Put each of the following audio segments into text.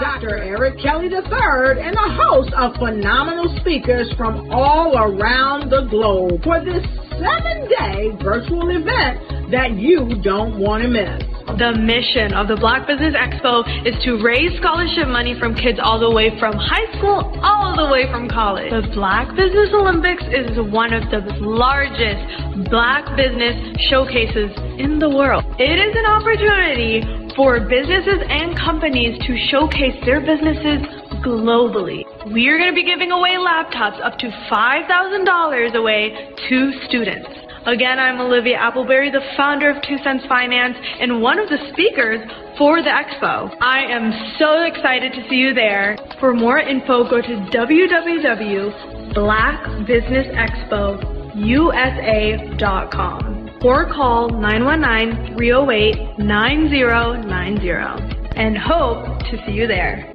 Dr. Eric Kelly III and a host of phenomenal speakers from all around the globe for this 7-day virtual event that you don't want to miss. The mission of the Black Business Expo is to raise scholarship money from kids all the way from high school all the way from college. The Black Business Olympics is one of the largest Black business showcases in the world. It is an opportunity for businesses and companies to showcase their businesses globally. We are going to be giving away laptops up to $5,000 away to students. Again, I'm Olivia Appleberry, the founder of 2 Cents Finance and one of the speakers for the expo. I am so excited to see you there. For more info, go to www.blackbusinessexpousa.com or call 919-308-9090 and hope to see you there.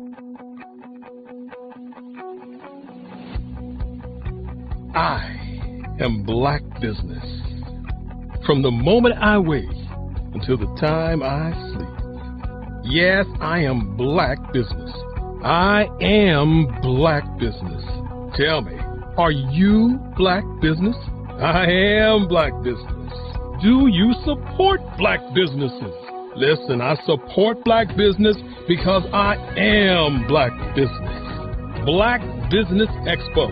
I am Black Business. From the moment I wake until the time I sleep. Yes, I am Black Business. I am Black Business. Tell me, are you Black Business? I am Black Business. Do you support Black businesses? Listen, I support Black business because I am Black Business. Black Business Expo,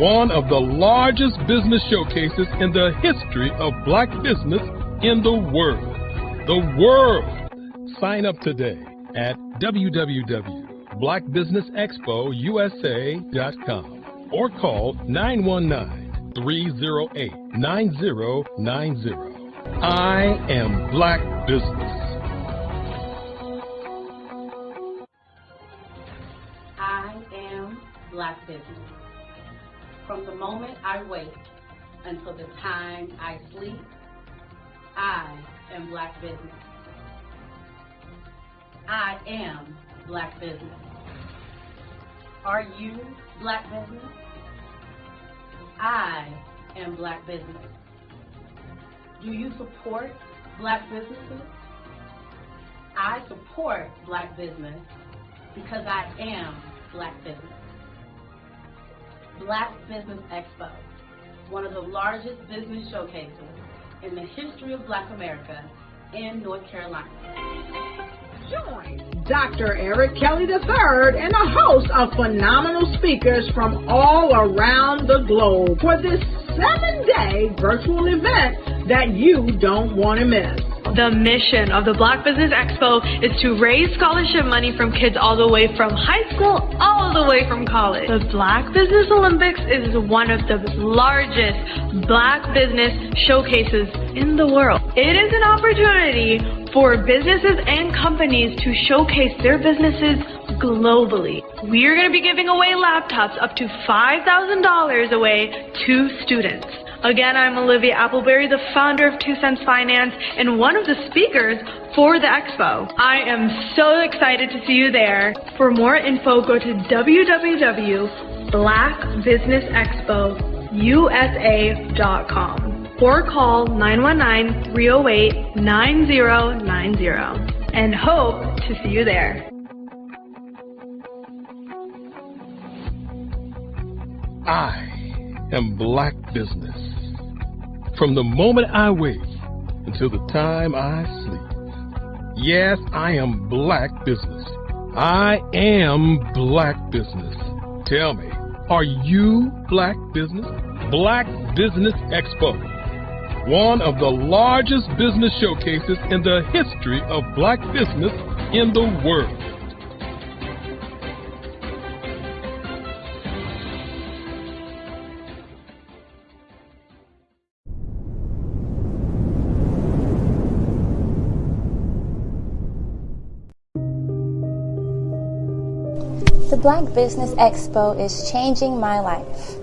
one of the largest business showcases in the history of Black business in the world. The world! Sign up today at www.blackbusinessexpousa.com or call 919-308-9090. I am Black Business. I am Black Business. From the moment I wake until the time I sleep, I am Black Business. I am Black Business. Are you Black Business? I am Black Business. Do you support Black businesses? I support Black business because I am Black Business. Black Business Expo, one of the largest business showcases in the history of Black America in North Carolina. Join Dr. Eric Kelly III and a host of phenomenal speakers from all around the globe for this 7-day virtual event that you don't want to miss. The mission of the Black Business Expo is to raise scholarship money from kids all the way from high school all the way from college. The Black Business Olympics is one of the largest Black business showcases in the world. It is an opportunity for businesses and companies to showcase their businesses globally. We are going to be giving away laptops up to $5,000 away to students. Again, I'm Olivia Appleberry, the founder of 2 Cents Finance and one of the speakers for the expo. I am so excited to see you there. For more info, go to www.blackbusinessexpousa.com or call 919-308-9090 and hope to see you there. I am Black Business. From the moment I wake until the time I sleep. Yes, I am Black Business. I am Black Business. Tell me, are you Black Business? Black Business Expo, one of the largest business showcases in the history of Black business in the world. The Black Business Expo is changing my life.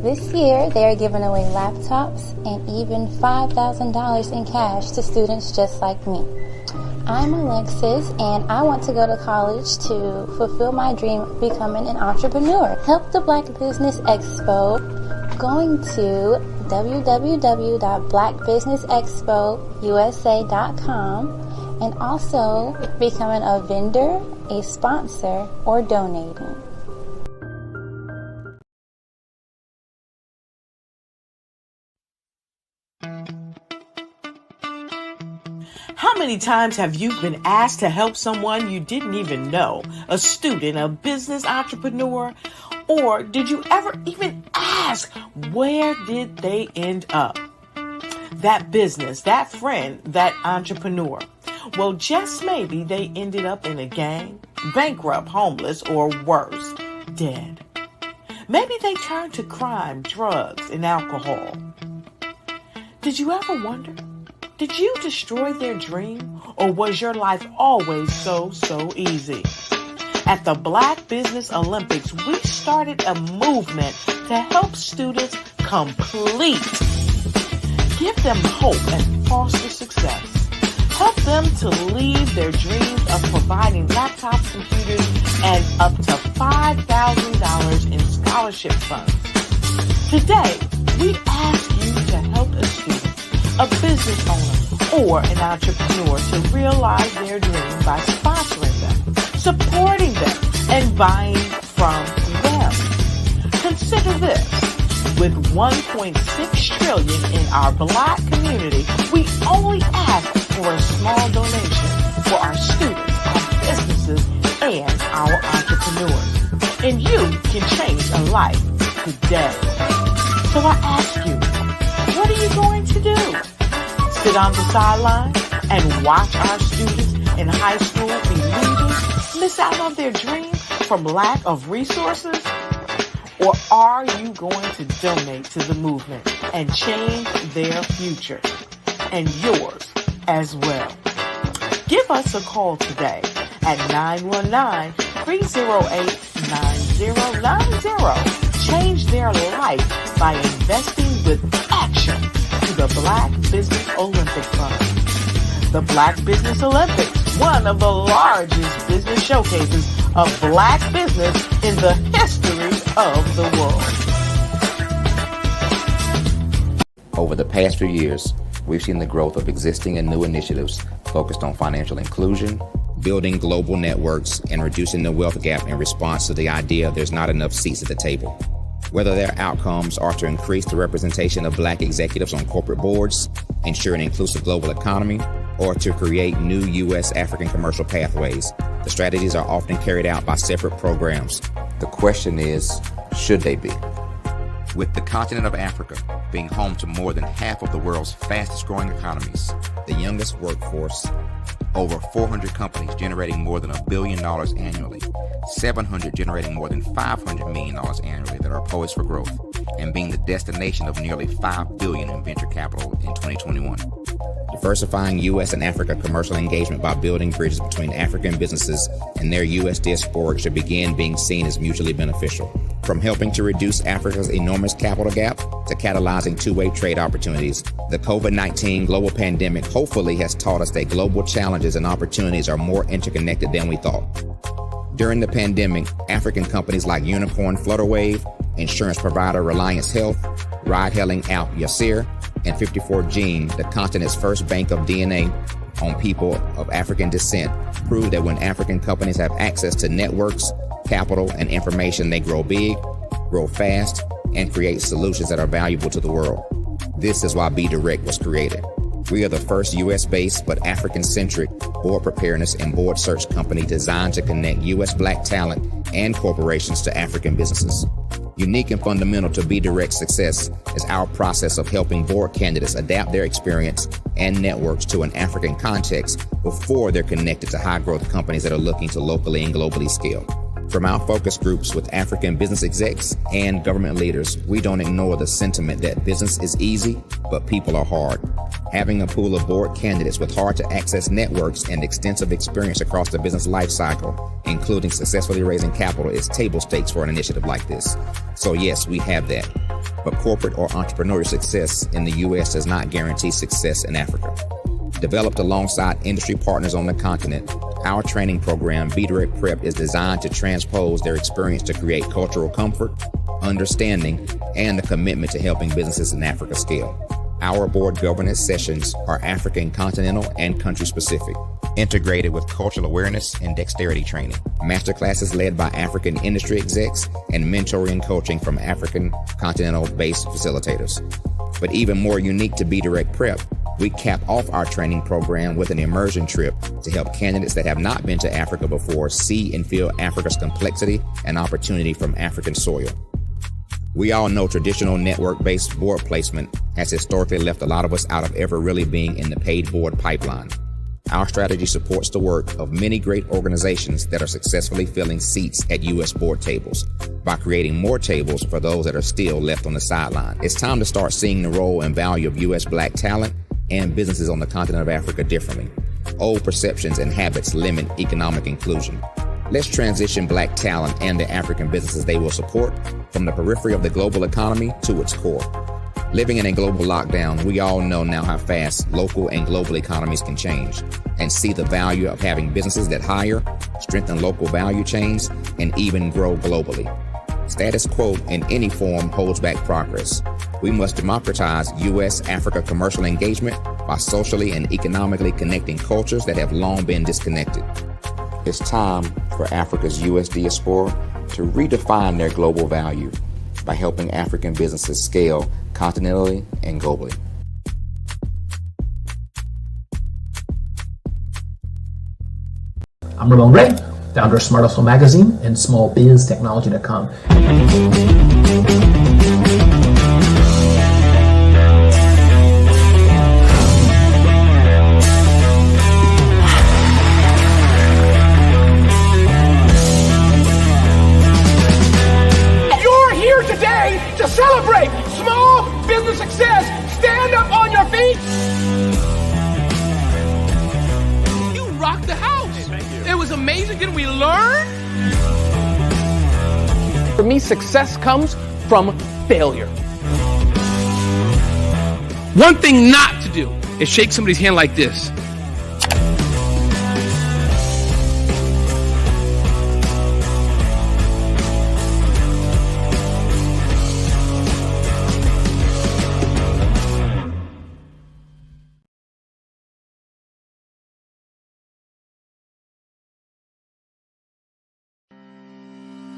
This year, they are giving away laptops and even $5,000 in cash to students just like me. I'm Alexis, and I want to go to college to fulfill my dream of becoming an entrepreneur. Help the Black Business Expo going to www.blackbusinessexpousa.com and also becoming a vendor, a sponsor, or donating. How many times have you been asked to help someone you didn't even know, a student, a business entrepreneur, or did you ever even ask, where did they end up? That business, that friend, that entrepreneur. Well, just maybe they ended up in a gang, bankrupt, homeless, or worse, dead. Maybe they turned to crime, drugs, and alcohol. Did you ever wonder? Did you destroy their dream, or was your life always so easy? At the Black Business Olympics, we started a movement to help students complete. Give them hope and foster success. Help them to leave their dreams of providing laptops, computers, and up to $5,000 in scholarship funds. Today, we ask you to help a student, a business owner, or an entrepreneur to realize their dream by sponsoring them, supporting them, and buying from them. Consider this. With $1.6 trillion in our Black community, we only ask for a small donation for our students, our businesses, and our entrepreneurs. And you can change a life today. So I ask you, what are you going to do? Sit on the sideline and watch our students in high school be leaders, miss out on their dream from lack of resources? Or are you going to donate to the movement and change their future and yours as well? Give us a call today at 919-308-9090. Change their life by investing with action to the Black Business Olympic Fund. The Black Business Olympics, one of the largest business showcases of Black business in the history of the world. Over the past few years, we've seen the growth of existing and new initiatives focused on financial inclusion, building global networks, and reducing the wealth gap in response to the idea there's not enough seats at the table. Whether their outcomes are to increase the representation of Black executives on corporate boards, ensure an inclusive global economy, or to create new U.S.-African commercial pathways, the strategies are often carried out by separate programs. The question is, should they be? With the continent of Africa being home to more than half of the world's fastest-growing economies, the youngest workforce, over 400 companies generating more than $1 billion annually, 700 generating more than $500 million annually that are poised for growth, and being the destination of nearly $5 billion in venture capital in 2021. Diversifying U.S. and Africa commercial engagement by building bridges between African businesses and their U.S. diaspora should begin being seen as mutually beneficial. From helping to reduce Africa's enormous capital gap to catalyzing two-way trade opportunities, the COVID-19 global pandemic hopefully has taught us that global challenges and opportunities are more interconnected than we thought. During the pandemic, African companies like Unicorn Flutterwave, insurance provider Reliance Health, ride-hailing app Yasir, and 54Gene, the continent's first bank of DNA on people of African descent, proved that when African companies have access to networks, capital, and information, they grow big, grow fast, and create solutions that are valuable to the world. This is why Be Direct was created. We are the first U.S.-based but African-centric board preparedness and board search company designed to connect U.S. Black talent and corporations to African businesses. Unique and fundamental to Be Direct's success is our process of helping board candidates adapt their experience and networks to an African context before they're connected to high-growth companies that are looking to locally and globally scale. From our focus groups with African business execs and government leaders, we don't ignore the sentiment that business is easy, but people are hard. Having a pool of board candidates with hard-to-access networks and extensive experience across the business lifecycle, including successfully raising capital, is table stakes for an initiative like this. So yes, we have that. But corporate or entrepreneurial success in the U.S. does not guarantee success in Africa. Developed alongside industry partners on the continent, our training program, Be Direct Prep, is designed to transpose their experience to create cultural comfort, understanding, and the commitment to helping businesses in Africa scale. Our board governance sessions are African, continental, and country specific. integrated with cultural awareness and dexterity training. Masterclasses led by African industry execs and mentoring and coaching from African continental-based facilitators. But even more unique to Be Direct Prep, we cap off our training program with an immersion trip to help candidates that have not been to Africa before see and feel Africa's complexity and opportunity from African soil. We all know traditional network-based board placement has historically left a lot of us out of ever really being in the paid board pipeline. Our strategy supports the work of many great organizations that are successfully filling seats at U.S. board tables by creating more tables for those that are still left on the sideline. It's time to start seeing the role and value of U.S. Black talent and businesses on the continent of Africa differently. Old perceptions and habits limit economic inclusion. Let's transition Black talent and the African businesses they will support from the periphery of the global economy to its core. Living in a global lockdown, we all know now how fast local and global economies can change and see the value of having businesses that hire, strengthen local value chains, and even grow globally. Status quo in any form holds back progress. We must democratize U.S.-Africa commercial engagement by socially and economically connecting cultures that have long been disconnected. It's time for Africa's U.S. diaspora to redefine their global value by helping African businesses scale continentally and globally. I'm Ramon Ray, founder of Smart Hustle Magazine and smallbiztechnology.com. You're here today to celebrate small business success. Stand up on your feet. You rocked the house. It was amazing. Didn't we learn? For me, success comes from failure. One thing not to do is shake somebody's hand like this.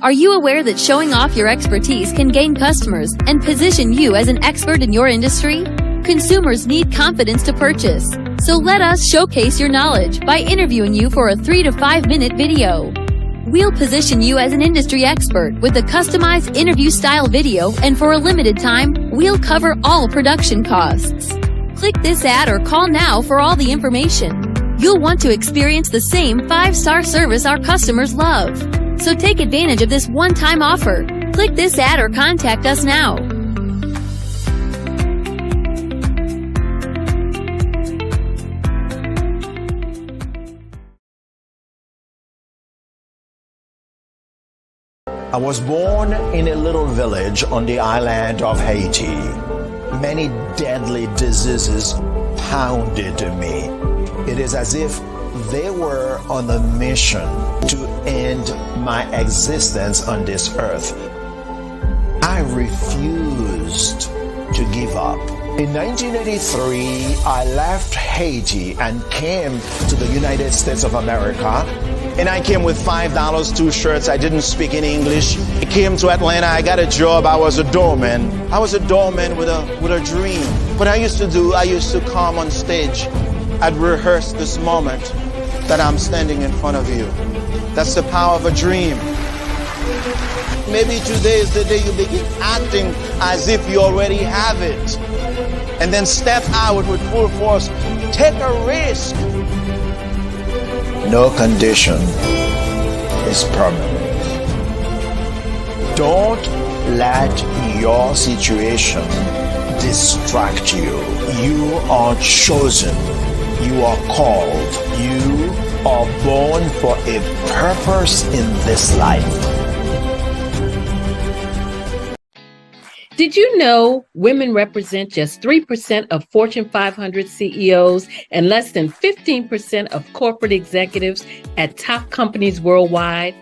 Are you aware that showing off your expertise can gain customers and position you as an expert in your industry? Consumers need confidence to purchase, so let us showcase your knowledge by interviewing you for a 3 to 5 minute video. We'll position you as an industry expert with a customized interview-style video, and for a limited time, we'll cover all production costs. Click this ad or call now for all the information. You'll want to experience the same 5-star service our customers love. So take advantage of this one-time offer. Click this ad or contact us now. I was born in a little village on the island of Haiti. Many deadly diseases pounded me. It is as if they were on a mission to end my existence on this earth. I refused to give up. In 1983, I left Haiti and came to the United States of America. And I came with $5, 2 shirts. I didn't speak any English. I came to Atlanta. I got a job. I was a doorman. I was a doorman with a dream. What I used to do, I used to come on stage. I'd rehearse this moment that I'm standing in front of you. That's the power of a dream. Maybe today is the day you begin acting as if you already have it. And then step out with full force. Take a risk. No condition is permanent. Don't let your situation distract you. You are chosen. You are called. You are born for a purpose in this life. Did you know women represent just 3% of Fortune 500 CEOs and less than 15% of corporate executives at top companies worldwide?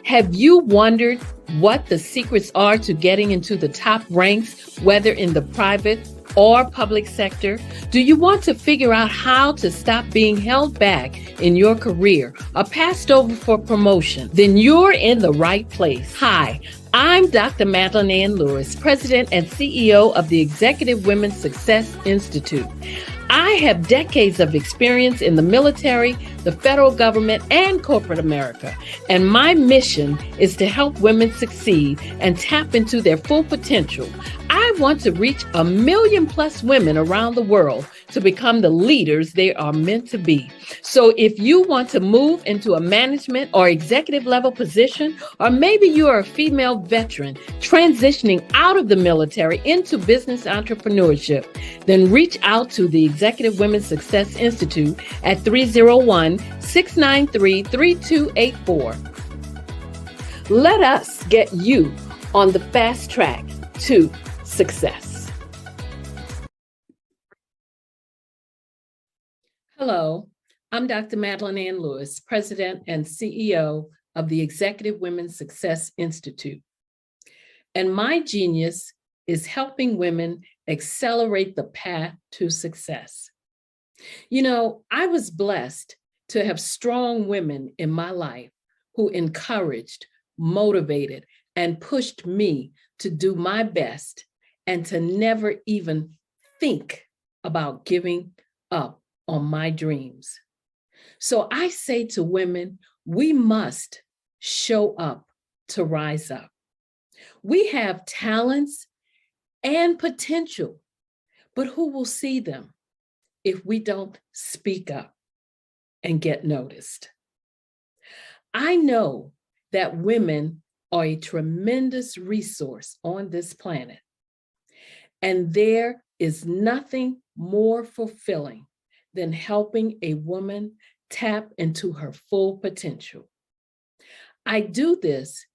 Have you wondered what the secrets are to getting into the top ranks, whether in the private or public sector? Do you want to figure out how to stop being held back in your career or passed over for promotion? Then you're in the right place. Hi, I'm Dr. Madeline Ann Lewis, President and CEO of the Executive Women's Success Institute. I have decades of experience in the military, the federal government, and corporate America. And my mission is to help women succeed and tap into their full potential. I want to reach 1 million+ women around the world to become the leaders they are meant to be. So if you want to move into a management or executive level position, or maybe you are a female veteran transitioning out of the military into business entrepreneurship, then reach out to the Executive Women's Success Institute at 301-693-3284. Let us get you on the fast track to success. Hello, I'm Dr. Madeline Ann Lewis, President and CEO of the Executive Women's Success Institute. And my genius is helping women accelerate the path to success. You know, I was blessed to have strong women in my life who encouraged, motivated, and pushed me to do my best and to never even think about giving up on my dreams. So I say to women, we must show up to rise up. We have talents and potential, but who will see them if we don't speak up and get noticed? I know that women are a tremendous resource on this planet, and there is nothing more fulfilling than helping a woman tap into her full potential. I do this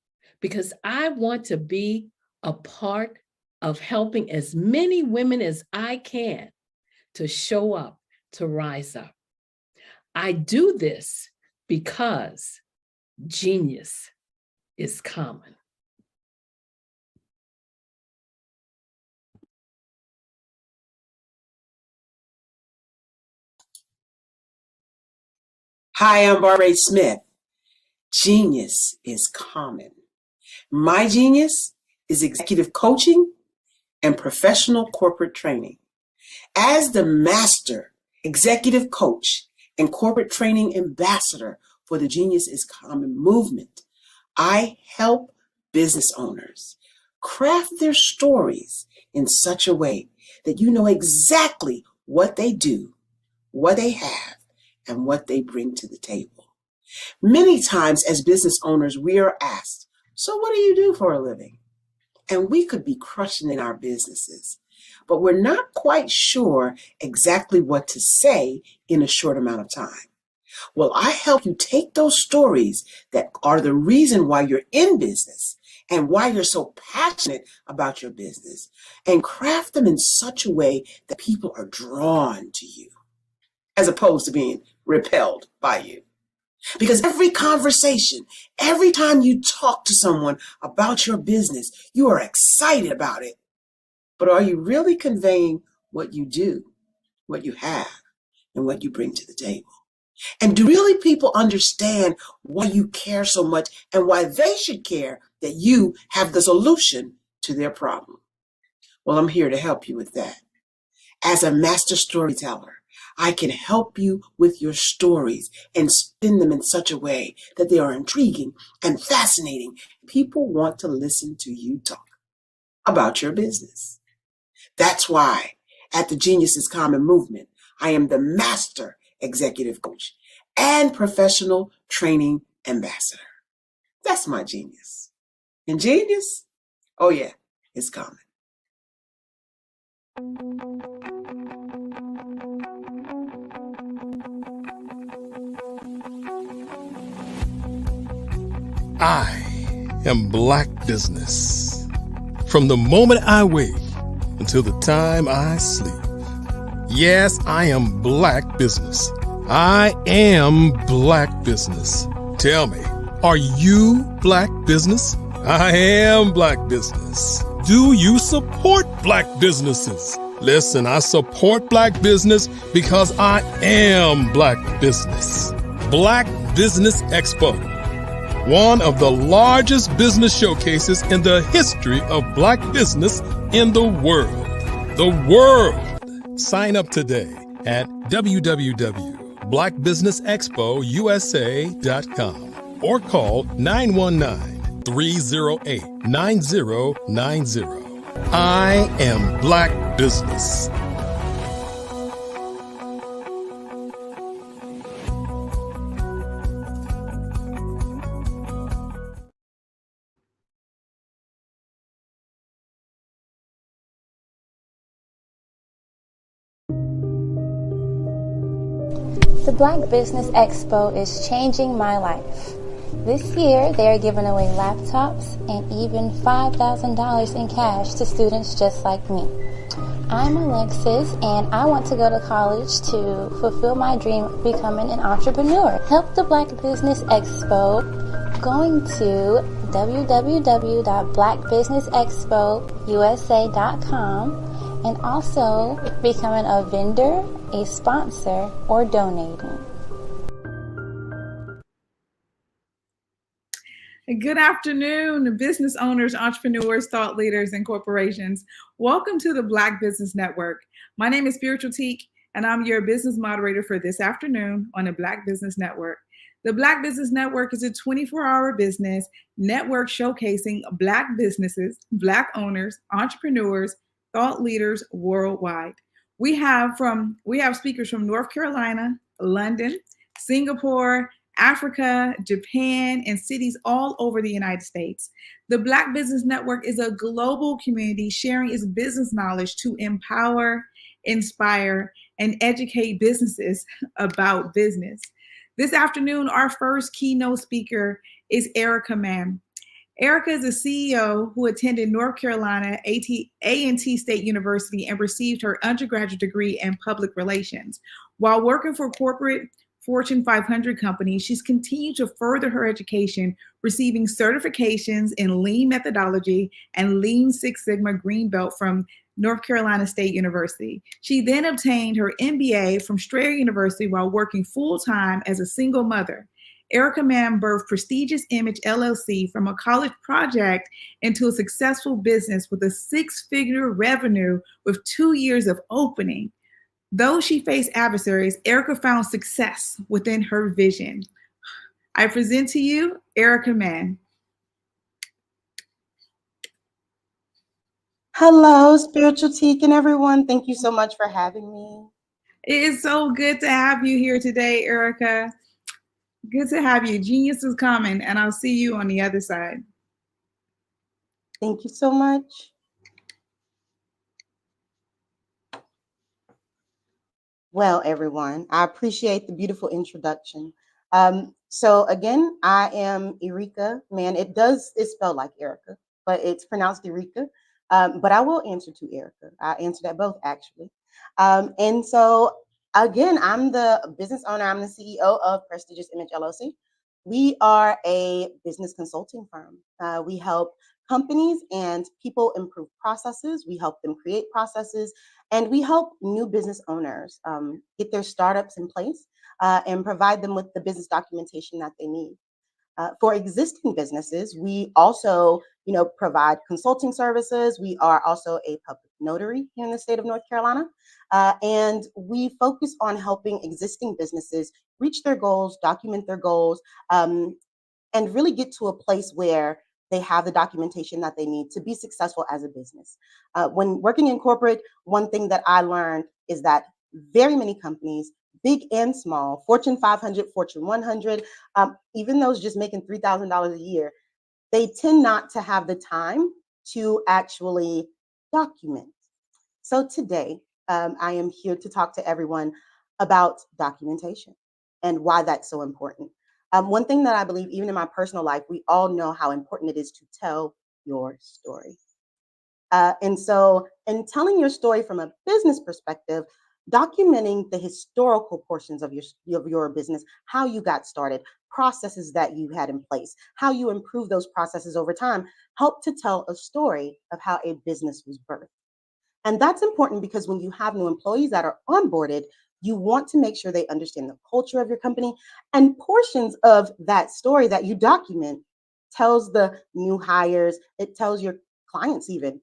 because I want to be a part of helping as many women as I can to show up, to rise up. I do this because genius is common. Hi, I'm Barbara Smith. Genius is common. My genius is executive coaching and professional corporate training. As the master executive coach and corporate training ambassador for the Genius is Common movement, I help business owners craft their stories in such a way that you know exactly what they do, what they have, and what they bring to the table. Many times as business owners, we are asked, so what do you do for a living? And we could be crushing in our businesses, but we're not quite sure exactly what to say in a short amount of time. Well, I help you take those stories that are the reason why you're in business and why you're so passionate about your business and craft them in such a way that people are drawn to you as opposed to being repelled by you. Because every conversation, every time you talk to someone about your business, you are excited about it. But are you really conveying what you do, what you have, and what you bring to the table? And do really people understand why you care so much and why they should care that you have the solution to their problem? Well, I'm here to help you with that. As a master storyteller, I can help you with your stories and spin them in such a way that they are intriguing and fascinating. People want to listen to you talk about your business. That's why at the Genius is Common movement, I am the master executive coach and professional training ambassador. That's my genius. And genius? Oh yeah, it's common. I am Black Business. From the moment I wake until the time I sleep. Yes, I am Black Business. I am Black Business. Tell me, are you Black Business? I am Black business. Do you support Black businesses? Listen, I support Black business because I am Black business. Black Business Expo, one of the largest business showcases in the history of Black business in the world. The world! Sign up today at www.blackbusinessexpousa.com or call 919-308-9090. I am Black business. The Black Business Expo is changing my life. This year, they are giving away laptops and even $5,000 in cash to students just like me. I'm Alexis, and I want to go to college to fulfill my dream of becoming an entrepreneur. Help the Black Business Expo going to www.blackbusinessexpousa.com and also becoming a vendor, a sponsor, or donating. Good afternoon, business owners, entrepreneurs, thought leaders, and corporations. Welcome to the Black Business Network. My name is Spiritual Teak, and I'm your business moderator for this afternoon on the Black Business Network. The Black Business Network is a 24-hour business network showcasing Black businesses, Black owners, entrepreneurs, thought leaders worldwide. We have speakers from North Carolina, London, Singapore, Africa, Japan, and cities all over the United States. The Black Business Network is a global community sharing its business knowledge to empower, inspire, and educate businesses about business. This afternoon, our first keynote speaker is Erica Mann. Erica is a CEO who attended North Carolina A&T State University and received her undergraduate degree in public relations. While working for corporate Fortune 500 companies, she's continued to further her education, receiving certifications in Lean methodology and Lean Six Sigma Green Belt from North Carolina State University. She then obtained her MBA from Strayer University while working full-time as a single mother. Erica Mann birthed Prestigious Image LLC from a college project into a successful business with a six-figure revenue with 2 years of opening. Though she faced adversaries, Erica found success within her vision. I present to you Erica Mann. Hello, Spiritual Teak and everyone. Thank you so much for having me. It is so good to have you here today, Erica. Good to have you. Genius is coming, and I'll see you on the other side. Thank you so much. Well, everyone, I appreciate the beautiful introduction. So again, I am Erica Mann. It's spelled like Erica, but it's pronounced Erica. But I will answer to Erica. I answer that both actually. And so again, I'm the business owner. I'm the CEO of Prestigious Image LLC. We are a business consulting firm. We help companies and people improve processes. We help them create processes, and we help new business owners get their startups in place and provide them with the business documentation that they need. For existing businesses, we also, provide consulting services. We are also a public notary here in the state of North Carolina, and we focus on helping existing businesses reach their goals, document their goals, and really get to a place where they have the documentation that they need to be successful as a business. When working in corporate, one thing that I learned is that very many companies, big and small, Fortune 500, Fortune 100, even those just making $3,000 a year, they tend not to have the time to actually document. So today, I am here to talk to everyone about documentation and why that's so important. One thing that I believe, even in my personal life, we all know how important it is to tell your story. And so in telling your story from a business perspective, documenting the historical portions of your business, how you got started, processes that you had in place, how you improve those processes over time, help to tell a story of how a business was birthed. And that's important because when you have new employees that are onboarded, you want to make sure they understand the culture of your company. And portions of that story that you document tells the new hires, it tells your clients even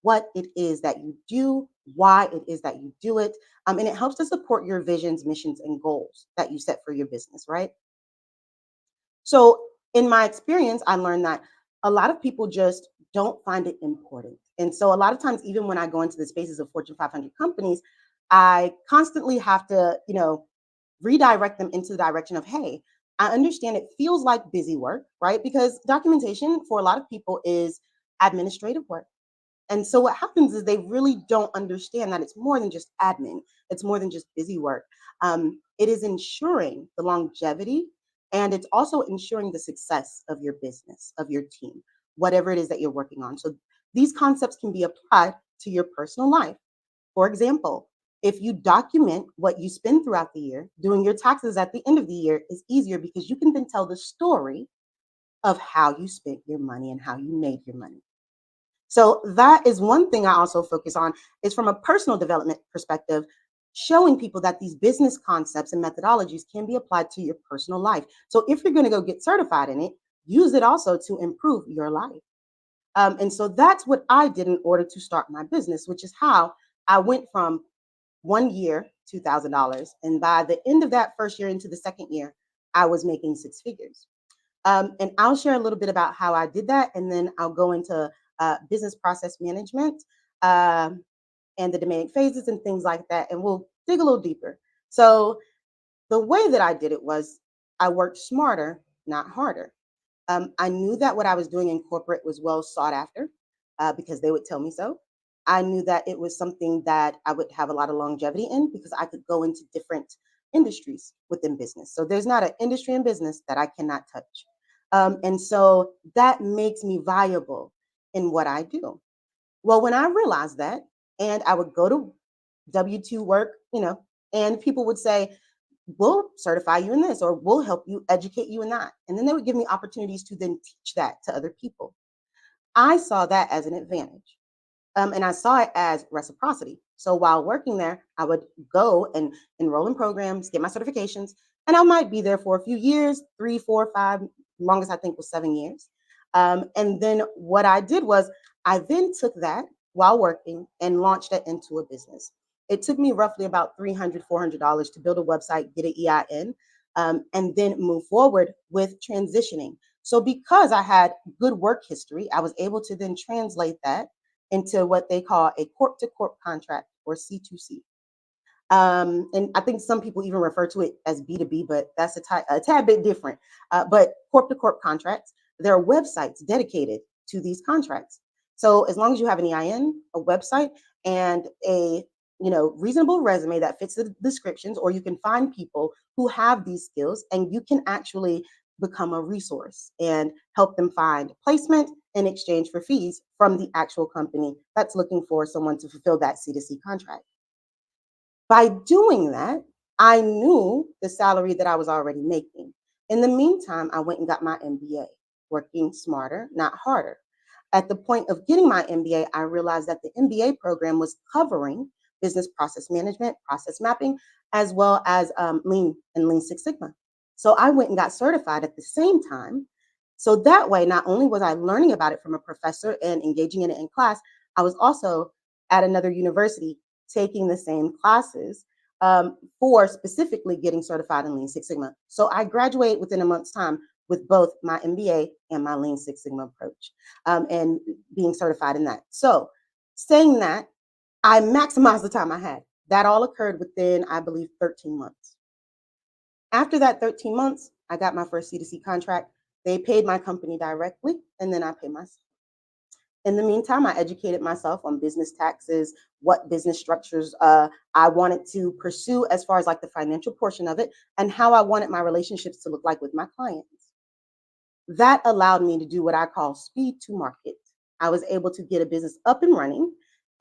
what it is that you do, why it is that you do it. And it helps to support your visions, missions, and goals that you set for your business, right? So in my experience, I learned that a lot of people just don't find it important. And so a lot of times, even when I go into the spaces of Fortune 500 companies, I constantly have to, redirect them into the direction of, hey, I understand it feels like busy work, right? Because documentation for a lot of people is administrative work. And so what happens is they really don't understand that it's more than just admin. It's more than just busy work. It is ensuring the longevity, and it's also ensuring the success of your business, of your team, whatever it is that you're working on. So these concepts can be applied to your personal life. For example, if you document what you spend throughout the year, doing your taxes at the end of the year is easier because you can then tell the story of how you spent your money and how you made your money. So that is one thing I also focus on, is from a personal development perspective, showing people that these business concepts and methodologies can be applied to your personal life. So if you're going to go get certified in it, use it also to improve your life. And so that's what I did in order to start my business, which is how I went from 1 year, $2,000. And by the end of that first year into the second year, I was making six figures. And I'll share a little bit about how I did that. And then I'll go into business process management and the demand phases and things like that. And we'll dig a little deeper. So the way that I did it was I worked smarter, not harder. I knew that what I was doing in corporate was well sought after because they would tell me so. I knew that it was something that I would have a lot of longevity in because I could go into different industries within business. So there's not an industry in business that I cannot touch. And so that makes me viable in what I do. Well, when I realized that, and I would go to W-2 work, and people would say, we'll certify you in this, or we'll help you educate you in that. And then they would give me opportunities to then teach that to other people. I saw that as an advantage. And I saw it as reciprocity. So while working there, I would go and enroll in programs, get my certifications, and I might be there for a few years, 3, 4, 5, longest I think was 7 years. And then what I did was I then took that while working and launched it into a business. It took me roughly about $300, $400 to build a website, get an EIN, and then move forward with transitioning. So because I had good work history, I was able to then translate that into what they call a corp-to-corp contract, or C2C. And I think some people even refer to it as B2B, but that's a tad bit different. But corp-to-corp contracts, there are websites dedicated to these contracts. So as long as you have an EIN, a website, and a reasonable resume that fits the descriptions, or you can find people who have these skills, and you can actually become a resource and help them find placement in exchange for fees from the actual company that's looking for someone to fulfill that C2C contract. By doing that, I knew the salary that I was already making. In the meantime, I went and got my MBA, working smarter, not harder. At the point of getting my MBA, I realized that the MBA program was covering business process management, process mapping, as well as Lean and Lean Six Sigma. So I went and got certified at the same time. So that way, not only was I learning about it from a professor and engaging in it in class, I was also at another university taking the same classes for specifically getting certified in Lean Six Sigma. So I graduated within a month's time with both my MBA and my Lean Six Sigma approach and being certified in that. So saying that, I maximized the time I had. That all occurred within, I believe, 13 months. After that 13 months, I got my first C2C contract. They paid my company directly, and then I paid myself. In the meantime, I educated myself on business taxes, what business structures I wanted to pursue as far as like the financial portion of it, and how I wanted my relationships to look like with my clients. That allowed me to do what I call speed to market. I was able to get a business up and running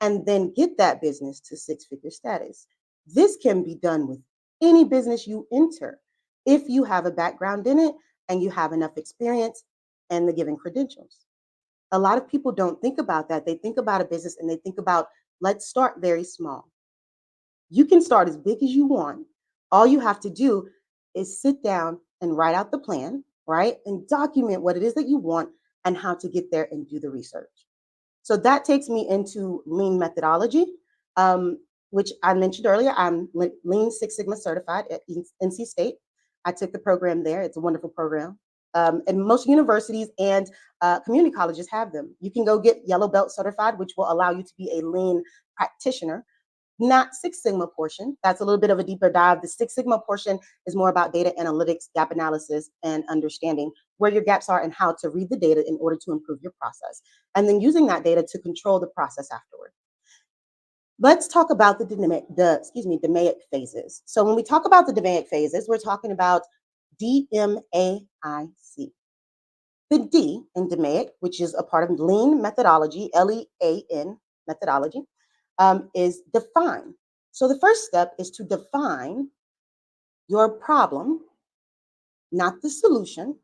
and then get that business to six-figure status. This can be done with any business you enter if you have a background in it and you have enough experience and the given credentials. A lot of people don't think about that. They think about a business and they think about, let's start very small. You can start as big as you want. All you have to do is sit down and write out the plan, right? And document what it is that you want and how to get there and do the research. So that takes me into lean methodology, which I mentioned earlier. I'm Lean Six Sigma certified at NC State. I took the program there. It's a wonderful program. And most universities and community colleges have them. You can go get Yellow Belt certified, which will allow you to be a lean practitioner. Not Six Sigma portion. That's a little bit of a deeper dive. The Six Sigma portion is more about data analytics, gap analysis, and understanding where your gaps are and how to read the data in order to improve your process. And then using that data to control the process afterward. Let's talk about the DMAIC phases. So when we talk about the DMAIC phases, we're talking about DMAIC. The D in DMAIC, which is a part of lean methodology, LEAN methodology, is define. So the first step is to define your problem, not the solution,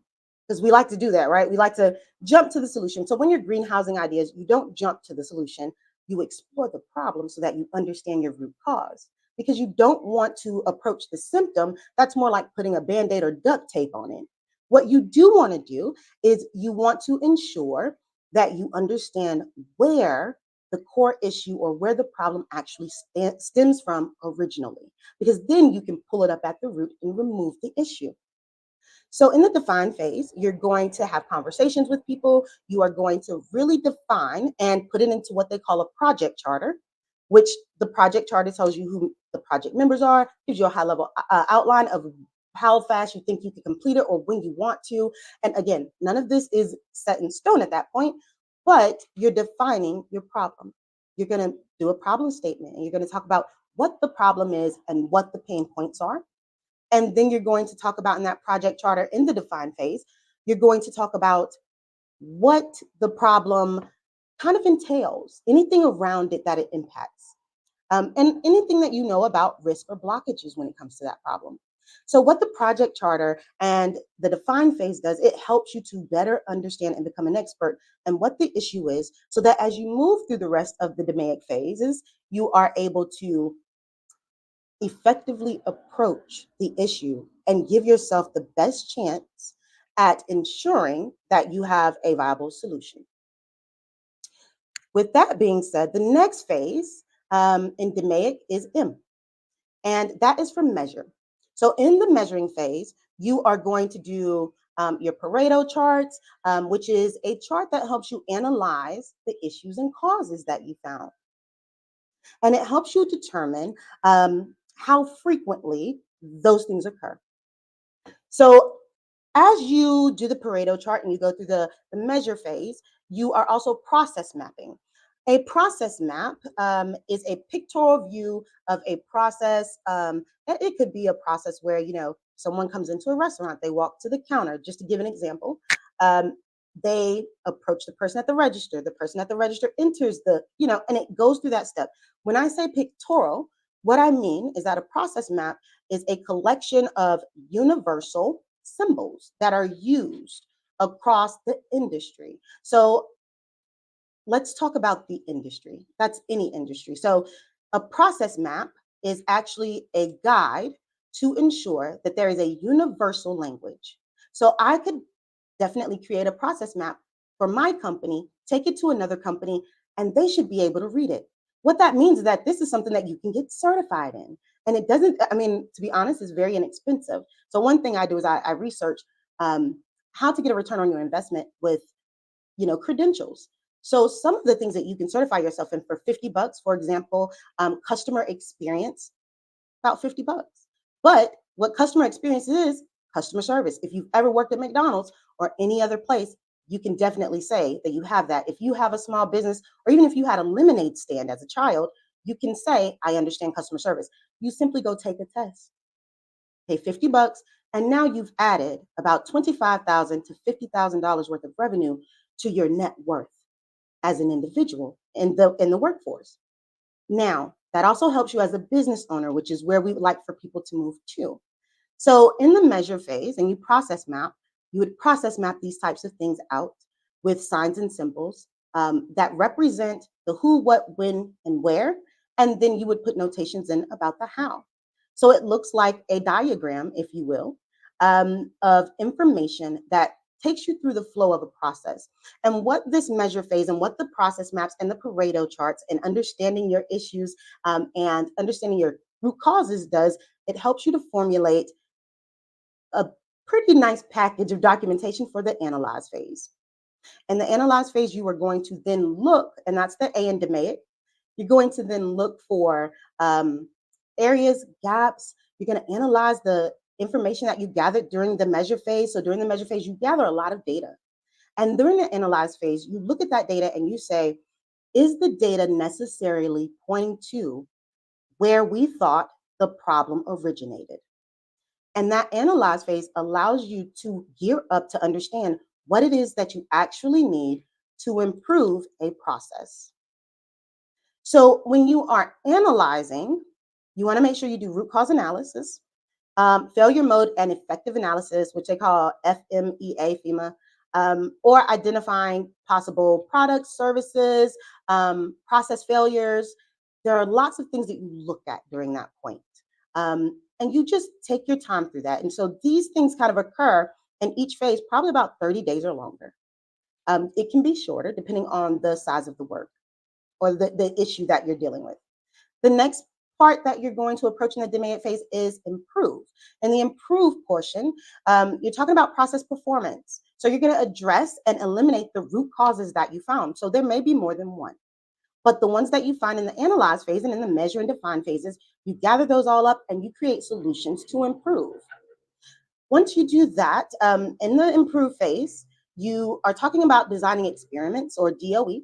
because we like to do that, right? We like to jump to the solution. So when you're greenhousing ideas, you don't jump to the solution. You explore the problem so that you understand your root cause, because you don't want to approach the symptom. That's more like putting a Band-Aid or duct tape on it. What you do want to do is you want to ensure that you understand where the core issue or where the problem actually stems from originally, because then you can pull it up at the root and remove the issue. So in the define phase, you're going to have conversations with people. You are going to really define and put it into what they call a project charter, which the project charter tells you who the project members are, gives you a high-level outline of how fast you think you can complete it or when you want to. And again, none of this is set in stone at that point, but you're defining your problem. You're going to do a problem statement and you're going to talk about what the problem is and what the pain points are. And then you're going to talk about in that project charter in the define phase, you're going to talk about what the problem kind of entails, anything around it that it impacts, and anything that you know about risk or blockages when it comes to that problem. So what the project charter and the define phase does, it helps you to better understand and become an expert in what the issue is, so that as you move through the rest of the DMAIC phases, you are able to effectively approach the issue and give yourself the best chance at ensuring that you have a viable solution. With that being said, the next phase in DMAIC is M, and that is for measure. So in the measuring phase, you are going to do your Pareto charts, which is a chart that helps you analyze the issues and causes that you found. And it helps you determine how frequently those things occur. So as you do the Pareto chart and you go through the measure phase, you are also process mapping. A process map is a pictorial view of a process. It could be a process where, someone comes into a restaurant, they walk to the counter, just to give an example. They approach the person at the register enters and it goes through that step. When I say pictorial, what I mean is that a process map is a collection of universal symbols that are used across the industry. So let's talk about the industry. That's any industry. So a process map is actually a guide to ensure that there is a universal language. So I could definitely create a process map for my company, take it to another company, and they should be able to read it. What that means is that this is something that you can get certified in. And it doesn't, to be honest, it's very inexpensive. So one thing I do is I research how to get a return on your investment with, credentials. So some of the things that you can certify yourself in for $50, for example, customer experience, about $50. But what customer experience is, customer service. If you've ever worked at McDonald's or any other place, you can definitely say that you have that. If you have a small business, or even if you had a lemonade stand as a child, you can say, I understand customer service. You simply go take a test, pay $50, and now you've added about $25,000 to $50,000 worth of revenue to your net worth as an individual in the workforce. Now, That also helps you as a business owner, which is where we would like for people to move to. So in the measure phase, and you would process map these types of things out with signs and symbols that represent the who, what, when, and where. And then you would put notations in about the how. So it looks like a diagram, if you will, of information that takes you through the flow of a process. And what this measure phase and what the process maps and the Pareto charts and understanding your issues and understanding your root causes does, it helps you to formulate a pretty nice package of documentation for the analyze phase. In the analyze phase, you are going to then look, and that's the A in DMAIC, you're going to then look for areas, gaps. You're going to analyze the information that you gathered during the measure phase. So during the measure phase, you gather a lot of data. And during the analyze phase, you look at that data and you say, is the data necessarily pointing to where we thought the problem originated? And that analyze phase allows you to gear up to understand what it is that you actually need to improve a process. So when you are analyzing, you want to make sure you do root cause analysis, failure mode and effective analysis, which they call FMEA, or identifying possible products, services, process failures. There are lots of things that you look at during that point. And you just take your time through that. And so these things kind of occur in each phase, probably about 30 days or longer. It can be shorter depending on the size of the work or the issue that you're dealing with. The next part that you're going to approach in the DMAIC phase is improve. In the improve portion, you're talking about process performance. So you're going to address and eliminate the root causes that you found. So there may be more than one. But the ones that you find in the analyze phase and in the measure and define phases, you gather those all up and you create solutions to improve. Once you do that, in the improve phase, you are talking about designing experiments or DOE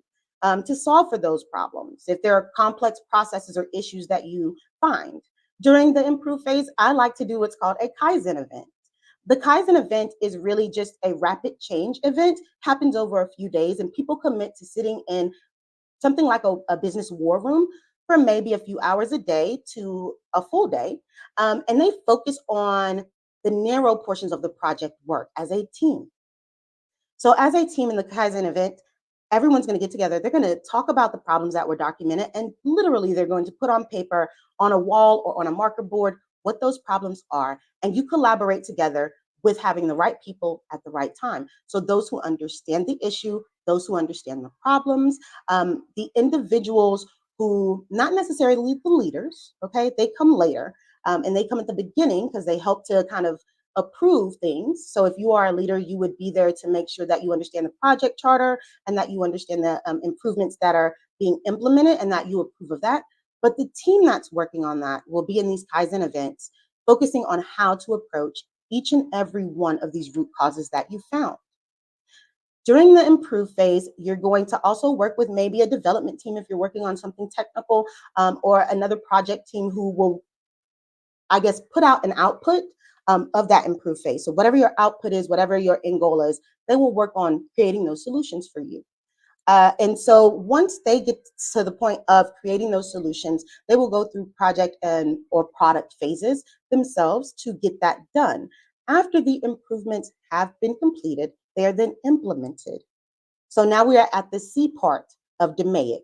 to solve for those problems. If there are complex processes or issues that you find. During the improve phase, I like to do what's called a Kaizen event. The Kaizen event is really just a rapid change event, happens over a few days, and people commit to sitting in something like a business war room for maybe a few hours a day to a full day. And they focus on the narrow portions of the project work as a team. So as a team in the Kaizen event, everyone's going to get together. They're going to talk about the problems that were documented, and literally they're going to put on paper, on a wall or on a marker board, what those problems are. And you collaborate together with having the right people at the right time. So those who understand the issue, those who understand the problems, the individuals who, not necessarily the leaders, okay, they come later, and they come at the beginning because they help to kind of approve things. So if you are a leader, you would be there to make sure that you understand the project charter and that you understand the improvements that are being implemented and that you approve of that. But the team that's working on that will be in these Kaizen events, focusing on how to approach each and every one of these root causes that you found. During the improve phase, you're going to also work with maybe a development team if you're working on something technical, or another project team who will, I guess, put out an output of that improve phase. So whatever your output is, whatever your end goal is, they will work on creating those solutions for you. And so once they get to the point of creating those solutions, they will go through project and or product phases themselves to get that done. After the improvements have been completed, they are then implemented. So now we are at the C part of DMAIC,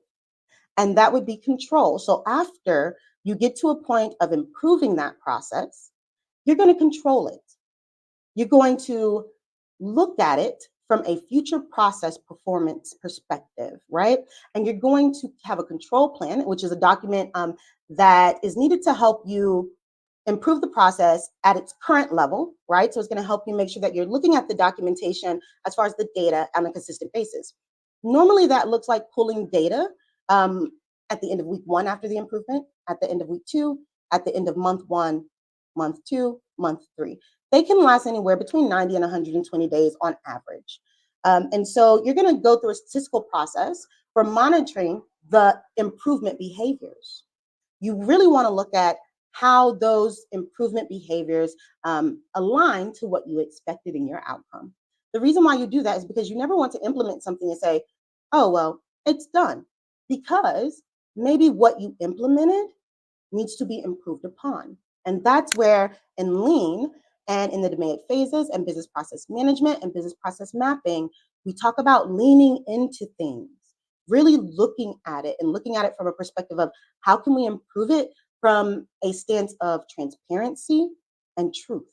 and that would be control. So after you get to a point of improving that process, you're going to control it. You're going to look at it from a future process performance perspective, right? And you're going to have a control plan, which is a document that is needed to help you improve the process at its current level, right? So it's going to help you make sure that you're looking at the documentation as far as the data on a consistent basis. Normally that looks like pulling data at the end of week 1 after the improvement, at the end of week 2, at the end of month 1, month 2, month 3. They can last anywhere between 90 and 120 days on average. And so you're going to go through a statistical process for monitoring the improvement behaviors. You really want to look at how those improvement behaviors align to what you expected in your outcome. The reason why you do that is because you never want to implement something and say, oh, well, it's done. Because maybe what you implemented needs to be improved upon. And that's where in lean and in the DMAIC phases and business process management and business process mapping, we talk about leaning into things, really looking at it and looking at it from a perspective of how can we improve it from a stance of transparency and truth,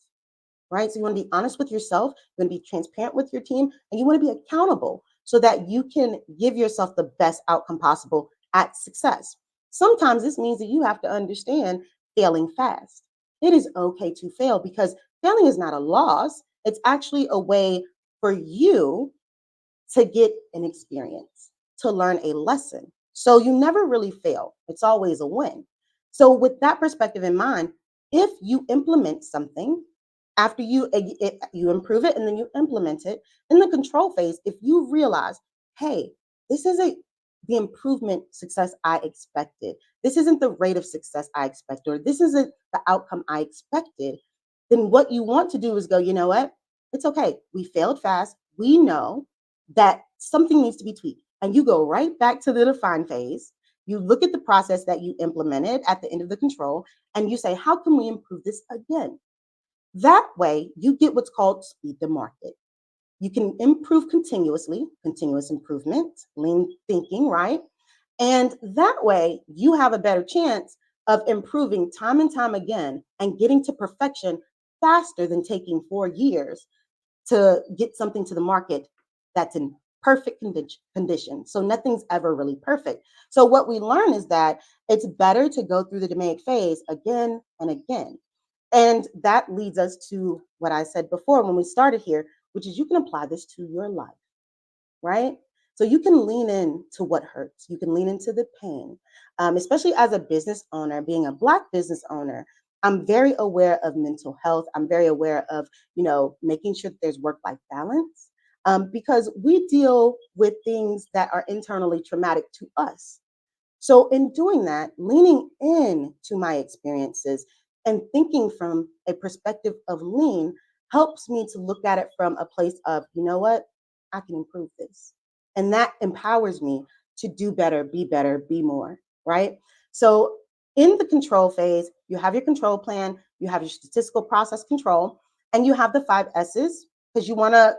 right? So you want to be honest with yourself, you want to be transparent with your team, and you want to be accountable so that you can give yourself the best outcome possible at success. Sometimes this means that you have to understand failing fast. It is okay to fail because failing is not a loss. It's actually a way for you to get an experience, to learn a lesson. So you never really fail. It's always a win. So with that perspective in mind, if you implement something, after you improve it and then you implement it, in the control phase, if you realize, hey, this isn't the improvement success I expected, this isn't the rate of success I expected, or this isn't the outcome I expected, then what you want to do is go, you know what? It's okay. We failed fast. We know that something needs to be tweaked. And you go right back to the define phase. You look at the process that you implemented at the end of the control, and you say, how can we improve this again? That way, you get what's called speed to market. You can improve continuously, continuous improvement, lean thinking, right? And that way, you have a better chance of improving time and time again and getting to perfection faster than taking 4 years to get something to the market that's in perfect condition. So nothing's ever really perfect. So what we learn is that it's better to go through the DMAIC phase again and again. And that leads us to what I said before when we started here, which is you can apply this to your life, right? So you can lean into what hurts. You can lean into the pain, especially as a business owner, being a Black business owner. I'm very aware of mental health. I'm very aware of, making sure that there's work-life balance because we deal with things that are internally traumatic to us. So in doing that, leaning in to my experiences and thinking from a perspective of lean helps me to look at it from a place of, you know what, I can improve this. And that empowers me to do better, be more, right? So in the control phase, you have your control plan, you have your statistical process control, and you have the 5 S's because you want to,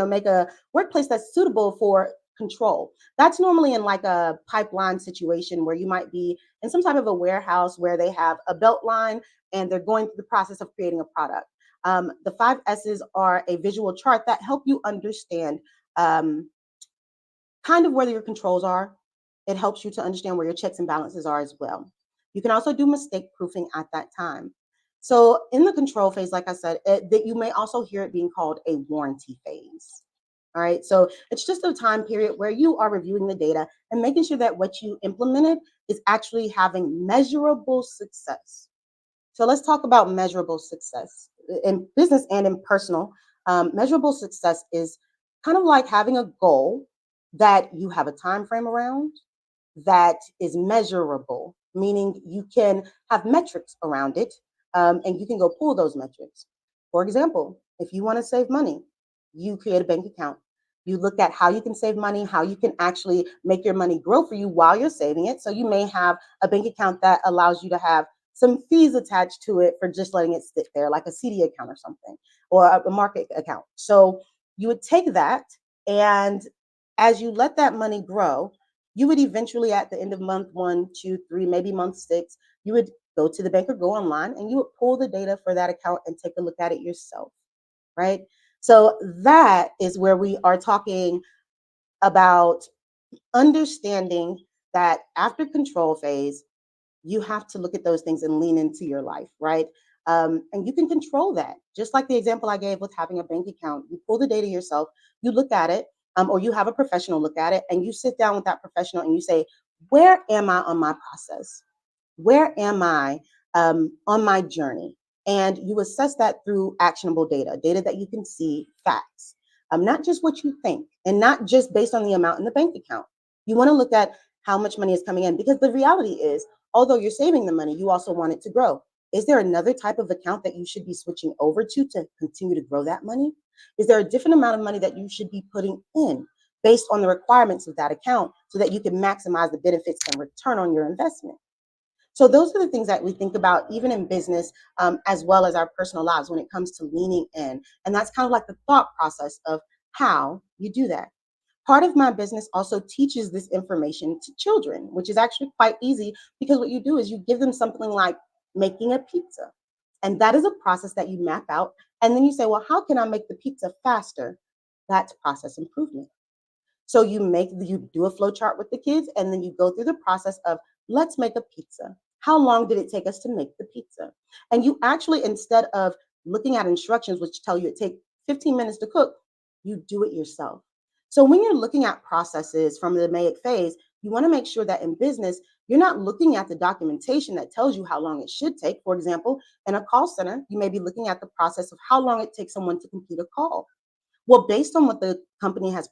make a workplace that's suitable for control. That's normally in like a pipeline situation where you might be in some type of a warehouse where they have a belt line and they're going through the process of creating a product. The 5 S's are a visual chart that help you understand kind of where your controls are. It helps you to understand where your checks and balances are as well. You can also do mistake proofing at that time. So in the control phase, like I said, that you may also hear it being called a warranty phase. All right, so it's just a time period where you are reviewing the data and making sure that what you implemented is actually having measurable success. So let's talk about measurable success in business and in personal. Measurable success is kind of like having a goal that you have a time frame around that is measurable, meaning you can have metrics around it and you can go pull those metrics. For example, if you want to save money, you create a bank account. You look at how you can save money, how you can actually make your money grow for you while you're saving it. So you may have a bank account that allows you to have some fees attached to it for just letting it sit there, like a CD account or something, or a market account. So you would take that, and as you let that money grow, you would eventually at the end of month 1, 2, 3, maybe month 6, you would go to the bank or go online and you would pull the data for that account and take a look at it yourself, right? So that is where we are talking about understanding that after control phase, you have to look at those things and lean into your life, right? And you can control that. Just like the example I gave with having a bank account, you pull the data yourself, you look at it, or you have a professional look at it, and you sit down with that professional and you say, where am I on my process? Where am I on my journey? And you assess that through actionable data that you can see, facts, not just what you think, and not just based on the amount in the bank account. You want to look at how much money is coming in, because the reality is, although you're saving the money, you also want it to grow. Is there another type of account that you should be switching over to continue to grow that money? Is there a different amount of money that you should be putting in based on the requirements of that account so that you can maximize the benefits and return on your investment? So those are the things that we think about, even in business, as well as our personal lives when it comes to leaning in. And that's kind of like the thought process of how you do that. Part of my business also teaches this information to children, which is actually quite easy because what you do is you give them something like making a pizza. And that is a process that you map out. And then you say, well, how can I make the pizza faster? That's process improvement. So you do a flow chart with the kids, and then you go through the process of let's make a pizza. How long did it take us to make the pizza? And you actually, instead of looking at instructions, which tell you it takes 15 minutes to cook, you do it yourself. So when you're looking at processes from the MAIC phase, you want to make sure that in business, you're not looking at the documentation that tells you how long it should take. For example, in a call center, you may be looking at the process of how long it takes someone to complete a call. Well, based on what the company has,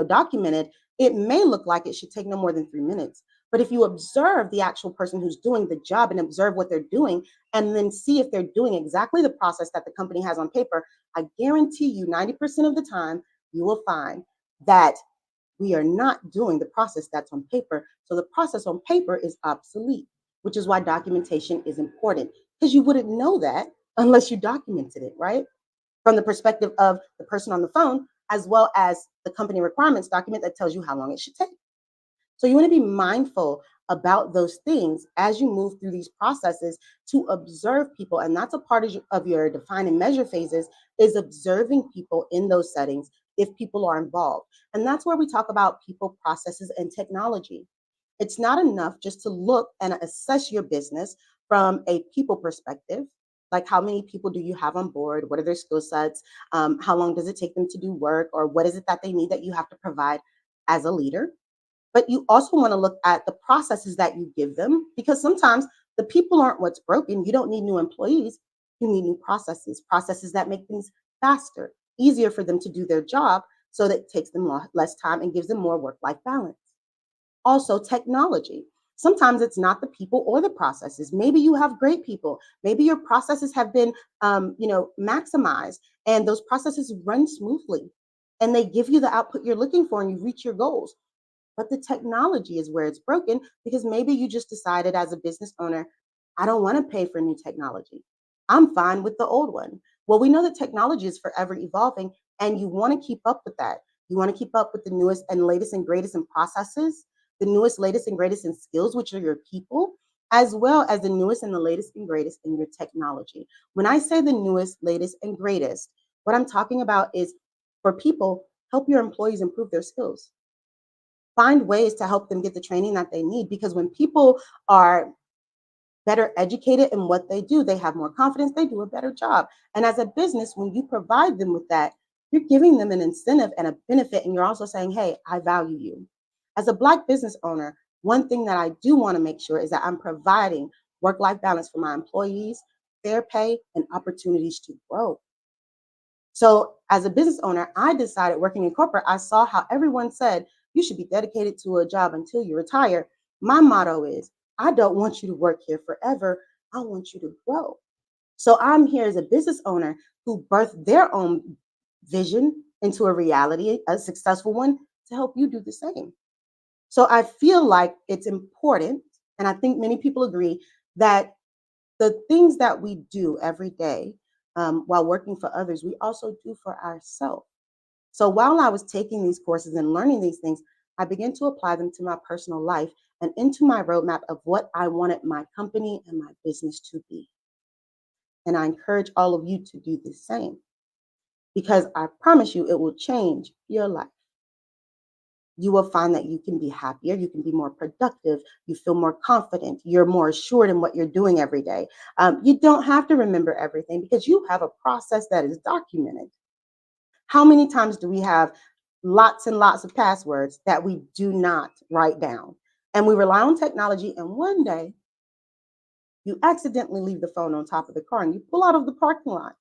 documented, it may look like it should take no more than 3 minutes. But if you observe the actual person who's doing the job and observe what they're doing, and then see if they're doing exactly the process that the company has on paper, I guarantee you 90% of the time, you will find that we are not doing the process that's on paper. So the process on paper is obsolete, which is why documentation is important, because you wouldn't know that unless you documented it, right? From the perspective of the person on the phone, as well as the company requirements document that tells you how long it should take. So you want to be mindful about those things as you move through these processes to observe people. And that's a part of your define and measure phases, is observing people in those settings if people are involved. And that's where we talk about people, processes, and technology. It's not enough just to look and assess your business from a people perspective. Like, how many people do you have on board? What are their skill sets? How long does it take them to do work? Or what is it that they need that you have to provide as a leader? But you also want to look at the processes that you give them, because sometimes the people aren't what's broken. You don't need new employees. You need new processes that make things faster, easier for them to do their job so that it takes them less time and gives them more work-life balance. Also, technology. Sometimes it's not the people or the processes. Maybe you have great people. Maybe your processes have been, maximized, and those processes run smoothly, and they give you the output you're looking for, and you reach your goals. But the technology is where it's broken, because maybe you just decided as a business owner, I don't want to pay for new technology. I'm fine with the old one. Well, we know that technology is forever evolving, and you want to keep up with that. You want to keep up with the newest and latest and greatest in processes, the newest, latest, and greatest in skills, which are your people, as well as the newest and the latest and greatest in your technology. When I say the newest, latest, and greatest, what I'm talking about is, for people, help your employees improve their skills. Find ways to help them get the training that they need, because when people are better educated in what they do, they have more confidence, they do a better job. And as a business, when you provide them with that, you're giving them an incentive and a benefit, and you're also saying, hey, I value you. As a Black business owner, one thing that I do want to make sure is that I'm providing work-life balance for my employees, fair pay, and opportunities to grow. So as a business owner, I decided, working in corporate, I saw how everyone said you should be dedicated to a job until you retire. My motto is, I don't want you to work here forever. I want you to grow. So I'm here as a business owner who birthed their own vision into a reality, a successful one, to help you do the same. So I feel like it's important, and I think many people agree, that the things that we do every day while working for others, we also do for ourselves. So while I was taking these courses and learning these things, I began to apply them to my personal life and into my roadmap of what I wanted my company and my business to be. And I encourage all of you to do the same, because I promise you it will change your life. You will find that you can be happier, you can be more productive, you feel more confident, you're more assured in what you're doing every day. You don't have to remember everything, because you have a process that is documented. How many times do we have lots and lots of passwords that we do not write down? And we rely on technology, and one day you accidentally leave the phone on top of the car, and you pull out of the parking lot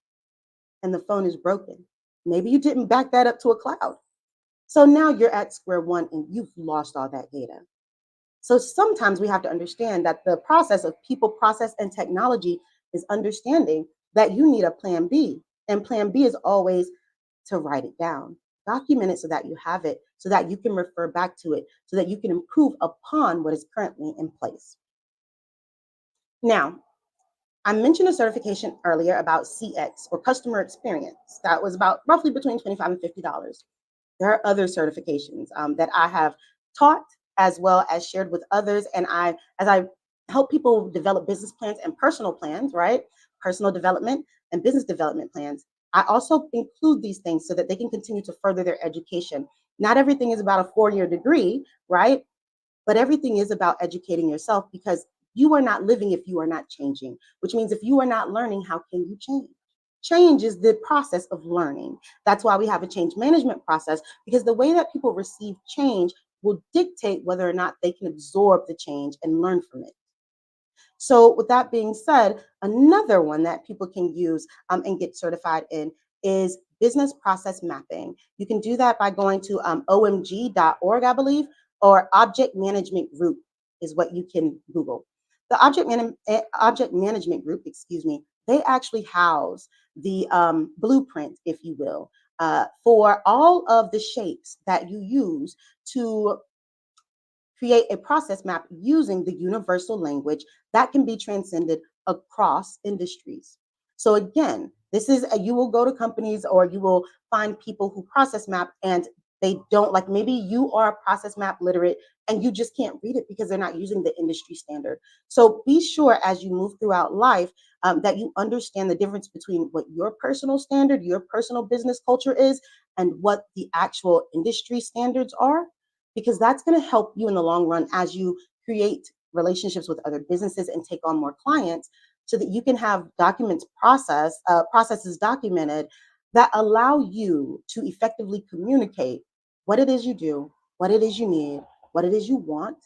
and the phone is broken. Maybe you didn't back that up to a cloud. So now you're at square one and you've lost all that data. So sometimes we have to understand that the process of people, process, and technology is understanding that you need a plan B. And plan B is always to write it down, document it so that you have it, so that you can refer back to it, so that you can improve upon what is currently in place. Now, I mentioned a certification earlier about CX or customer experience. That was about roughly between $25 and $50. There are other certifications that I have taught as well as shared with others. And as I help people develop business plans and personal plans, right? Personal development and business development plans. I also include these things so that they can continue to further their education. Not everything is about a 4-year degree, right? But everything is about educating yourself, because you are not living if you are not changing, which means if you are not learning, how can you change? Change is the process of learning. That's why we have a change management process, because the way that people receive change will dictate whether or not they can absorb the change and learn from it. So with that being said, another one that people can use and get certified in is business process mapping. You can do that by going to omg.org, I believe, or Object Management Group is what you can Google. The Object Management Group, excuse me, they actually house the blueprint, if you will, for all of the shapes that you use to create a process map using the universal language that can be transcended across industries. So again, you will go to companies or you will find people who process map and they don't, like, maybe you are process map literate and you just can't read it because they're not using the industry standard. So be sure as you move throughout life that you understand the difference between what your personal standard, your personal business culture is, and what the actual industry standards are, because that's going to help you in the long run as you create relationships with other businesses and take on more clients, so that you can have processes documented that allow you to effectively communicate what it is you do, what it is you need, what it is you want,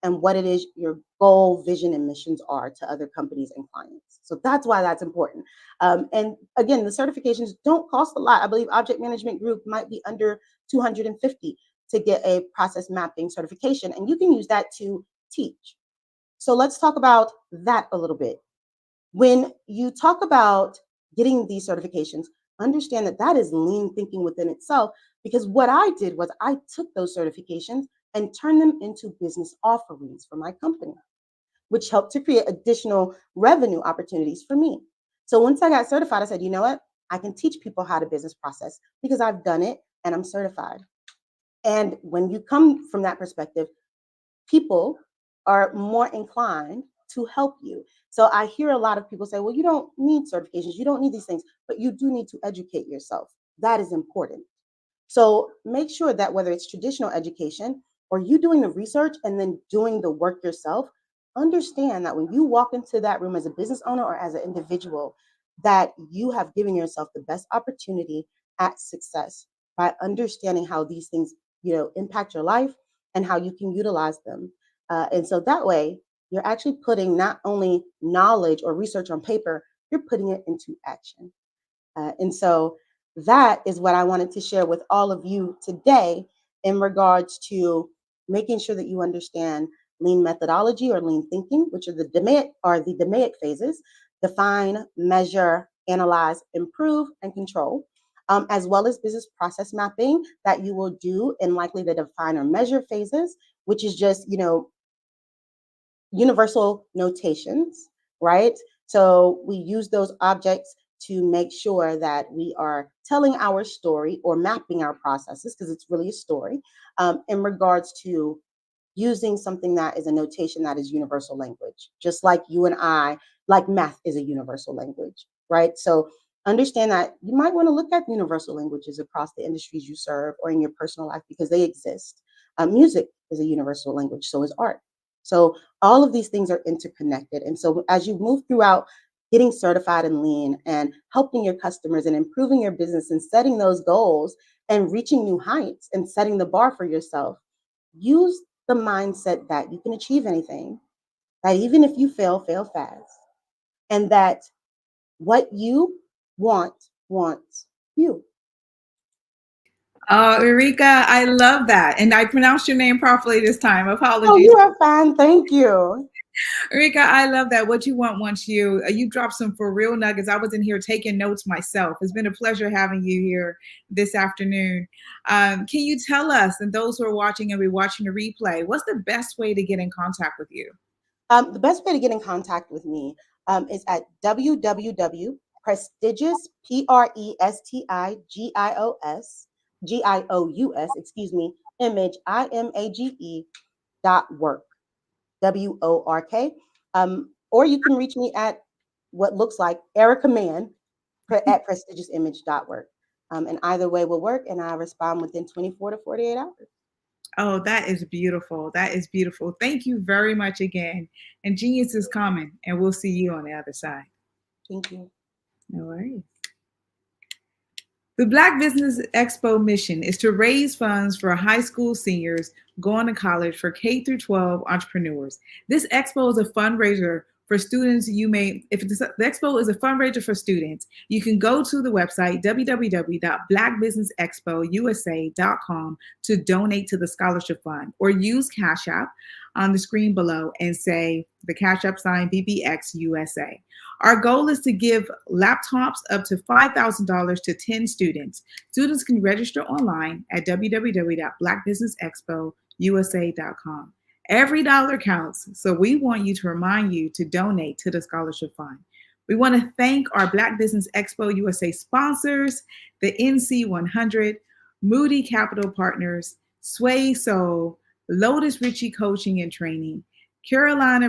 and what it is your goal, vision, and missions are to other companies and clients. So that's why that's important. And again, the certifications don't cost a lot. I believe Object Management Group might be under $250 to get a process mapping certification, and you can use that to teach. So let's talk about that a little bit. When you talk about getting these certifications, understand that that is lean thinking within itself, because what I did was I took those certifications and turned them into business offerings for my company, which helped to create additional revenue opportunities for me. So once I got certified, I said, you know what? I can teach people how to business process because I've done it and I'm certified. And when you come from that perspective, people are more inclined to help you. So I hear a lot of people say, well, you don't need certifications, you don't need these things, but you do need to educate yourself. That is important. So make sure that whether it's traditional education or you doing the research and then doing the work yourself, understand that when you walk into that room as a business owner or as an individual, that you have given yourself the best opportunity at success by understanding how these things, impact your life and how you can utilize them. And so that way, you're actually putting not only knowledge or research on paper, you're putting it into action. And so that is what I wanted to share with all of you today in regards to making sure that you understand lean methodology or lean thinking, which are the DMAIC phases: define, measure, analyze, improve, and control. As well as business process mapping that you will do in likely the define or measure phases, which is just, universal notations, right? So we use those objects to make sure that we are telling our story or mapping our processes, because it's really a story, in regards to using something that is a notation that is universal language, just like you and I, like math is a universal language, right? So understand that you might want to look at universal languages across the industries you serve or in your personal life, because they exist. Music is a universal language, so is art. So all of these things are interconnected. And so as you move throughout getting certified in lean and helping your customers and improving your business and setting those goals and reaching new heights and setting the bar for yourself, use the mindset that you can achieve anything, that even if you fail fast, and that what you wants you. Oh, Eureka, I love that. And I pronounced your name properly this time. Apologies. Oh, you are fine. Thank you. Eureka, I love that. What you want wants you. You dropped some for real nuggets. I was in here taking notes myself. It's been a pleasure having you here this afternoon. Can you tell us, and those who are watching and rewatching the replay, what's the best way to get in contact with you? The best way to get in contact with me is at www.prestigious, PRESTIGIOUS, image, IMAGE.work, WORK. Or you can reach me at what looks like Erica Mann at prestigioussimage.work. And either way will work, and I respond within 24 to 48 hours. Oh, that is beautiful. That is beautiful. Thank you very much again. And genius is coming, and we'll see you on the other side. Thank you. No worries. The Black Business Expo mission is to raise funds for high school seniors going to college for K-12 entrepreneurs. This expo is a fundraiser for students. The expo is a fundraiser for students, you can go to the website www.blackbusinessexpousa.com to donate to the scholarship fund, or use Cash App on the screen below and say the Cash App sign BBXUSA. Our goal is to give laptops up to $5,000 to 10 students. Students can register online at www.blackbusinessexpousa.com. Every dollar counts, so we want to remind you to donate to the scholarship fund. We want to thank our Black Business Expo USA sponsors, the NC100, Moody Capital Partners, Sway Soul, Lotus Ritchie Coaching and Training, Carolina,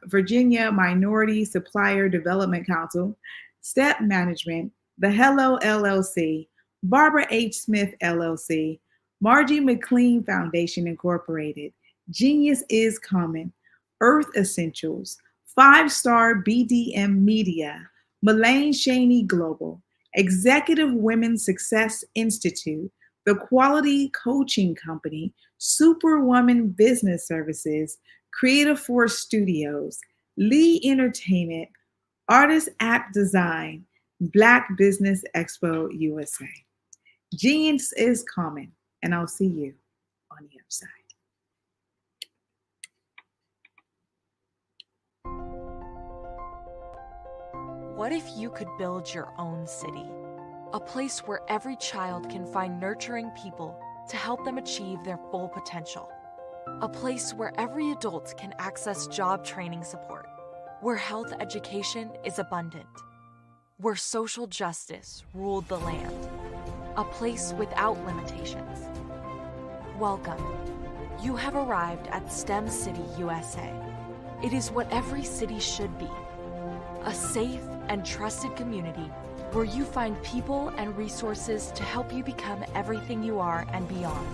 Virginia Minority Supplier Development Council, Step Management, The Hello LLC, Barbara H. Smith LLC, Margie McLean Foundation Incorporated, Genius is Common, Earth Essentials, 5-Star BDM Media, Mullane Shaney Global, Executive Women's Success Institute, The Quality Coaching Company, Superwoman Business Services, Creative Force Studios, Lee Entertainment, Artist App Design, Black Business Expo USA. Genius is Common, and I'll see you on the other side. What if you could build your own city? A place where every child can find nurturing people to help them achieve their full potential. A place where every adult can access job training support, where health education is abundant, where social justice ruled the land. A place without limitations. Welcome. You have arrived at STEM City USA. It is what every city should be. A safe and trusted community where you find people and resources to help you become everything you are and beyond.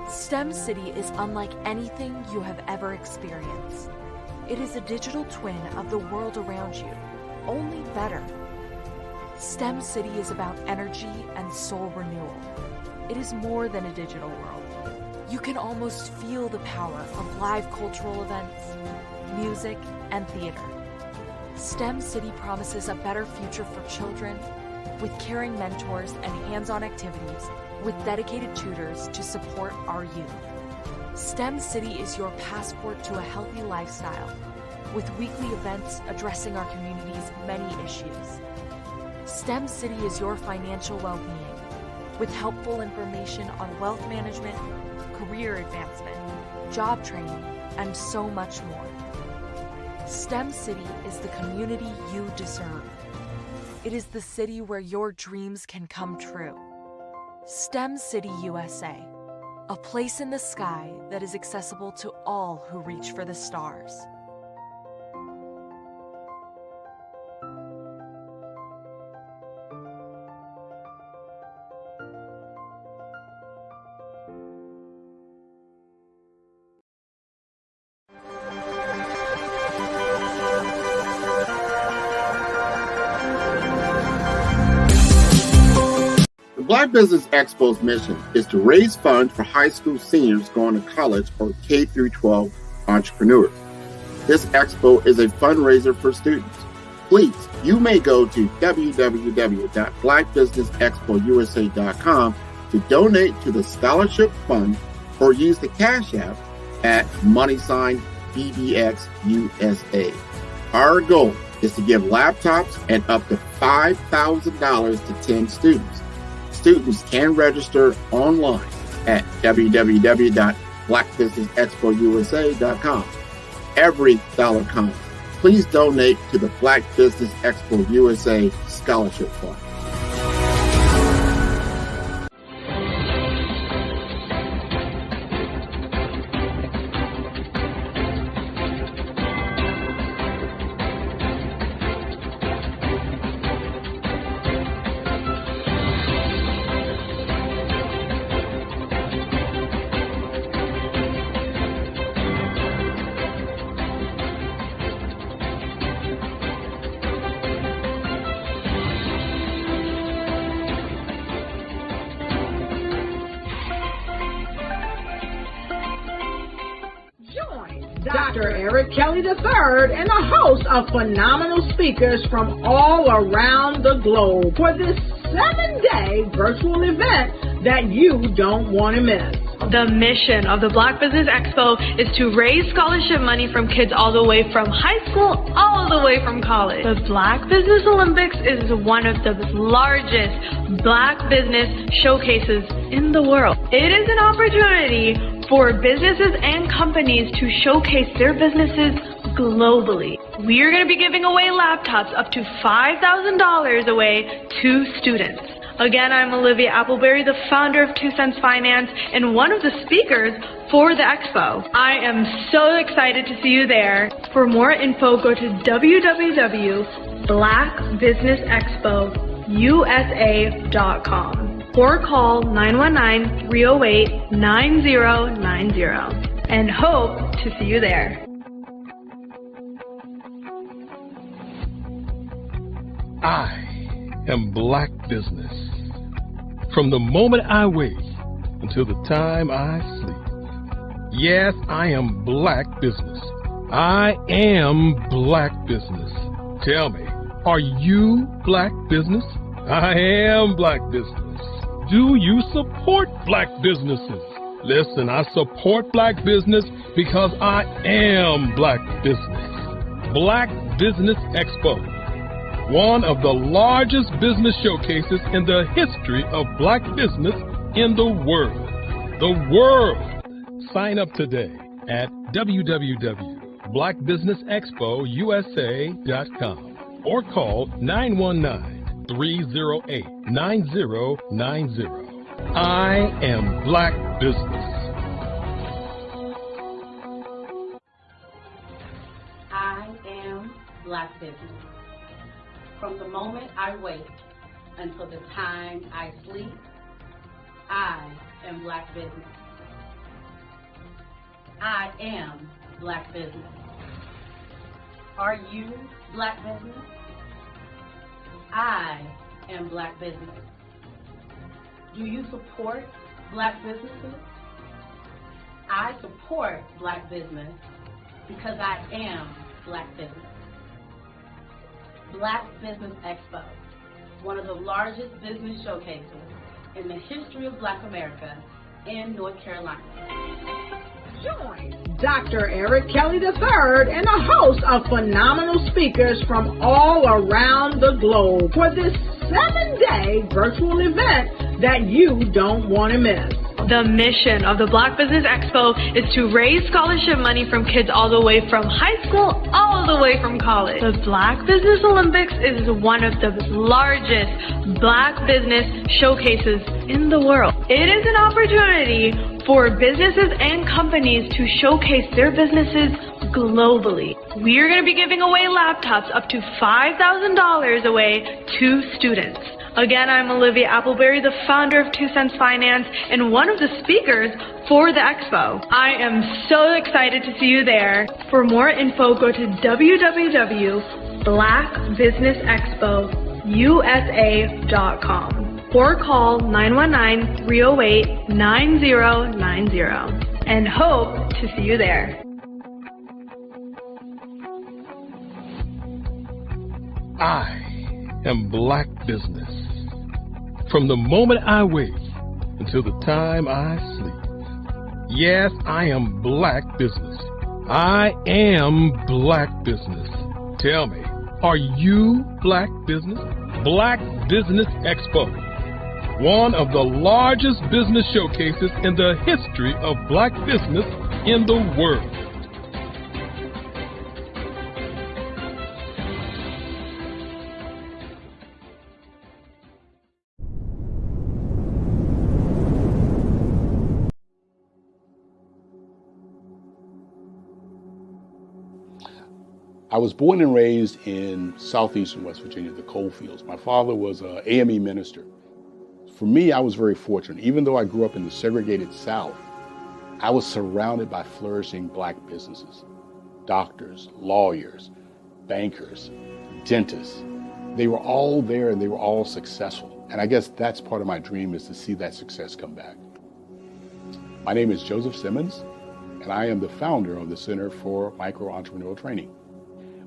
STEM City is unlike anything you have ever experienced. It is a digital twin of the world around you, only better. STEM City is about energy and soul renewal. It is more than a digital world. You can almost feel the power of live cultural events, music, and theater. STEM City promises a better future for children with caring mentors and hands-on activities with dedicated tutors to support our youth. STEM City is your passport to a healthy lifestyle with weekly events addressing our community's many issues. STEM City is your financial well-being with helpful information on wealth management, career advancement, job training, and so much more. STEM City is the community you deserve. It is the city where your dreams can come true. STEM City USA, a place in the sky that is accessible to all who reach for the stars. The Black Business Expo's mission is to raise funds for high school seniors going to college or K-12 entrepreneurs. This expo is a fundraiser for students. Please, you may go to www.blackbusinessexpousa.com to donate to the scholarship fund or use the Cash App at $BBXUSA. Our goal is to give laptops and up to $5,000 to 10 students. Students can register online at www.blackbusinessexpousa.com. Every dollar counts. Please donate to the Black Business Expo USA Scholarship Fund. Dr. Eric Kelly III and a host of phenomenal speakers from all around the globe for this 7-day virtual event that you don't want to miss. The mission of the Black Business Expo is to raise scholarship money from kids all the way from high school, all the way from college. The Black Business Olympics is one of the largest Black business showcases in the world. It is an opportunity for businesses and companies to showcase their businesses globally. We are going to be giving away laptops up to $5,000 away to students. Again, I'm Olivia Appleberry, the founder of 2 Cents Finance and one of the speakers for the expo. I am so excited to see you there. For more info, go to www.blackbusinessexpousa.com or call 919-308-9090 and hope to see you there. I am Black Business. From the moment I wake until the time I sleep. Yes, I am Black Business. I am Black Business. Tell me, are you Black Business? I am Black Business. Do you support Black businesses? Listen, I support Black business because I am Black Business. Black Business Expo, one of the largest business showcases in the history of Black business in the world. The world! Sign up today at www.blackbusinessexpousa.com or call 919-308-9090. I am Black Business. I am Black Business. From the moment I wake until the time I sleep, I am Black Business. I am Black Business. Are you Black Business? I am Black Business. Do you support Black businesses? I support Black business because I am Black business. Black Business Expo, one of the largest business showcases in the history of Black America in North Carolina. Join Dr. Eric Kelly III and a host of phenomenal speakers from all around the globe for this 7-day virtual event that you don't want to miss. The mission of the Black Business Expo is to raise scholarship money from kids all the way from high school, all the way from college. The Black Business Olympics is one of the largest Black business showcases in the world. It is an opportunity for businesses and companies to showcase their businesses globally. We are going to be giving away laptops up to $5,000 away to students. Again, I'm Olivia Appleberry, the founder of 2 Cents Finance and one of the speakers for the expo. I am so excited to see you there. For more info, go to www.blackbusinessexpousa.com or call 919-308-9090 and hope to see you there. I am Black Business. From the moment I wake until the time I sleep. Yes, I am Black Business. I am Black Business. Tell me, are you Black Business? Black Business Expo, one of the largest business showcases in the history of Black business in the world. I was born and raised in southeastern West Virginia, the coal fields. My father was an AME minister. For me, I was very fortunate. Even though I grew up in the segregated South, I was surrounded by flourishing Black businesses, doctors, lawyers, bankers, dentists. They were all there and they were all successful. And I guess that's part of my dream, is to see that success come back. My name is Joseph Simmons, and I am the founder of the Center for Micro-Entrepreneurial Training.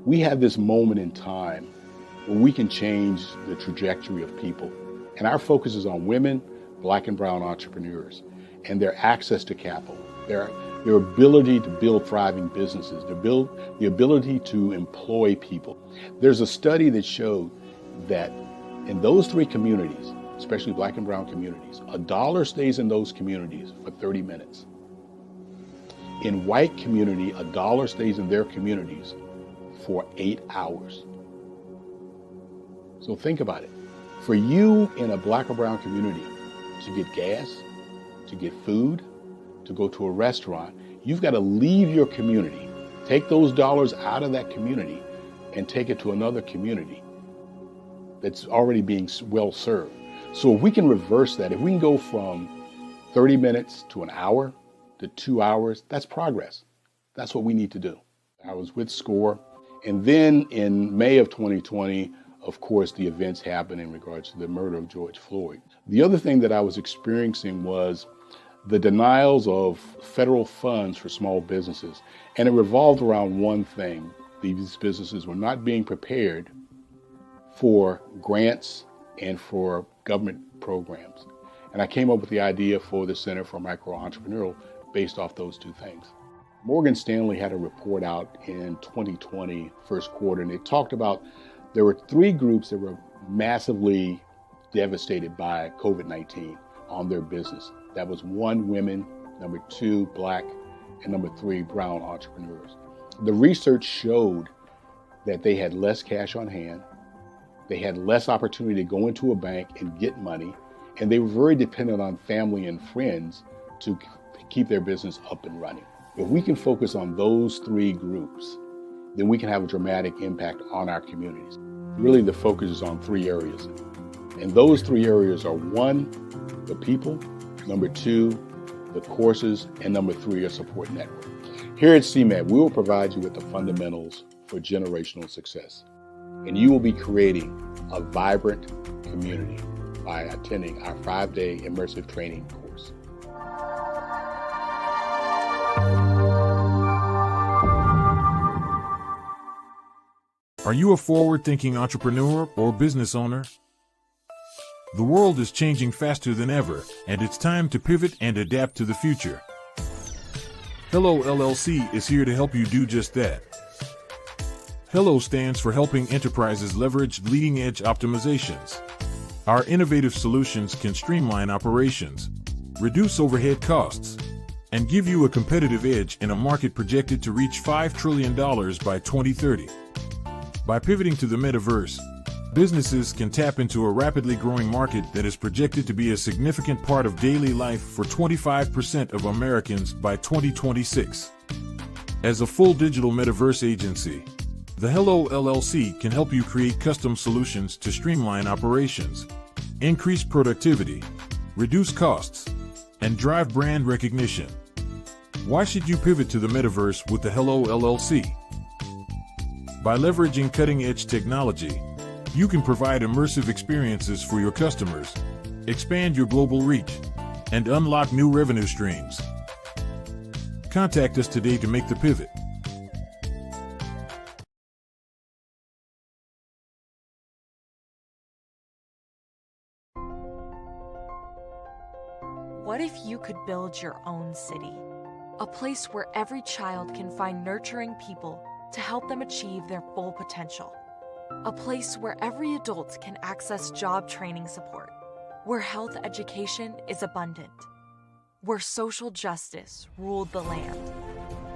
We have this moment in time where we can change the trajectory of people. And our focus is on women, Black and brown entrepreneurs, and their access to capital, their ability to build thriving businesses, the ability to employ people. There's a study that showed that in those three communities, especially Black and brown communities, $1 stays in those communities for 30 minutes. In white community, $1 stays in their communities for 8 hours. So think about it. For you in a Black or brown community to get gas, to get food, to go to a restaurant, you've got to leave your community, take those dollars out of that community and take it to another community that's already being well served. So if we can reverse that, if we can go from 30 minutes to an hour to 2 hours, that's progress. That's what we need to do. I was with SCORE, and then in May of 2020, of course, the events happened in regards to the murder of George Floyd. The other thing that I was experiencing was the denials of federal funds for small businesses. And it revolved around one thing. These businesses were not being prepared for grants and for government programs. And I came up with the idea for the Center for Micro-Entrepreneurial based off those two things. Morgan Stanley had a report out in 2020, first quarter, and it talked about there were 3 groups that were massively devastated by COVID-19 on their business. That was 1, women, number 2, Black, and number 3, brown entrepreneurs. The research showed that they had less cash on hand, they had less opportunity to go into a bank and get money, and they were very dependent on family and friends to keep their business up and running. If we can focus on those 3 groups, then we can have a dramatic impact on our communities. Really, the focus is on 3 areas. And those 3 areas are 1, the people, number 2, the courses, and number 3, a support network. Here at CMAT, we will provide you with the fundamentals for generational success. And you will be creating a vibrant community by attending our 5-day immersive training course. Are you a forward-thinking entrepreneur or business owner? The world is changing faster than ever, and it's time to pivot and adapt to the future. Hello LLC is here to help you do just that. Hello stands for helping enterprises leverage leading-edge optimizations. Our innovative solutions can streamline operations, reduce overhead costs, and give you a competitive edge in a market projected to reach $5 trillion by 2030. By pivoting to the metaverse, businesses can tap into a rapidly growing market that is projected to be a significant part of daily life for 25% of Americans by 2026. As a full digital metaverse agency, the Hello LLC can help you create custom solutions to streamline operations, increase productivity, reduce costs, and drive brand recognition. Why should you pivot to the metaverse with the Hello LLC? By leveraging cutting-edge technology, you can provide immersive experiences for your customers, expand your global reach, and unlock new revenue streams. Contact us today to make the pivot. What if you could build your own city? A place where every child can find nurturing people to help them achieve their full potential. A place where every adult can access job training support, where health education is abundant, where social justice ruled the land.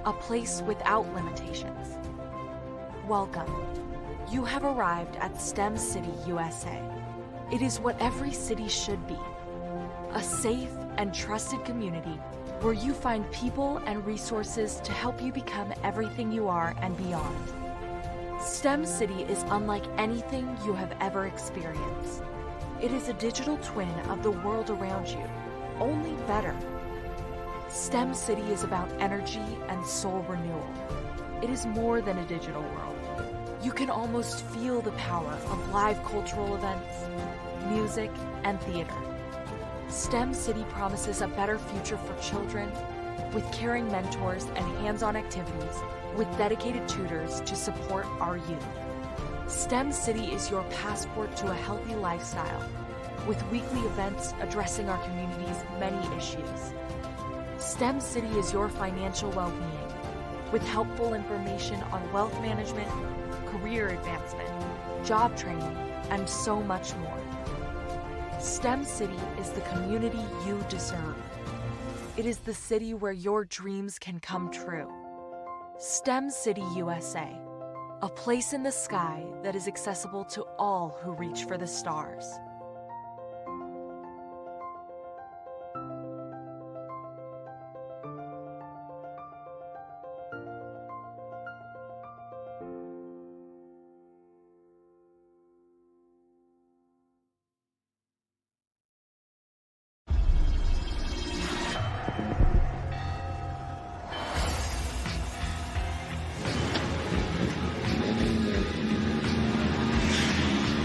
A place without limitations. Welcome. You have arrived at STEM City USA. It is what every city should be. A safe and trusted community where you find people and resources to help you become everything you are and beyond. STEM City is unlike anything you have ever experienced. It is a digital twin of the world around you, only better. STEM City is about energy and soul renewal. It is more than a digital world. You can almost feel the power of live cultural events, music, and theater. STEM City promises a better future for children with caring mentors and hands-on activities with dedicated tutors to support our youth. STEM City is your passport to a healthy lifestyle with weekly events addressing our community's many issues. STEM City is your financial well-being with helpful information on wealth management, career advancement, job training, and so much more. STEM City is the community you deserve. It is the city where your dreams can come true. STEM City USA, a place in the sky that is accessible to all who reach for the stars.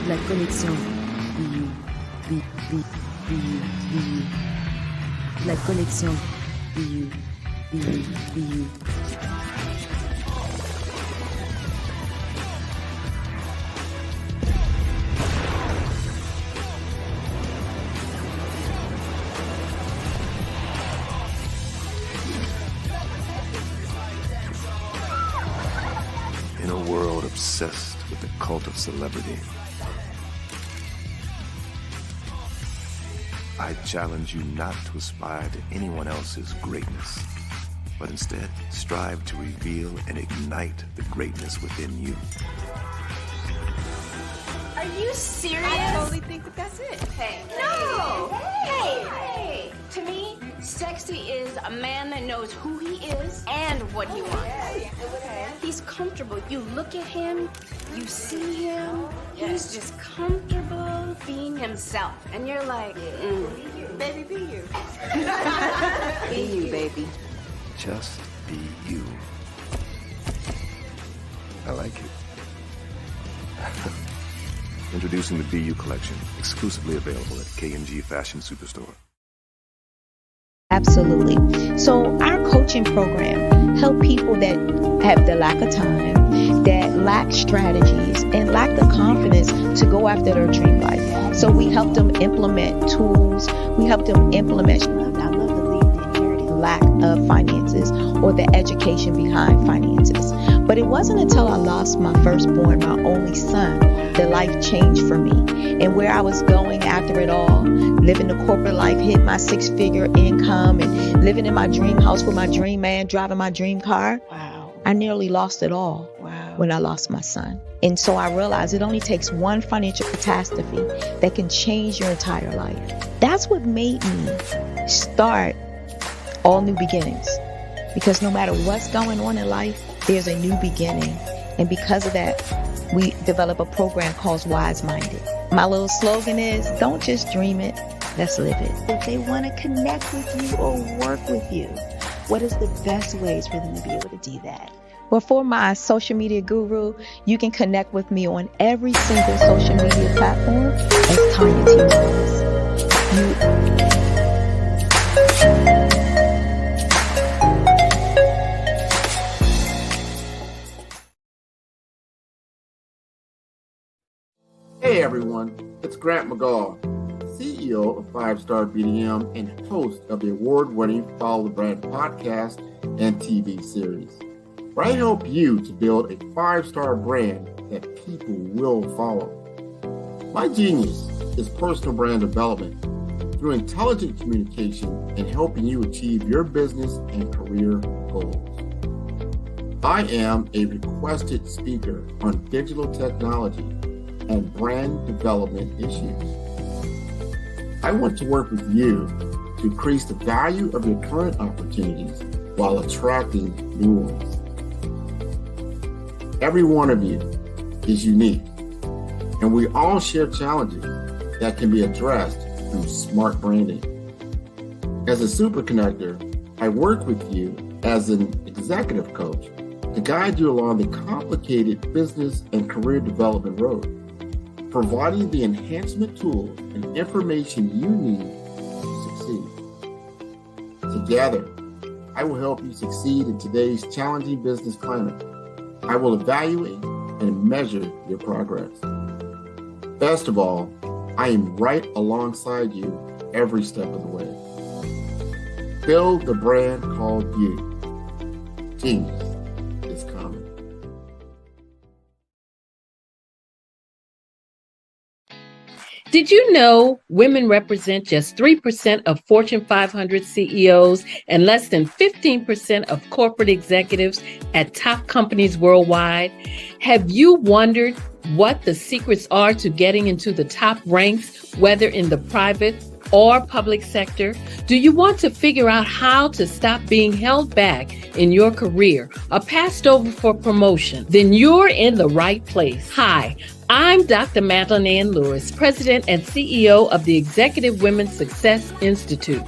La connexion. La connexion. In a world obsessed with the cult of celebrity, I challenge you not to aspire to anyone else's greatness, but instead strive to reveal and ignite the greatness within you. Are you serious? I totally think that that's it. Hey. No! Hey! To me, sexy is a man that knows who he is and what he wants. Okay. He's comfortable. You look at him, you see him, he's just comfortable being himself. And you're like, Baby, be you. Be you, baby. Just be you. I like it. Introducing the Be You collection, exclusively available at K&G Fashion Superstore. Absolutely. So our coaching program help people that have the lack of time, that lack strategies, and lack the confidence to go after their dream life. So we help them implement tools. We help them implement, I love to leave the inherited lack of finances or the education behind finances. But it wasn't until I lost my firstborn, my only son, that life changed for me. And where I was going after it all, living the corporate life, hitting my 6-figure income and living in my dream house with my dream man, driving my dream car. Wow. I nearly lost it all when I lost my son. And so I realized it only takes one financial catastrophe that can change your entire life. That's what made me start All New Beginnings. Because no matter what's going on in life, there's a new beginning. And because of that, we develop a program called Wise Minded. My little slogan is, don't just dream it, let's live it. If they want to connect with you or work with you, what is the best ways for them to be able to do that? Well, for my social media guru, you can connect with me on every single social media platform as Tanya T. Morris. Hey everyone, it's Grant McGaw, CEO of 5-Star BDM and host of the award-winning Follow the Brand podcast and TV series, where I help you to build a 5-star brand that people will follow. My genius is personal brand development through intelligent communication and helping you achieve your business and career goals. I am a requested speaker on digital technology and brand development issues. I want to work with you to increase the value of your current opportunities while attracting new ones. Every one of you is unique, and we all share challenges that can be addressed through smart branding. As a superconnector, I work with you as an executive coach to guide you along the complicated business and career development road, providing the enhancement tools and information you need to succeed. Together, I will help you succeed in today's challenging business climate. I will evaluate and measure your progress. Best of all, I am right alongside you every step of the way. Build the brand called you. Genius is coming. Did you know women represent just 3% of Fortune 500 CEOs and less than 15% of corporate executives at top companies worldwide? Have you wondered what the secrets are to getting into the top ranks, whether in the private or public sector? Do you want to figure out how to stop being held back in your career or passed over for promotion? Then you're in the right place. Hi, I'm Dr. Madeline Ann Lewis, President and CEO of the Executive Women's Success Institute.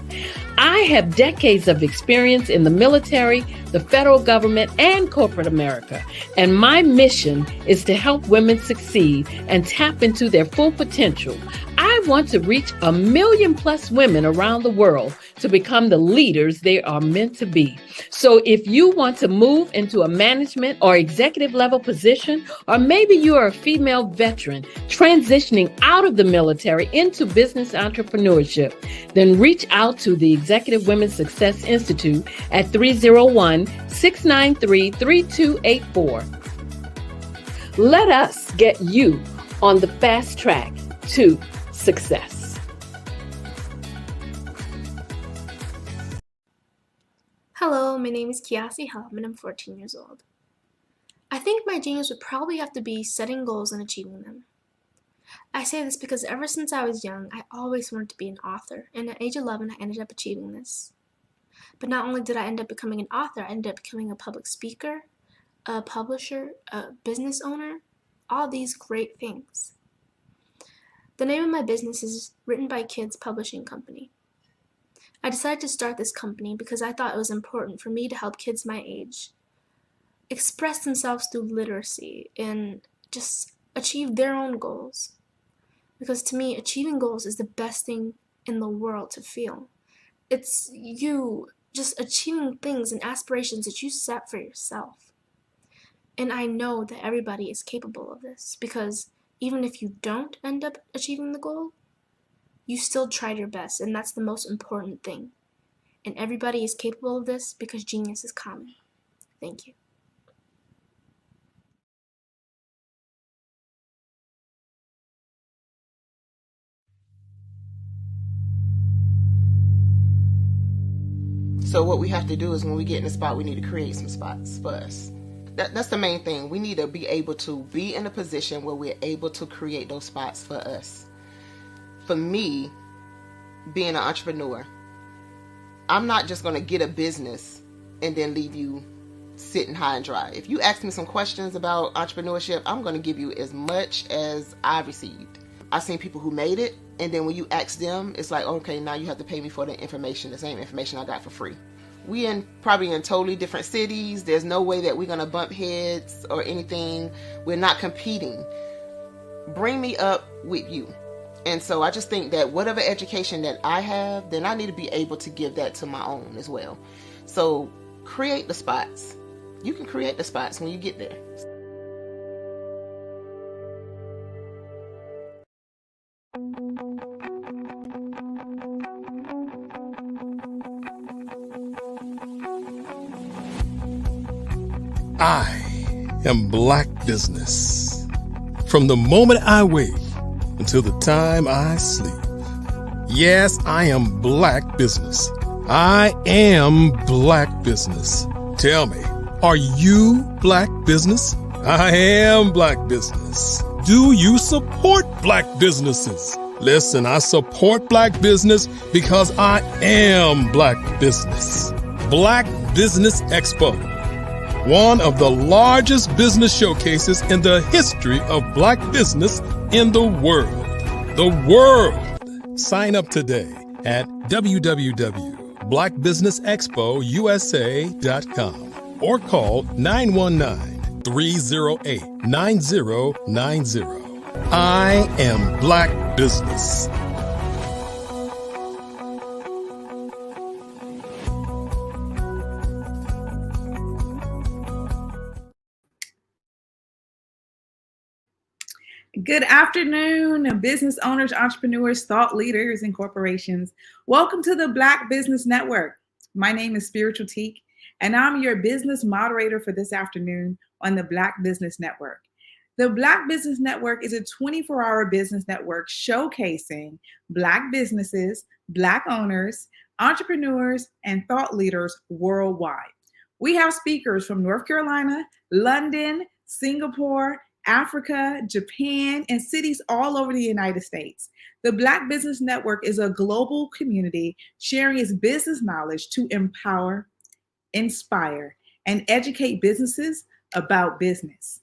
I have decades of experience in the military, the federal government, and corporate America, and my mission is to help women succeed and tap into their full potential. I want to reach 1 million plus women around the world to become the leaders they are meant to be. So if you want to move into a management or executive level position, or maybe you are a female veteran transitioning out of the military into business entrepreneurship, then reach out to the Executive Women's Success Institute at 301-693-3284. Let us get you on the fast track to success. Hello, my name is Kiasi Helm and I'm 14 years old. I think my genius would probably have to be setting goals and achieving them. I say this because ever since I was young, I always wanted to be an author, and at age 11, I ended up achieving this. But not only did I end up becoming an author, I ended up becoming a public speaker, a publisher, a business owner, all these great things. The name of my business is Written by Kids Publishing Company. I decided to start this company because I thought it was important for me to help kids my age express themselves through literacy and just achieve their own goals. Because to me, achieving goals is the best thing in the world to feel. It's you just achieving things and aspirations that you set for yourself. And I know that everybody is capable of this because even if you don't end up achieving the goal, you still tried your best, and that's the most important thing. And everybody is capable of this because genius is common. Thank you. So what we have to do is when we get in a spot, we need to create some spots for us. That's the main thing. We need to be able to be in a position where we're able to create those spots for us. For me, being an entrepreneur, I'm not just going to get a business and then leave you sitting high and dry. If you ask me some questions about entrepreneurship, I'm going to give you as much as I received. I've seen people who made it, and then when you ask them, it's like, okay, now you have to pay me for the information, the same information I got for free. We probably in totally different cities. There's no way that we're going to bump heads or anything. We're not competing. Bring me up with you. And so I just think that whatever education that I have, then I need to be able to give that to my own as well. So create the spots. You can create the spots when you get there. I am Black Business. From the moment I wake until the time I sleep. Yes, I am Black Business. I am Black Business. Tell me, are you Black Business? I am Black Business. Do you support Black businesses? Listen, I support Black business because I am Black Business. Black Business Expo one of the largest business showcases in the history of Black business in the world. The world! Sign up today at www.blackbusinessexpousa.com or call 919-308-9090. I am Black Business. Good afternoon, business owners, entrepreneurs, thought leaders, and corporations. Welcome to the Black Business Network. My name is Spiritual Teak, and I'm your business moderator for this afternoon on the Black Business Network. The Black Business Network is a 24-hour business network showcasing Black businesses, Black owners, entrepreneurs, and thought leaders worldwide. We have speakers from North Carolina, London, Singapore, Africa, Japan, and cities all over the United States. The Black Business Network is a global community sharing its business knowledge to empower, inspire, and educate businesses about business.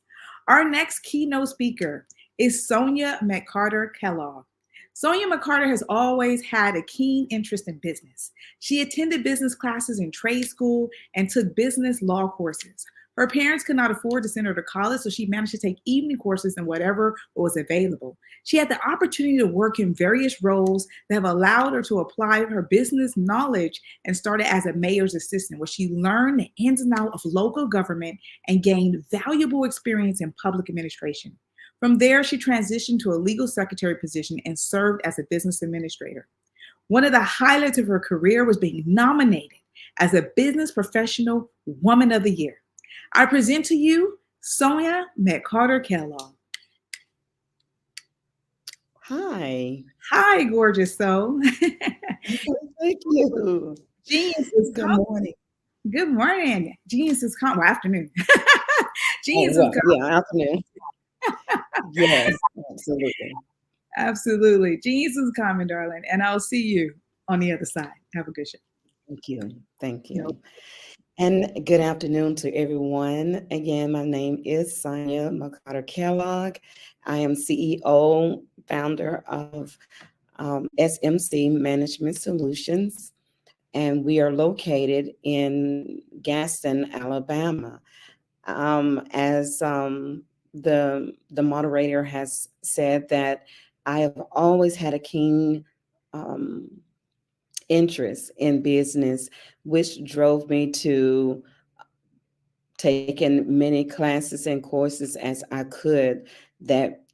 Our next keynote speaker is Sonia McCarter-Kellogg. Sonia McCarter has always had a keen interest in business. She attended business classes in trade school and took business law courses. Her parents could not afford to send her to college, so she managed to take evening courses in whatever was available. She had the opportunity to work in various roles that have allowed her to apply her business knowledge and started as a mayor's assistant, where she learned the ins and outs of local government and gained valuable experience in public administration. From there, she transitioned to a legal secretary position and served as a business administrator. One of the highlights of her career was being nominated as a Business Professional Woman of the Year. I present to you Sonia McCarter-Kellogg. Hi. Hi, gorgeous soul. Thank you. Genius is Good coming. morning. Good morning. Genius is coming. Well, afternoon. Genius is coming. Yeah, afternoon. Yes, absolutely. Absolutely. Genius is coming, darling. And I'll see you on the other side. Have a good show. Thank you. Thank you. And good afternoon to everyone. Again, my name is Sonia McCarter-Kellogg. I am CEO, founder of SMC Management Solutions, and we are located in Gaston, Alabama. As the moderator has said, that I have always had a keen interest in business, which drove me to taking many classes and courses as I could that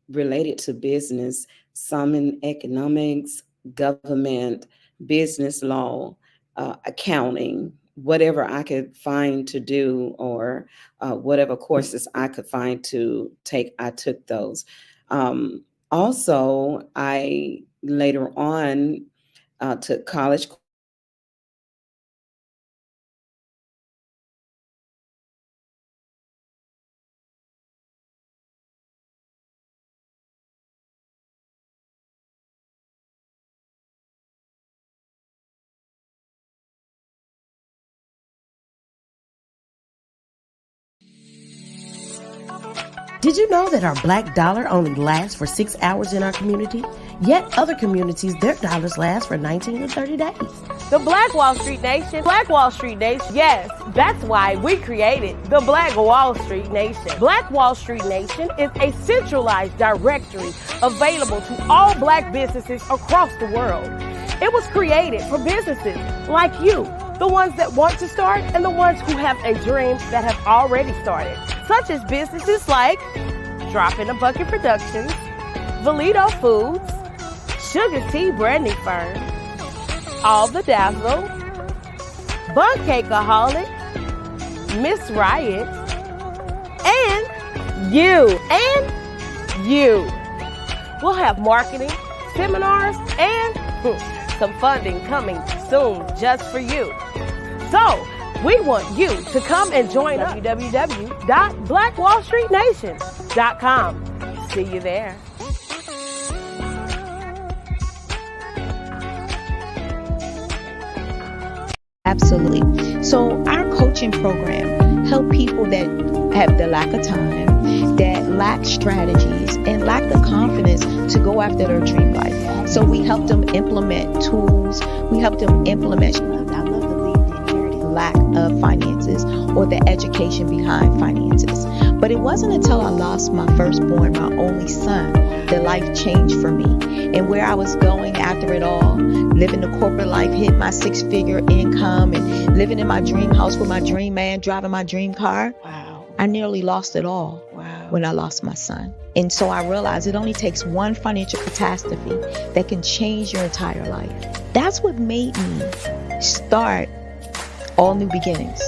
related to business, some in economics, government, business law, accounting, whatever I could find to do, or whatever courses I could find to take, I took those. Also, I later on took college. Did you know that our black dollar only lasts for 6 hours in our community? Yet other communities, their dollars last for 19 to 30 days. The Black Wall Street Nation. Black Wall Street Nation. Yes, that's why we created the Black Wall Street Nation. Black Wall Street Nation is a centralized directory available to all Black businesses across the world. It was created for businesses like you, the ones that want to start and the ones who have a dream that have already started, such as businesses like Drop in a Bucket Productions, Valito Foods, Sugar Tea Branding Firm, All the Dazzle, Bun Cakeaholic, Miss Riot, and you. We'll have marketing, seminars, and some funding coming soon just for you. So, we want you to come and join us. www.blackwallstreetnation.com. See you there. Absolutely. So our coaching program help people that have the lack of time, that lack strategies, and lack the confidence to go after their dream life. So we help them implement tools. We help them implement, I love to leave the inherited lack of finances or the education behind finances. But it wasn't until I lost my firstborn, my only son, that life changed for me. And where I was going after it all, living the corporate life, hit my 6-figure income, and living in my dream house with my dream man, driving my dream car. Wow. I nearly lost it all. Wow. When I lost my son. And so I realized it only takes one financial catastrophe that can change your entire life. That's what made me start All New Beginnings.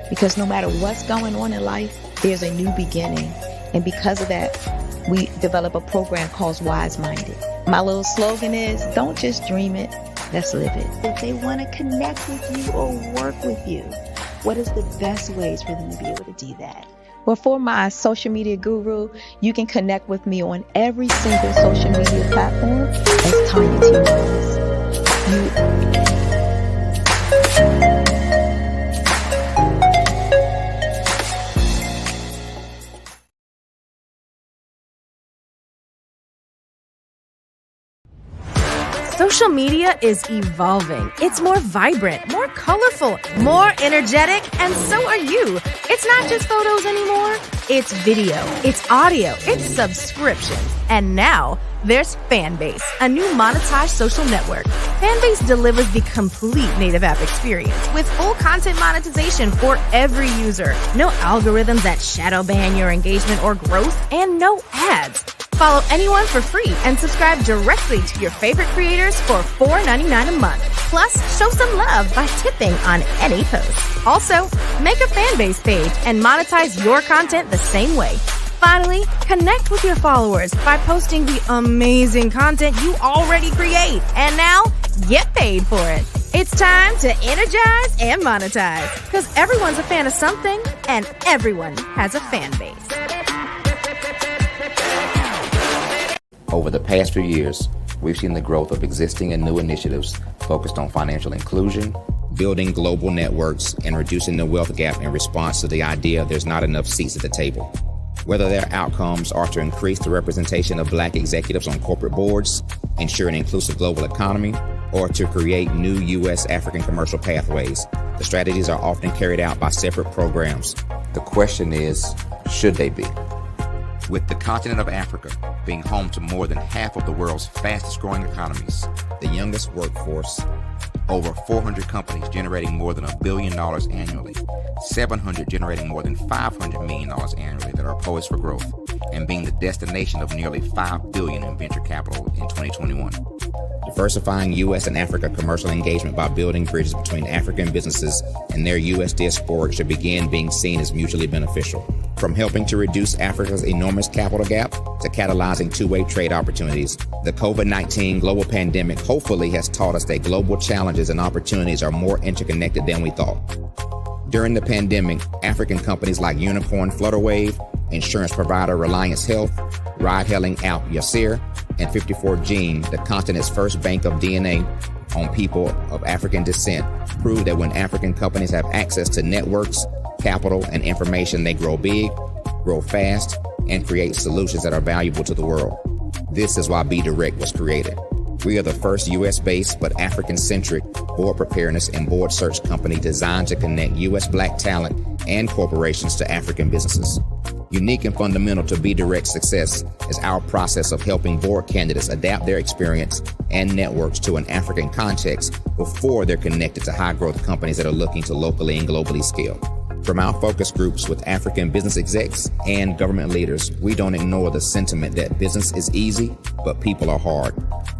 Because no matter what's going on in life, there's a new beginning. And because of that, we develop a program called Wise Minded. My little slogan is, don't just dream it, let's live it. If they want to connect with you or work with you, what is the best ways for them to be able to do that? Well, for my social media guru, you can connect with me on every single social media platform as Tanya T. Rose. Social media is evolving. It's more vibrant, more colorful, more energetic, and so are you. It's not just photos anymore. It's video, it's audio, it's subscriptions. And now there's Fanbase, a new monetized social network. Fanbase delivers the complete native app experience with full content monetization for every user. No algorithms that shadow ban your engagement or growth, and no ads. Follow anyone for free and subscribe directly to your favorite creators for $4.99 a month. Plus, show some love by tipping on any post. Also, make a Fanbase page and monetize your content the same way. Finally, connect with your followers by posting the amazing content you already create. And now, get paid for it. It's time to energize and monetize. Because everyone's a fan of something, and everyone has a fan base. Over the past few years, we've seen the growth of existing and new initiatives focused on financial inclusion, building global networks, and reducing the wealth gap in response to the idea there's not enough seats at the table. Whether their outcomes are to increase the representation of Black executives on corporate boards, ensure an inclusive global economy, or to create new U.S. African commercial pathways, the strategies are often carried out by separate programs. The question is, should they be? With the continent of Africa being home to more than half of the world's fastest growing economies, the youngest workforce, over 400 companies generating more than $1 billion annually, 700 generating more than $500 million annually that are poised for growth, and being the destination of nearly $5 billion in venture capital in 2021. Diversifying U.S. and Africa commercial engagement by building bridges between African businesses and their U.S. diaspora should begin being seen as mutually beneficial. From helping to reduce Africa's enormous capital gap to catalyzing two-way trade opportunities, the COVID-19 global pandemic hopefully has taught us that global challenges and opportunities are more interconnected than we thought. During the pandemic, African companies like Unicorn Flutterwave, insurance provider Reliance Health, ride-hailing app Yasir, and 54Gene, the continent's first bank of DNA on people of African descent, proved that when African companies have access to networks, capital, and information, they grow big, grow fast, and create solutions that are valuable to the world. This is why Be Direct was created. We are the first U.S.-based but African-centric board preparedness and board search company designed to connect U.S. Black talent and corporations to African businesses. Unique and fundamental to Be Direct's success is our process of helping board candidates adapt their experience and networks to an African context before they're connected to high-growth companies that are looking to locally and globally scale. From our focus groups with African business execs and government leaders, we don't ignore the sentiment that business is easy, but people are hard.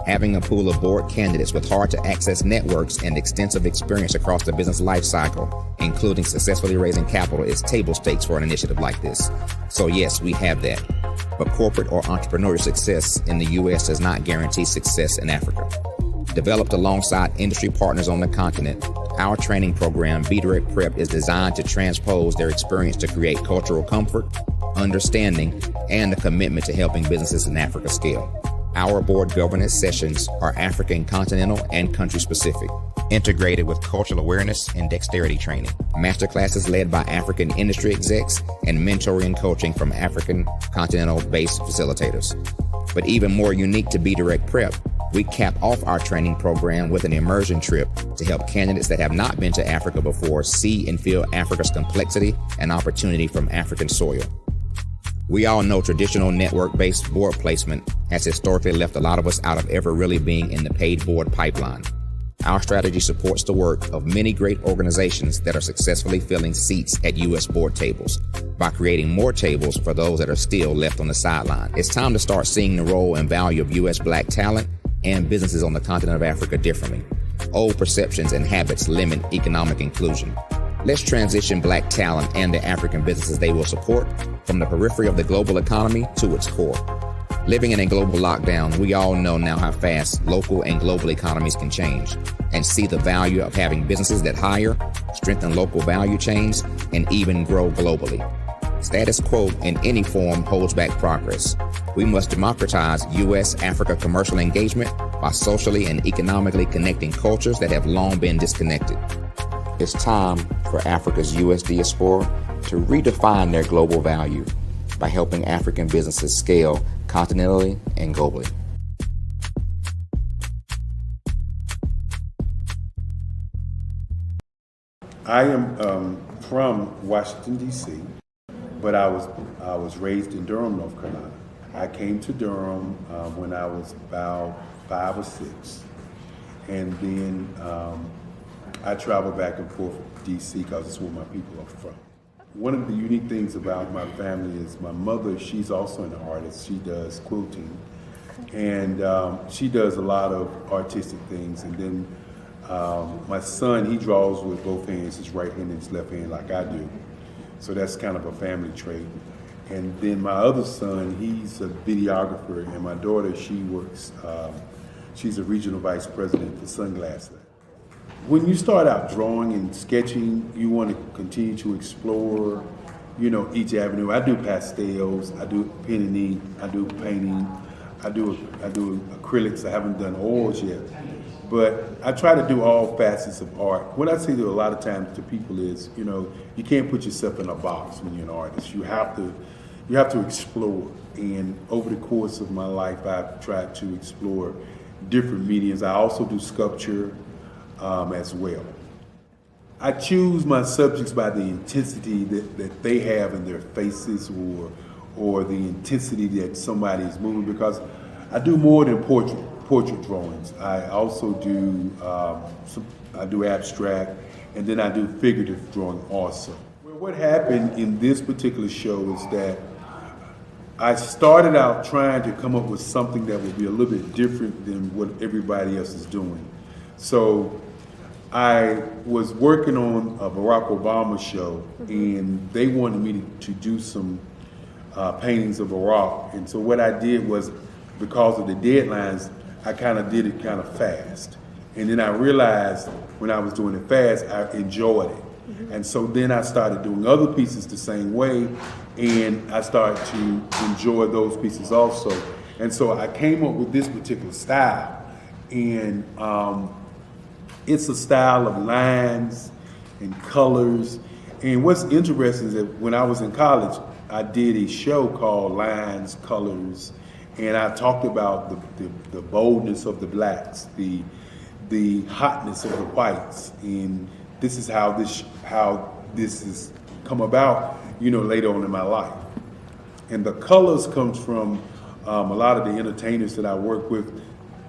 Having a pool of board candidates with hard-to-access networks and extensive experience across the business life cycle, including successfully raising capital, is table stakes for an initiative like this. So yes, we have that. But corporate or entrepreneurial success in the U.S. does not guarantee success in Africa. Developed alongside industry partners on the continent, our training program, Be Direct Prep, is designed to transpose their experience to create cultural comfort, understanding, and a commitment to helping businesses in Africa scale. Our board governance sessions are African continental and country specific. integrated with cultural awareness and dexterity training. Masterclasses led by African industry execs and mentoring and coaching from African continental-based facilitators. But even more unique to Be Direct Prep, we cap off our training program with an immersion trip to help candidates that have not been to Africa before see and feel Africa's complexity and opportunity from African soil. We all know traditional network-based board placement has historically left a lot of us out of ever really being in the paid board pipeline. Our strategy supports the work of many great organizations that are successfully filling seats at U.S. board tables by creating more tables for those that are still left on the sideline. It's time to start seeing the role and value of U.S. Black talent and businesses on the continent of Africa differently. Old perceptions and habits limit economic inclusion. Let's transition Black talent and the African businesses they will support from the periphery of the global economy to its core. Living in a global lockdown, we all know now how fast local and global economies can change and see the value of having businesses that hire, strengthen local value chains, and even grow globally. Status quo in any form holds back progress. We must democratize U.S.-Africa commercial engagement by socially and economically connecting cultures that have long been disconnected. It's time for Africa's U.S. diaspora to redefine their global value by helping African businesses scale continentally and globally. I am from Washington, D.C., but I was raised in Durham, North Carolina. I came to Durham when I was about 5 or 6, and then I traveled back and forth to D.C. because it's where my people are from. One of the unique things about my family is my mother, she's also an artist. She does quilting, and she does a lot of artistic things. And then my son, he draws with both hands, his right hand and his left hand like I do. So that's kind of a family trait. And then my other son, he's a videographer, and my daughter, she works, she's a regional vice president for Sunglass Lab. When you start out drawing and sketching, you want to continue to explore, each avenue. I do pastels, I do pen and ink, I do painting, I do acrylics. I haven't done oils yet, but I try to do all facets of art. What I say to a lot of times to people is, you can't put yourself in a box when you're an artist. You have to explore. And over the course of my life, I've tried to explore different mediums. I also do sculpture as well. I choose my subjects by the intensity that they have in their faces or the intensity that somebody is moving, because I do more than portrait drawings. I also do I do abstract, and then I do figurative drawing also. Well, what happened in this particular show is that I started out trying to come up with something that would be a little bit different than what everybody else is doing. So I was working on a Barack Obama show, and they wanted me to do some paintings of Barack. And so what I did was, because of the deadlines, I kind of did it kind of fast. And then I realized when I was doing it fast, I enjoyed it. And so then I started doing other pieces the same way, and I started to enjoy those pieces also. And so I came up with this particular style, and it's a style of lines and colors. And what's interesting is that when I was in college, I did a show called Lines, Colors, and I talked about the boldness of the blacks, the hotness of the whites, and this is how this has come about, later on in my life. And the colors comes from a lot of the entertainers that I work with,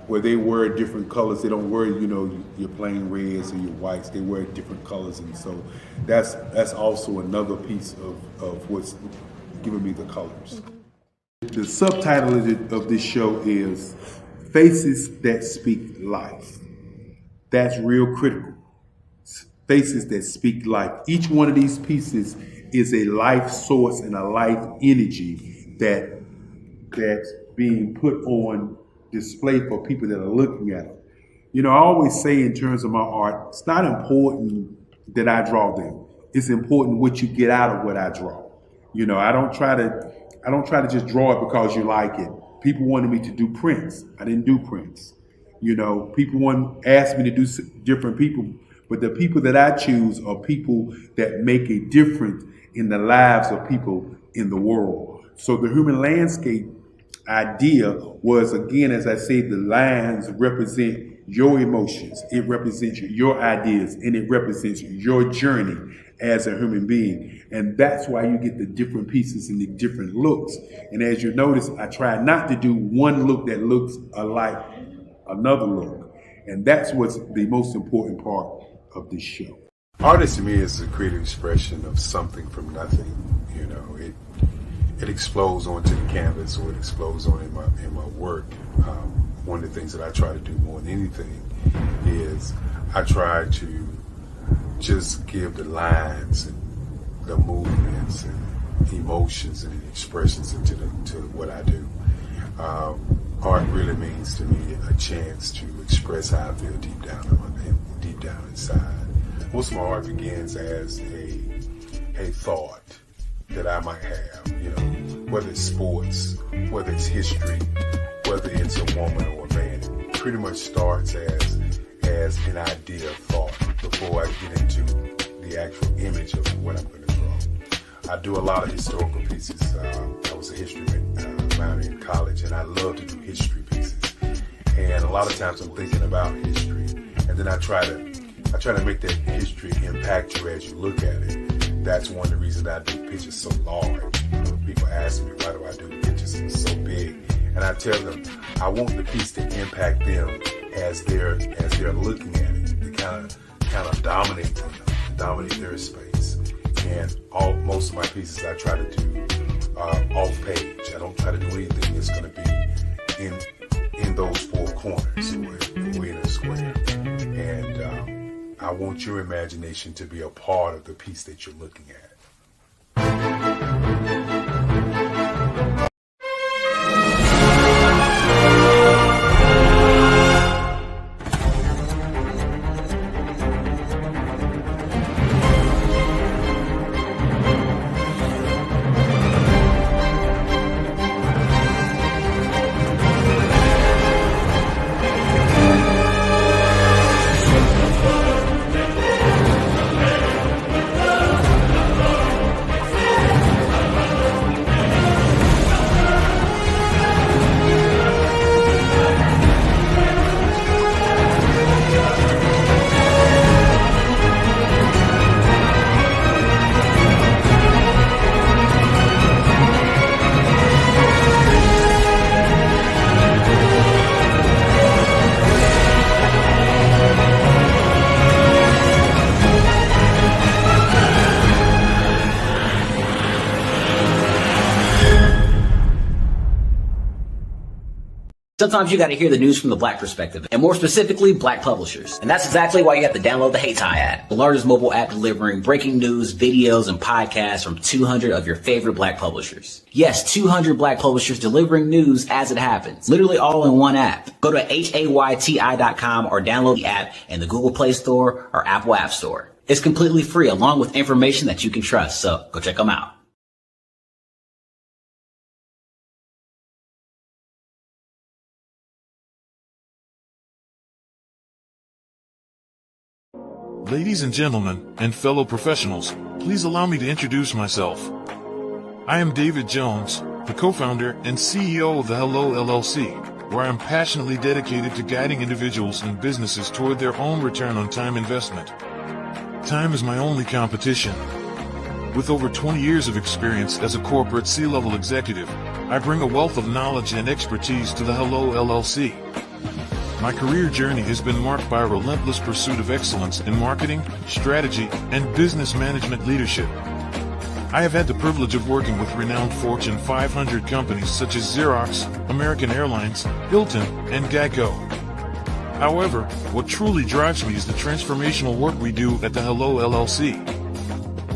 where they wear different colors. They don't wear, your plain reds or your whites. They wear different colors, and so that's also another piece of what's giving me the colors. The subtitle of this show is Faces That Speak Life. That's real critical. Faces that speak life. Each one of these pieces is a life source and a life energy that's being put on display for people that are looking at it. I always say in terms of my art, it's not important that I draw them. It's important what you get out of what I draw. I don't try to just draw it because you like it. People wanted me to do prints. I didn't do prints. You know, people want ask me to do different people, but the people that I choose are people that make a difference in the lives of people in the world. So the human landscape idea was, again, as I said, the lines represent your emotions, it represents your ideas, and it represents your journey as a human being. And that's why you get the different pieces and the different looks. And as you notice, I try not to do one look that looks alike another look. And that's what's the most important part of this show. Artist to me is a creative expression of something from nothing. You know, it explodes onto the canvas, or it explodes on in my work. One of the things that I try to do more than anything is I try to just give the lines and the movements and emotions and expressions into to what I do. Art really means to me a chance to express how I feel deep down inside. Most of my art begins as a thought that I might have, you know, whether it's sports, whether it's history, whether it's a woman or a man. It pretty much starts as an idea of thought before I get into the actual image of what I'm going to draw. I do a lot of historical pieces. I was a history minor in college, and I love to do history pieces. And a lot of times I'm thinking about history, and then I try to make that history impact you as you look at it. That's one of the reasons I do pictures so large. People ask me, why do I do pictures so big? And I tell them, I want the piece to impact them as they're looking at it, to kind of dominate them, dominate their space. And most of my pieces I try to do off page. I don't try to do anything that's going to be in those four corners or in a square. And I want your imagination to be a part of the piece that you're looking at. Sometimes you got to hear the news from the Black perspective, and more specifically, Black publishers. And that's exactly why you have to download the HeyTie app, the largest mobile app delivering breaking news, videos, and podcasts from 200 of your favorite Black publishers. Yes, 200 Black publishers delivering news as it happens, literally all in one app. Go to HAYTI.com or download the app in the Google Play Store or Apple App Store. It's completely free, along with information that you can trust, so go check them out. Ladies and gentlemen, and fellow professionals, please allow me to introduce myself. I am David Jones, the co-founder and CEO of the Hello LLC, where I am passionately dedicated to guiding individuals and businesses toward their own return on time investment. Time is my only competition. With over 20 years of experience as a corporate C-level executive, I bring a wealth of knowledge and expertise to the Hello LLC. My career journey has been marked by a relentless pursuit of excellence in marketing, strategy, and business management leadership. I have had the privilege of working with renowned Fortune 500 companies such as Xerox, American Airlines, Hilton, and Geico. However, what truly drives me is the transformational work we do at the Hello LLC.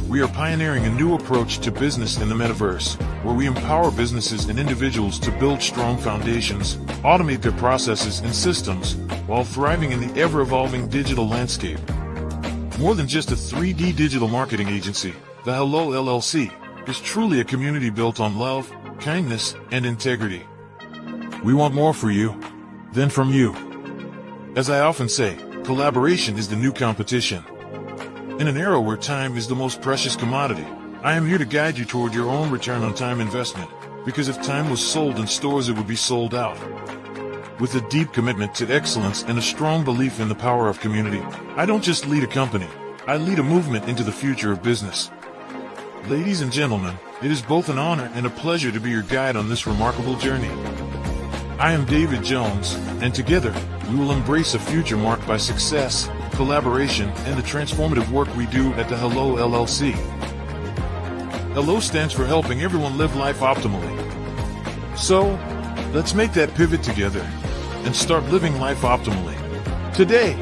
We are pioneering a new approach to business in the metaverse, where we empower businesses and individuals to build strong foundations, automate their processes and systems, while thriving in the ever-evolving digital landscape. More than just a 3D digital marketing agency, the Hello LLC is truly a community built on love, kindness, and integrity. We want more for you than from you. As I often say, collaboration is the new competition. In an era where time is the most precious commodity, I am here to guide you toward your own return on time investment, because if time was sold in stores, it would be sold out. With a deep commitment to excellence and a strong belief in the power of community, I don't just lead a company, I lead a movement into the future of business. Ladies and gentlemen, it is both an honor and a pleasure to be your guide on this remarkable journey. I am David Jones, and together, we will embrace a future marked by success, collaboration, and the transformative work we do at the Hello LLC. Hello stands for helping everyone live life optimally. So, let's make that pivot together and start living life optimally today.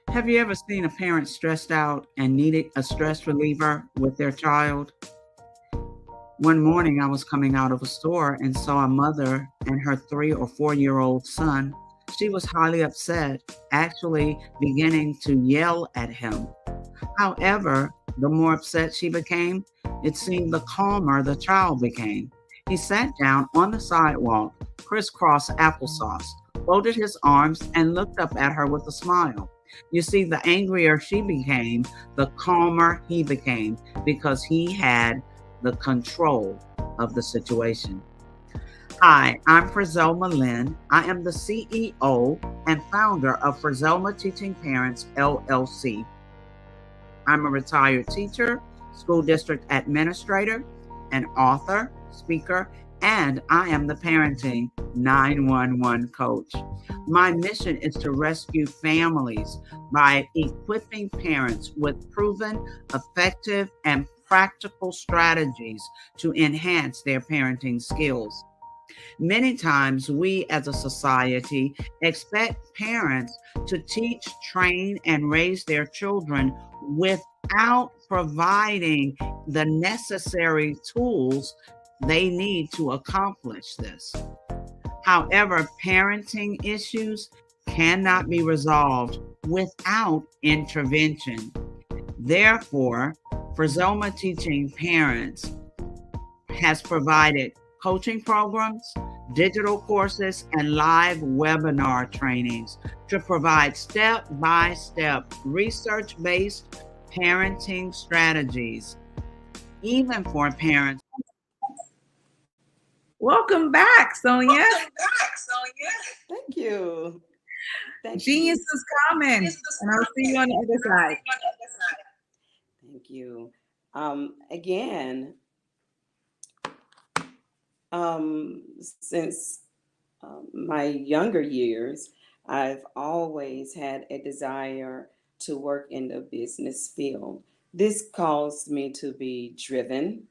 Have you ever seen a parent stressed out and needed a stress reliever with their child? One morning I was coming out of a store and saw a mother and her 3 or 4-year-old son. She was highly upset, actually beginning to yell at him. However, the more upset she became, it seemed the calmer the child became. He sat down on the sidewalk, crisscross applesauce, folded his arms, and looked up at her with a smile. You see, the angrier she became, the calmer he became, because he had the control of the situation. Hi, I'm Frizelma Lynn. I am the CEO and founder of Frizelma Teaching Parents, LLC. I'm a retired teacher, school district administrator, an author, speaker, and I am the parenting 911 coach. My mission is to rescue families by equipping parents with proven, effective, and practical strategies to enhance their parenting skills. Many times we as a society expect parents to teach, train, and raise their children without providing the necessary tools they need to accomplish this. However, parenting issues cannot be resolved without intervention. Therefore, Frizelma Teaching Parents has provided coaching programs, digital courses, and live webinar trainings to provide step-by-step research-based parenting strategies, even for parents. Welcome back, Sonia. Thank you. Genius is coming, and I'll see you on the other side. Thank you. Again, since my younger years, I've always had a desire to work in the business field. This caused me to be driven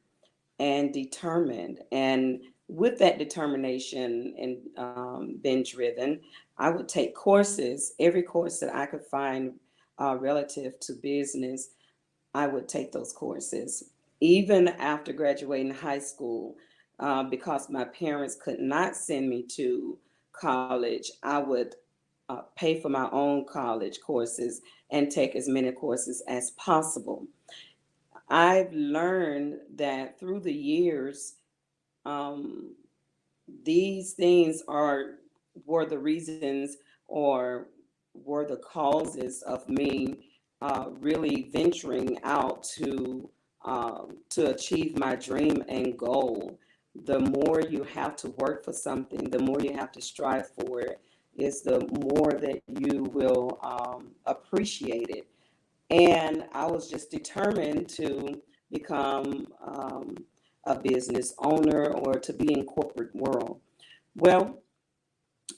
and determined. And with that determination and being driven, I would take courses, every course that I could find relative to business, I would take those courses. Even after graduating high school, because my parents could not send me to college, I would pay for my own college courses and take as many courses as possible. I've learned that through the years, these things were the reasons or were the causes of me really venturing out to achieve my dream and goal. The more you have to work for something, the more you have to strive for it, is the more that you will appreciate it. And I was just determined to become a business owner or to be in corporate world. Well,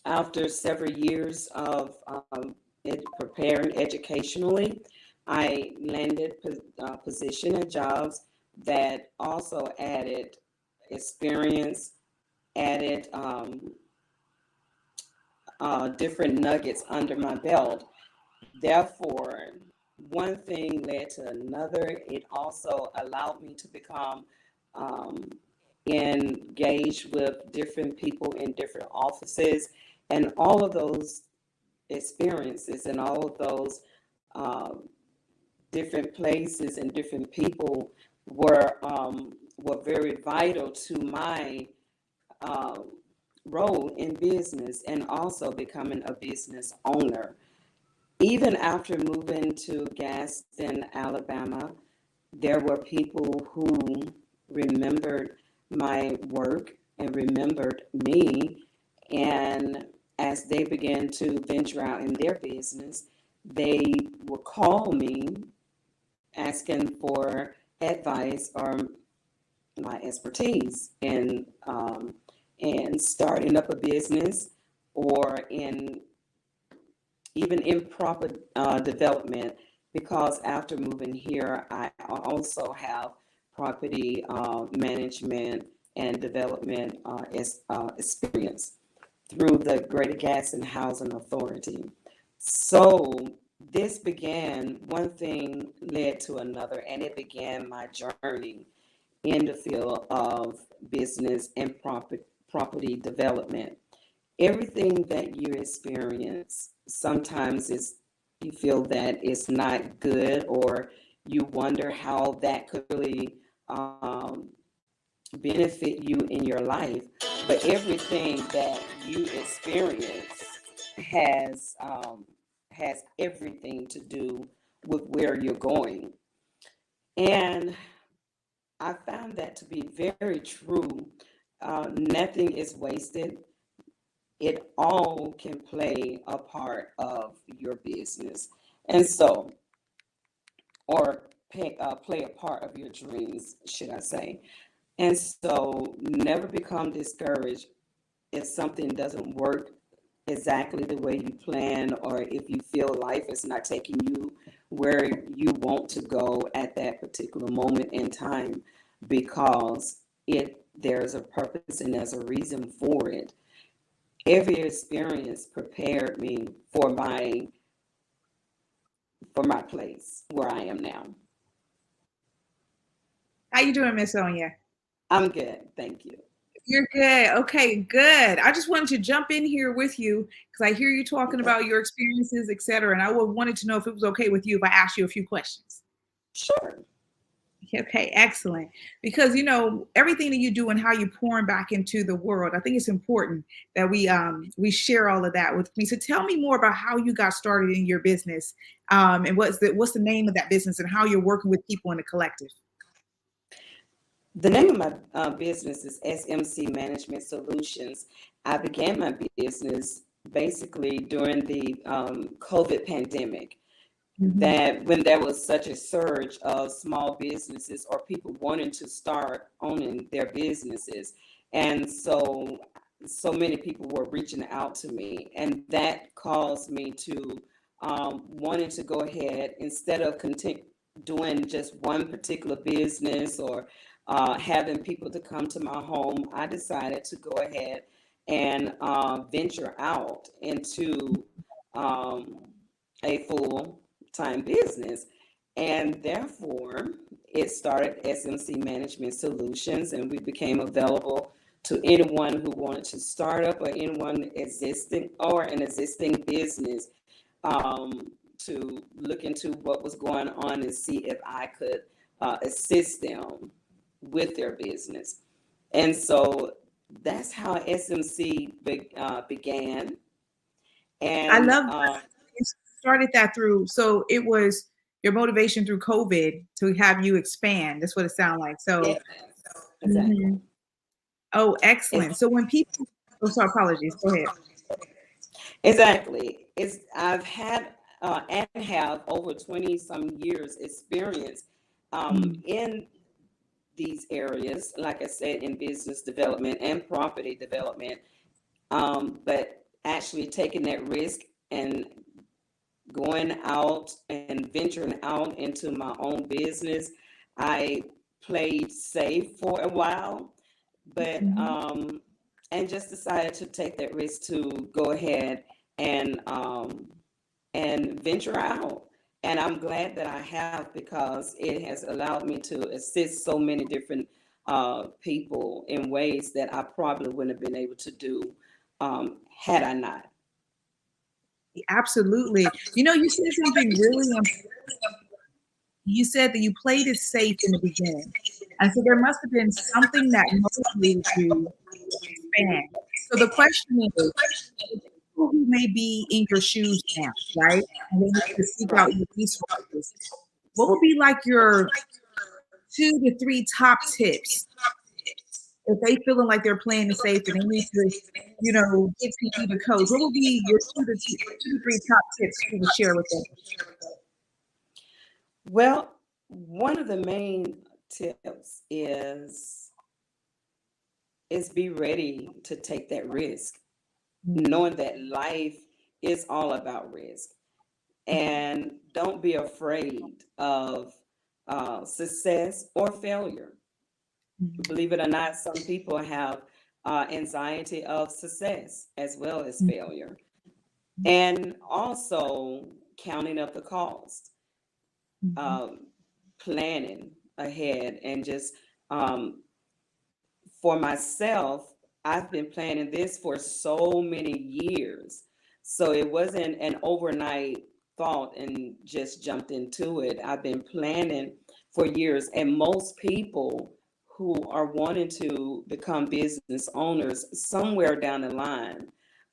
after several years of preparing educationally, I landed position and jobs that also added experience, added different nuggets under my belt. Therefore, one thing led to another. It also allowed me to become engaged with different people in different offices, and all of those experiences and all of those different places and different people were very vital to my role in business and also becoming a business owner. Even after moving to Gaston, Alabama, there were people who remembered my work and remembered me. And as they began to venture out in their business, they would call me asking for advice or my expertise in starting up a business or even in proper development, because after moving here, I also have property management and development experience through the Greater Gaston Housing Authority. So this began, one thing led to another, and it began my journey in the field of business and property development. Everything that you experience, sometimes you feel that it's not good, or you wonder how that could really benefit you in your life. But everything that you experience has everything to do with where you're going. And I found that to be very true. Nothing is wasted. It all can play a part of your business. And so, or play a part of your dreams, should I say. And so, never become discouraged if something doesn't work exactly the way you plan, or if you feel life is not taking you where you want to go at that particular moment in time, because there's a purpose and there's a reason for it. Every experience prepared me for my place where I am now. How you doing, Miss Sonia? I'm good, thank you. You're good. Okay, good. I just wanted to jump in here with you because I hear you talking about your experiences, et cetera, and I wanted to know if it was okay with you if I asked you a few questions. Sure. Okay, excellent. Because everything that you do and how you pouring back into the world, I think it's important that we share all of that with me. So tell me more about how you got started in your business, and what's the name of that business and how you're working with people in the collective. The name of my business is SMC Management Solutions. I began my business basically during the COVID pandemic. That when there was such a surge of small businesses or people wanting to start owning their businesses. And so many people were reaching out to me, and that caused me to wanting to go ahead, instead of doing just one particular business or having people to come to my home, I decided to go ahead and venture out into a full-time business. And therefore, it started SMC Management Solutions, and we became available to anyone who wanted to start up, or anyone existing or an existing business, to look into what was going on and see if I could assist them with their business. And so that's how SMC began. And I love that you started that through. So it was your motivation through COVID to have you expand. That's what it sounded like. So yeah, exactly. Mm-hmm. Oh, excellent. So when people, sorry, apologies. Go ahead. Exactly. I've had and have over 20 some years experience in these areas, like I said, in business development and property development, but actually taking that risk and going out and venturing out into my own business. I played safe for a while, but and just decided to take that risk to go ahead and venture out. And I'm glad that I have, because it has allowed me to assist so many different people in ways that I probably wouldn't have been able to do had I not. Absolutely. You said something really important. You said that you played it safe in the beginning. And so there must have been something that motivated you to expand. So the question is, people who may be in your shoes now, right? And they need to seek out your resources. What would be like your 2 to 3 top tips if they feeling like they're playing it safe and they need to, get to you the coach? What would be your 2 to 3 top tips you would share with them? Well, one of the main tips is be ready to take that risk, knowing that life is all about risk. And don't be afraid of success or failure. Believe it or not, some people have anxiety of success as well as failure. And also counting up the cost, planning ahead, and just for myself, I've been planning this for so many years. So it wasn't an overnight thought and just jumped into it. I've been planning for years. And most people who are wanting to become business owners, somewhere down the line,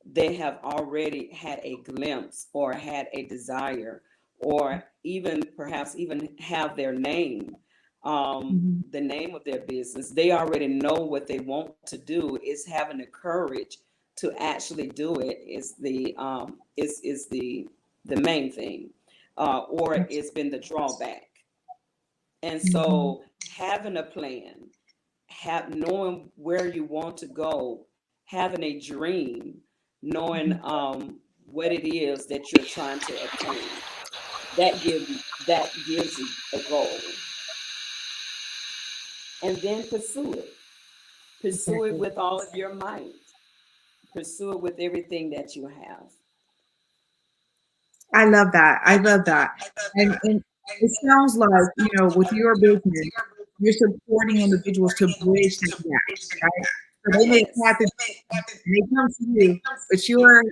they have already had a glimpse or had a desire, or even perhaps even have their name, the name of their business. They already know what they want to do. Is having the courage to actually do it is the main thing, or it's been the drawback. And so having a plan, knowing where you want to go, having a dream, knowing what it is that you're trying to attain, that gives you a goal. And then pursue it. Pursue it with all of your might. Pursue it with everything that you have. I love that. I love that. And it sounds like, with your business, you're supporting individuals to bridge this gap, right? So they may have to, they come to you, but you're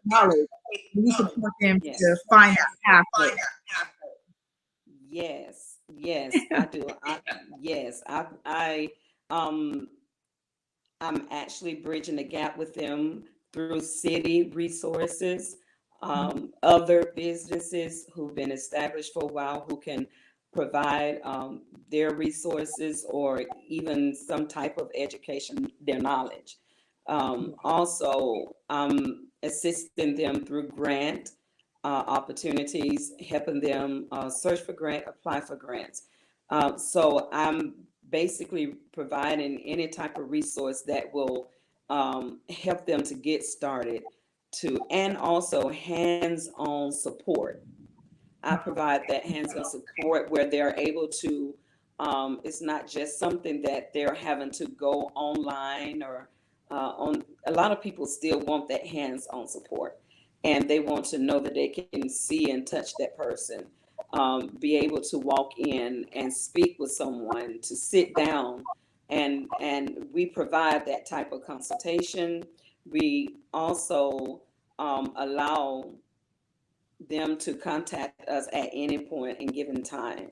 knowledge. You support them to find that pathway. Yes, I do. I'm actually bridging the gap with them through city resources, other businesses who've been established for a while who can provide their resources or even some type of education, their knowledge. Also, assisting them through grant opportunities, helping them search for grant, apply for grants. So I'm basically providing any type of resource that will help them to get started, and also hands-on support. I provide that hands-on support where they're able to, it's not just something that they're having to go online or on. A lot of people still want that hands-on support, and they want to know that they can see and touch that person, be able to walk in and speak with someone, to sit down, and we provide that type of consultation. We also allow them to contact us at any point in given time.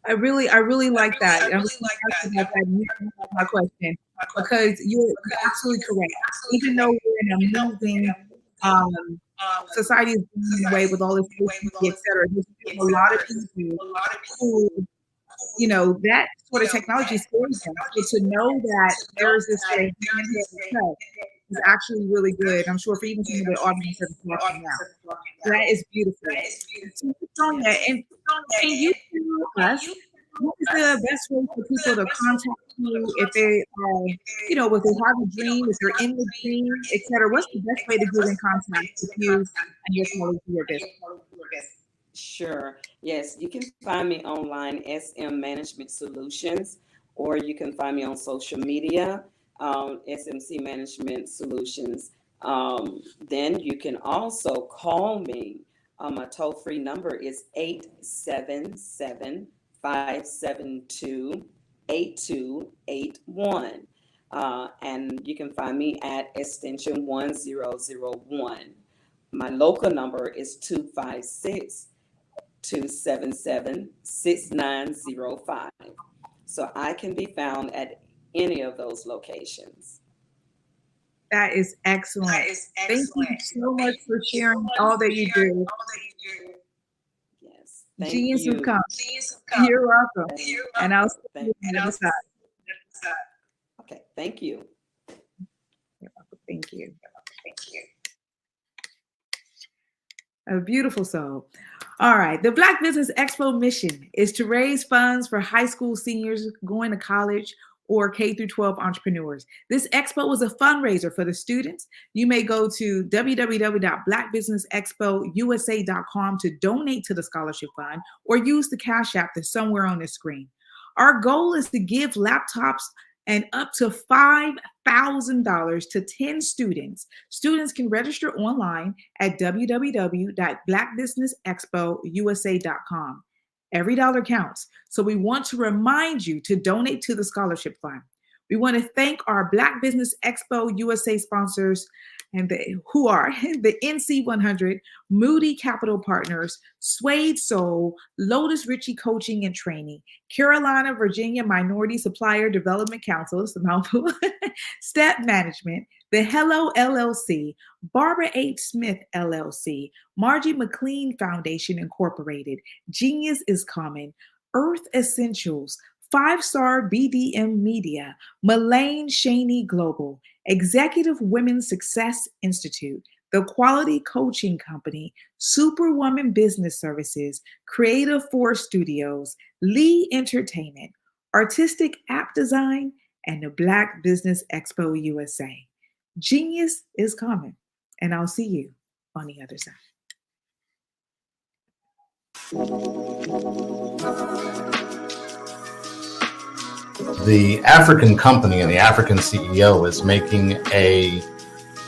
I really like that. I was about that. You answered my question because you're absolutely correct. Even though we're in a moving society is moving away with all this technology, et cetera, there's still a lot of people who, that sort of technology scares them. So to know that there's this way is actually really good. I'm sure for even some of the audience that's watching now. That is beautiful. So, Sonia, and can you tell us what is the best way for people to contact you if they are, if they have a dream, if they're in the dream, et cetera? What's the best way to get in contact with you and your colleagues in your business? Sure. Yes, you can find me online, SM Management Solutions, or you can find me on social media, SMC Management Solutions. Then you can also call me. My toll-free number is 877-572-8281. And you can find me at extension 1001. My local number is 277-6905. So I can be found at any of those locations. That is excellent. Thank you so much for sharing all that you do. Yes, thank Genius you. have come. You're welcome. And I'll see you on the other side. Okay, thank you. You're welcome. Thank you. A beautiful soul. All right. The Black Business Expo mission is to raise funds for high school seniors going to college or K through 12 entrepreneurs. This expo is a fundraiser for the students. You may go to www.blackbusinessexpousa.com to donate to the scholarship fund or use the Cash App that's somewhere on the screen. Our goal is to give laptops and up to $5,000 to 10 students. Students can register online at www.blackbusinessexpousa.com. Every dollar counts. So we want to remind you to donate to the scholarship fund. We want to thank our Black Business Expo USA sponsors and who are the NC100, Moody Capital Partners, Suede Soul, Lotus Ritchie Coaching and Training, Carolina, Virginia Minority Supplier Development Council, it's a mouthful, Step Management, the Hello LLC, Barbara H. Smith LLC, Margie McLean Foundation Incorporated, Genius is Common, Earth Essentials, 5-Star BDM Media, Mullane Shaney Global, Executive Women's Success Institute, The Quality Coaching Company, Superwoman Business Services, Creative Force Studios, Lee Entertainment, Artistic App Design, and the Black Business Expo USA. Genius is coming, and I'll see you on the other side. The African company and the African CEO is making a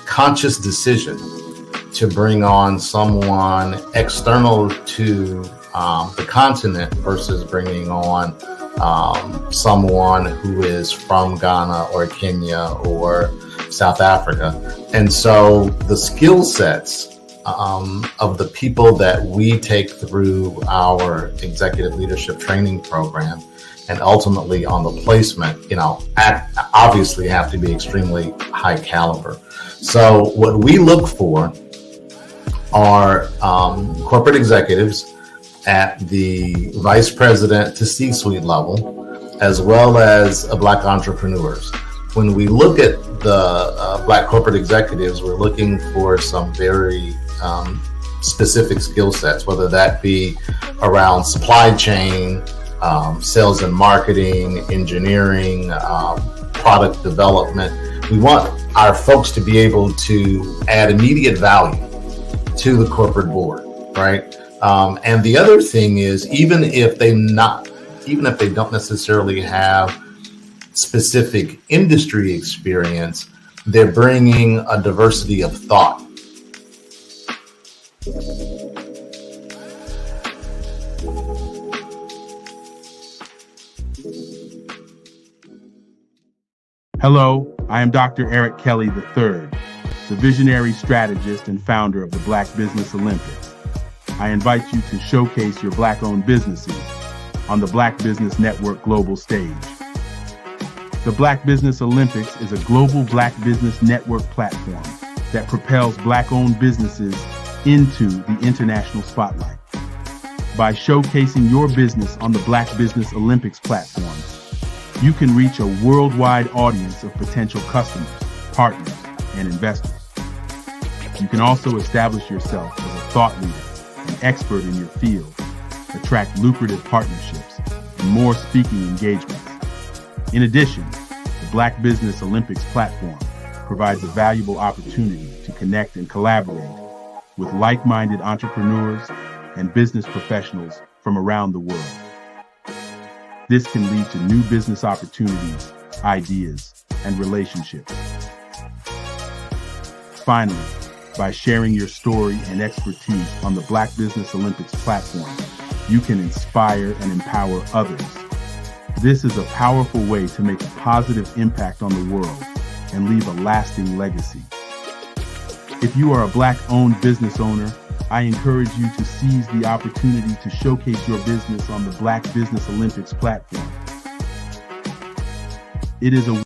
conscious decision to bring on someone external to the continent versus bringing on someone who is from Ghana or Kenya or South Africa. And so the skill sets of the people that we take through our executive leadership training program and ultimately on the placement, obviously have to be extremely high caliber. So what we look for are corporate executives at the vice president to C-suite level, as well as Black entrepreneurs. When we look at the Black corporate executives, we're looking for some very specific skill sets, whether that be around supply chain, sales and marketing, engineering, product development. We want our folks to be able to add immediate value to the corporate board, right? And the other thing is, even if they don't necessarily have specific industry experience, they're bringing a diversity of thought. Hello, I am Dr. Eric Kelly III, the visionary strategist and founder of the Black Business Olympics. I invite you to showcase your Black-owned businesses on the Black Business Network global stage. The Black Business Olympics is a global Black Business Network platform that propels Black-owned businesses into the international spotlight. By showcasing your business on the Black Business Olympics platform, you can reach a worldwide audience of potential customers, partners, and investors. You can also establish yourself as a thought leader, an expert in your field, attract lucrative partnerships, and more speaking engagements. In addition, the Black Business Olympics platform provides a valuable opportunity to connect and collaborate with like-minded entrepreneurs and business professionals from around the world. This can lead to new business opportunities, ideas, and relationships. Finally, by sharing your story and expertise on the Black Business Olympics platform, you can inspire and empower others. This is a powerful way to make a positive impact on the world and leave a lasting legacy. If you are a Black-owned business owner I encourage you to seize the opportunity to showcase your business on the Black Business Olympics platform. It is a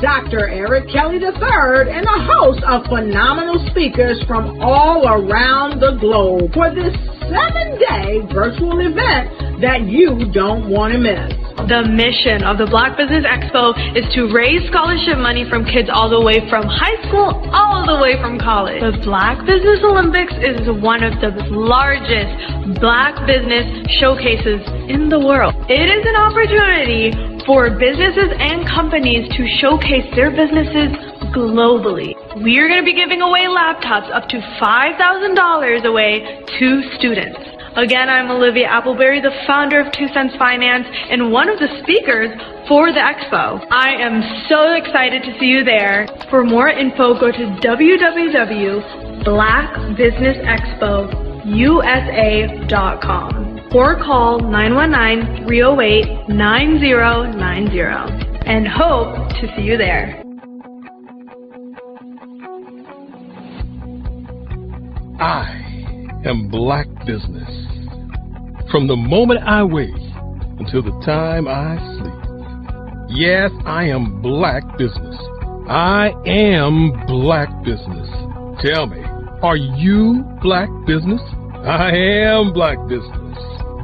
Dr. Eric Kelly III and a host of phenomenal speakers from all around the globe for this 7-day virtual event that you don't want to miss. The mission of the Black Business Expo is to raise scholarship money from kids all the way from high school all the way from college. The Black Business Olympics is one of the largest Black business showcases in the world. It is an opportunity for businesses and companies to showcase their businesses globally. We are going to be giving away laptops up to $5,000 away to students. Again, I'm Olivia Appleberry, the founder of 2 Cents Finance and one of the speakers for the expo. I am so excited to see you there. For more info, go to www.blackbusinessexpousa.com or call 919-308-9090 and hope to see you there. I am Black Business. From the moment I wake until the time I sleep. Yes, I am Black Business. I am Black Business. Tell me, are you Black Business? I am Black Business.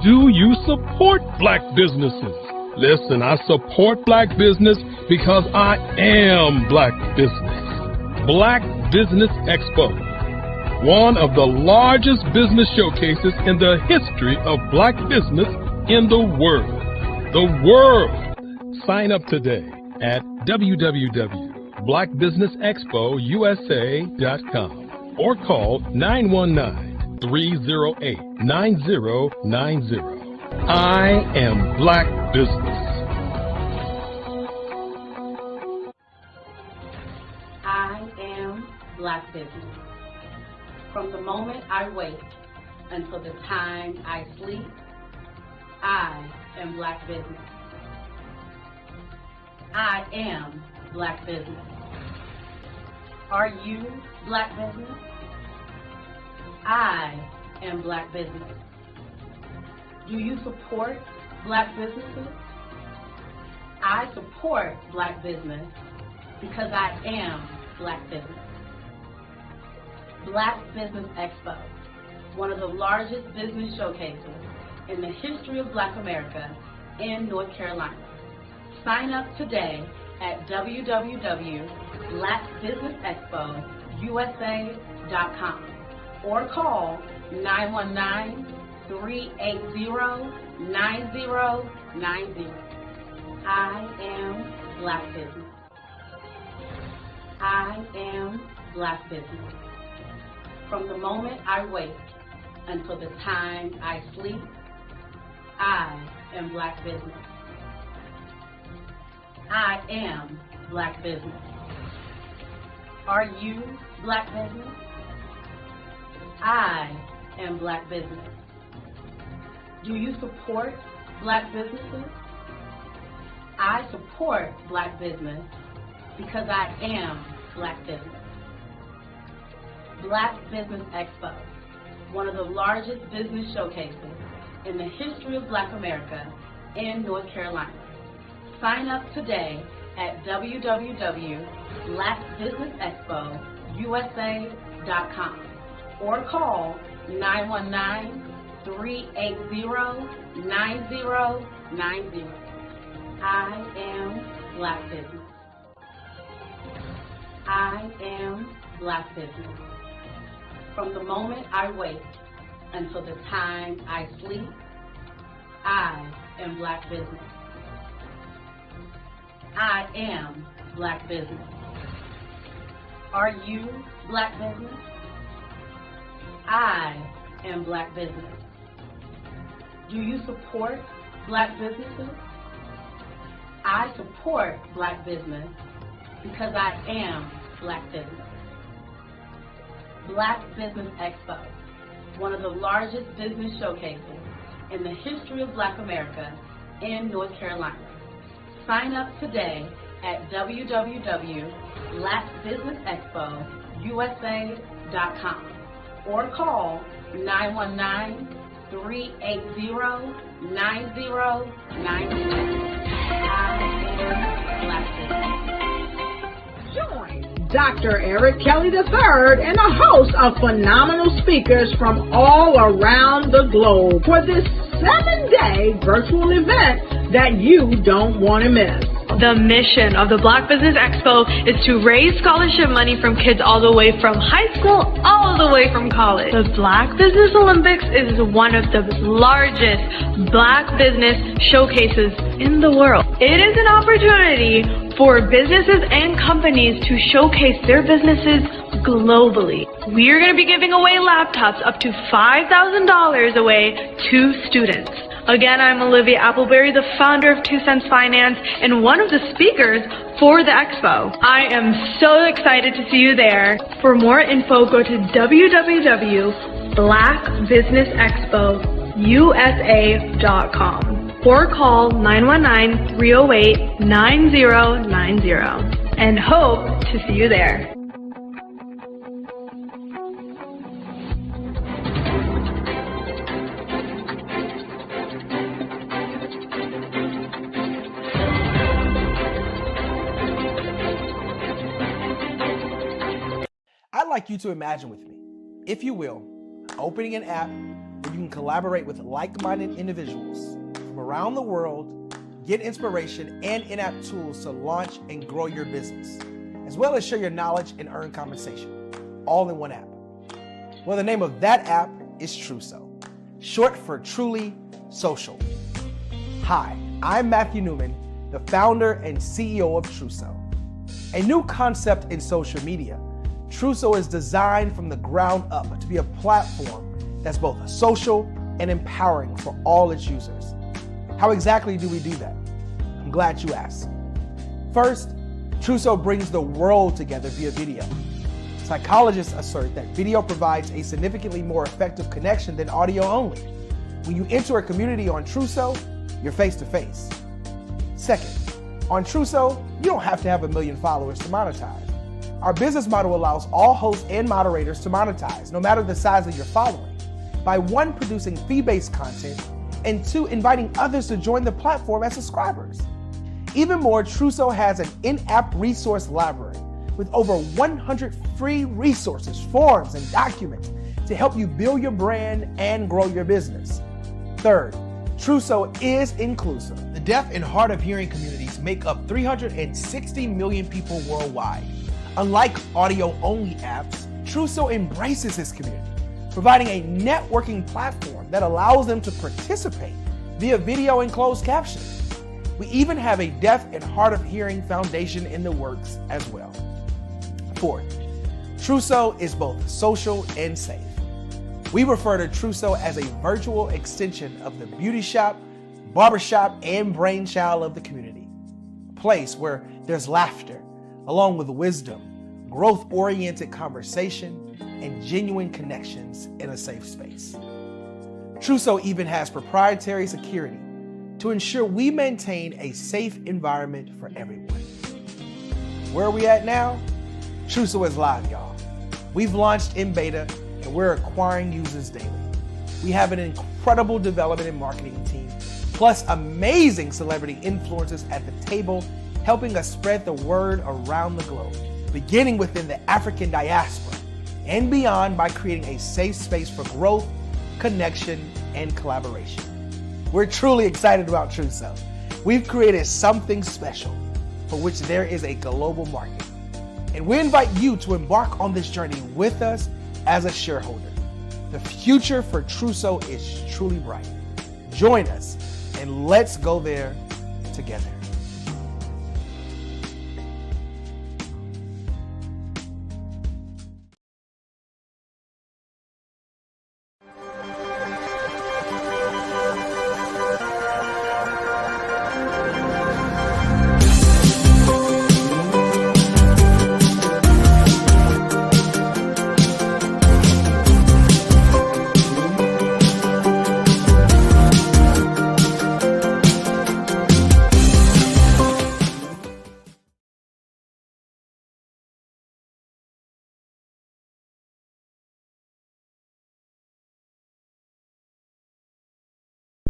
Do you support Black businesses? Listen, I support Black business because I am Black Business. Black Business Expo, one of the largest business showcases in the history of Black business in the world. The world! Sign up today at www.blackbusinessexpousa.com or call 919-308-9090. I am Black Business. I am Black Business. From the moment I wake until the time I sleep, I am Black Business. I am Black Business. Are you Black Business? I am Black Business. Do you support Black businesses? I support Black business because I am Black Business. Black Business Expo, one of the largest business showcases in the history of Black America in North Carolina. Sign up today at www.blackbusinessexpousa.com or call 919-380-9090. I am Black Business. I am Black Business. From the moment I wake until the time I sleep, I am Black Business. I am Black Business. Are you Black Business? I am Black Business. Do you support Black businesses? I support Black business because I am Black Business. Black Business Expo, one of the largest business showcases in the history of Black America in North Carolina. Sign up today at www.blackbusinessexpousa.com or call 919-380-9090. I am Black business. I am Black business. From the moment I wake until the time I sleep, I am Black business. I am Black business. Are you Black business? I am Black business. Do you support Black businesses? I support Black business because I am Black business. Black Business Expo, one of the largest business showcases in the history of Black America in North Carolina. Sign up today at www.blackbusinessexpousa.com or call 919-380-9090. Join Dr. Eric Kelly III and a host of phenomenal speakers from all around the globe for this 7-day virtual event that you don't want to miss. The mission of the Black Business Expo is to raise scholarship money from kids all the way from high school, all the way from college. The Black Business Olympics is one of the largest Black business showcases in the world. It is an opportunity for businesses and companies to showcase their businesses globally. We are going to be giving away laptops up to $5,000 away to students. Again, I'm Olivia Appleberry, the founder of 2 Cents Finance and one of the speakers for the expo. I am so excited to see you there. For more info, go to www.blackbusinessexpousa.com or call 919-308-9090 and hope to see you there. I'd like you to imagine with me, if you will, opening an app where you can collaborate with like-minded individuals from around the world, get inspiration and in-app tools to launch and grow your business, as well as share your knowledge and earn compensation, all in one app. Well, the name of that app is Truso, short for Truly Social. Hi, I'm Matthew Newman, the founder and CEO of Truso, a new concept in social media. Truso is designed from the ground up to be a platform that's both social and empowering for all its users. How exactly do we do that? I'm glad you asked. First, Truso brings the world together via video. Psychologists assert that video provides a significantly more effective connection than audio only. When you enter a community on Truso, you're face to face. Second, on Truso, you don't have to have 1 million followers to monetize. Our business model allows all hosts and moderators to monetize, no matter the size of your following, by 1, producing fee-based content, and 2, inviting others to join the platform as subscribers. Even more, Truso has an in-app resource library with over 100 free resources, forms, and documents to help you build your brand and grow your business. Third, Truso is inclusive. The deaf and hard of hearing communities make up 360 million people worldwide. Unlike audio-only apps, Truso embraces this community, providing a networking platform that allows them to participate via video and closed captioning. We even have a deaf and hard of hearing foundation in the works as well. Fourth, Truso is both social and safe. We refer to Truso as a virtual extension of the beauty shop, barbershop, and brainchild of the community. A place where there's laughter, along with wisdom, growth-oriented conversation, and genuine connections in a safe space. Truso even has proprietary security to ensure we maintain a safe environment for everyone. Where are we at now? Truso is live, y'all. We've launched in beta, and we're acquiring users daily. We have an incredible development and marketing team, plus amazing celebrity influencers at the table, helping us spread the word around the globe, beginning within the African diaspora and beyond by creating a safe space for growth, connection, and collaboration. We're truly excited about Truso. we've created something special for which there is a global market. And we invite you to embark on this journey with us as a shareholder. The future for Trousseau is truly bright. Join us and let's go there together.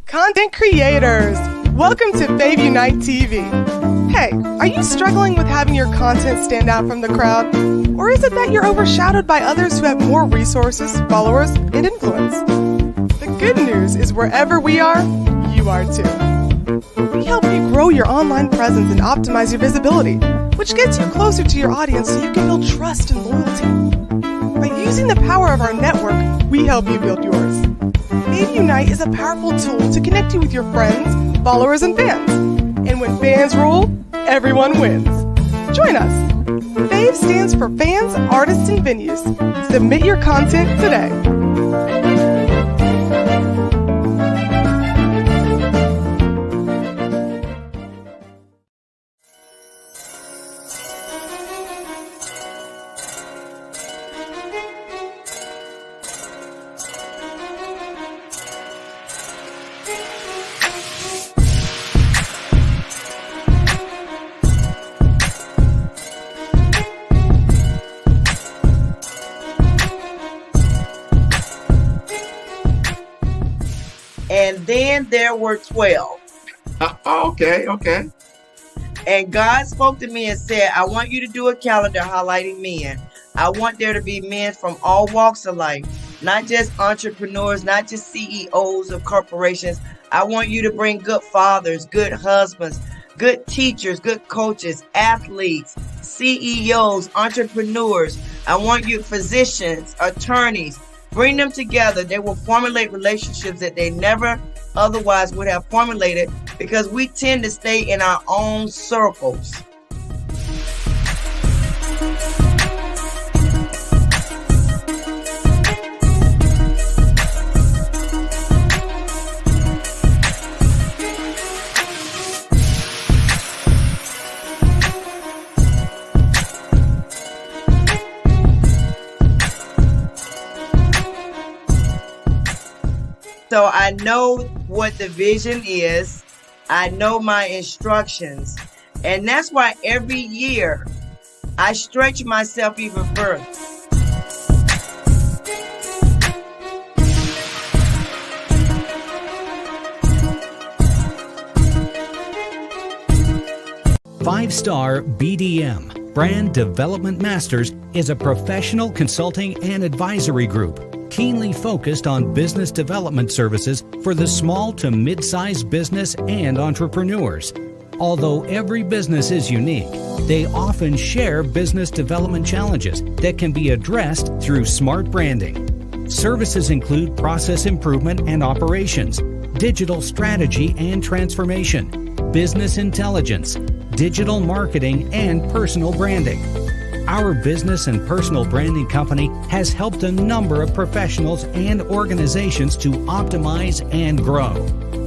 Content creators, welcome to Fave Unite TV. Hey, are you struggling with having your content stand out from the crowd? Or is it that you're overshadowed by others who have more resources, followers, and influence? The good news is wherever we are, you are too. We help you grow your online presence and optimize your visibility, which gets you closer to your audience so you can build trust and loyalty. By using the power of our network, we help you build yours. Fave Unite is a powerful tool to connect you with your friends, followers, and fans. And when fans rule, everyone wins. Join us. Fave stands for fans, artists, and venues. Submit your content today. And then there were 12. Okay. And God spoke to me and said, I want you to do a calendar highlighting men. I want there to be men from all walks of life, not just entrepreneurs, not just CEOs of corporations. I want you to bring good fathers, good husbands, good teachers, good coaches, athletes, CEOs, entrepreneurs. I want you physicians, attorneys. Bring them together. They will formulate relationships that they never otherwise would have formulated because we tend to stay in our own circles. So I know what the vision is. I know my instructions. And that's why every year I stretch myself even further. Five-Star BDM, Brand Development Masters, is a professional consulting and advisory group keenly focused on business development services for the small to mid-sized business and entrepreneurs. Although every business is unique, they often share business development challenges that can be addressed through smart branding. Services include process improvement and operations, digital strategy and transformation, business intelligence, digital marketing, and personal branding. Our business and personal branding company has helped a number of professionals and organizations to optimize and grow.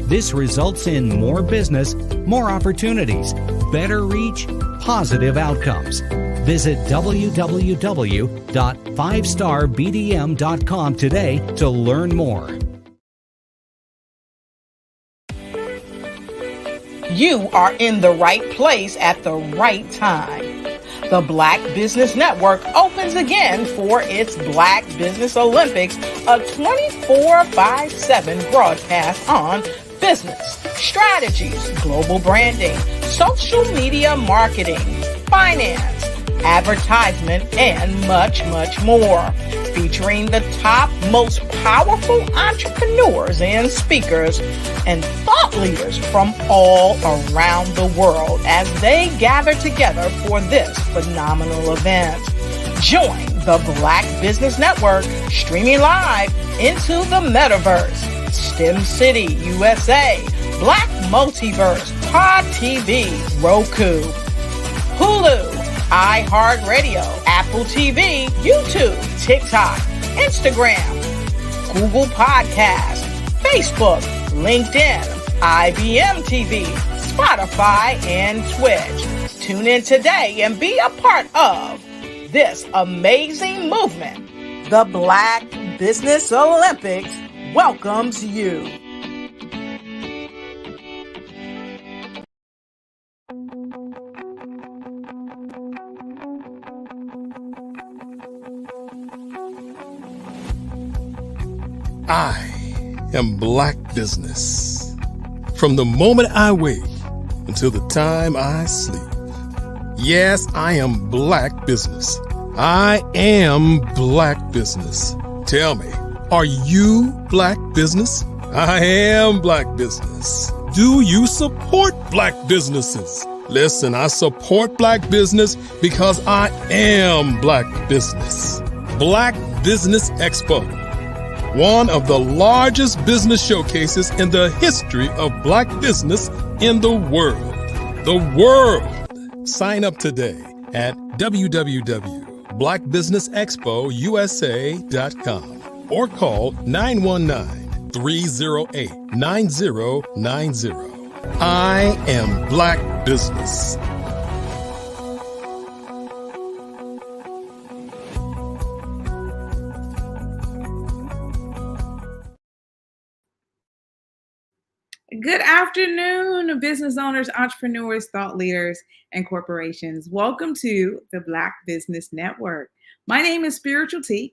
This results in more business, more opportunities, better reach, positive outcomes. Visit www.fivestarbdm.com today to learn more. You are in the right place at the right time. The Black Business Network opens again for its Black Business Olympics, a 24/7 broadcast on business, strategies, global branding, social media marketing, finance, advertisement, and much, much more. Featuring the top, most powerful entrepreneurs and speakers and thought leaders from all around the world as they gather together for this phenomenal event. Join the Black Business Network streaming live into the metaverse, STEM City USA, Black Multiverse, Pod TV, Roku, Hulu, iHeartRadio, Apple TV, YouTube, TikTok, Instagram, Google Podcasts, Facebook, LinkedIn, IBM TV, Spotify, and Twitch. Tune in today and be a part of this amazing movement. The Black Business Olympics welcomes you. I am Black Business. From the moment I wake until the time I sleep. Yes, I am Black Business. I am Black Business. Tell me, are you Black Business? I am Black Business. Do you support Black businesses? Listen, I support Black business because I am Black Business. Black Business Expo. One of the largest business showcases in the history of Black business in the world. The world! Sign up today at www.blackbusinessexpousa.com or call 919-308-9090. I am Black Business. Good afternoon, business owners, entrepreneurs, thought leaders, and corporations. Welcome to the Black Business Network. My name is Spiritual Teak,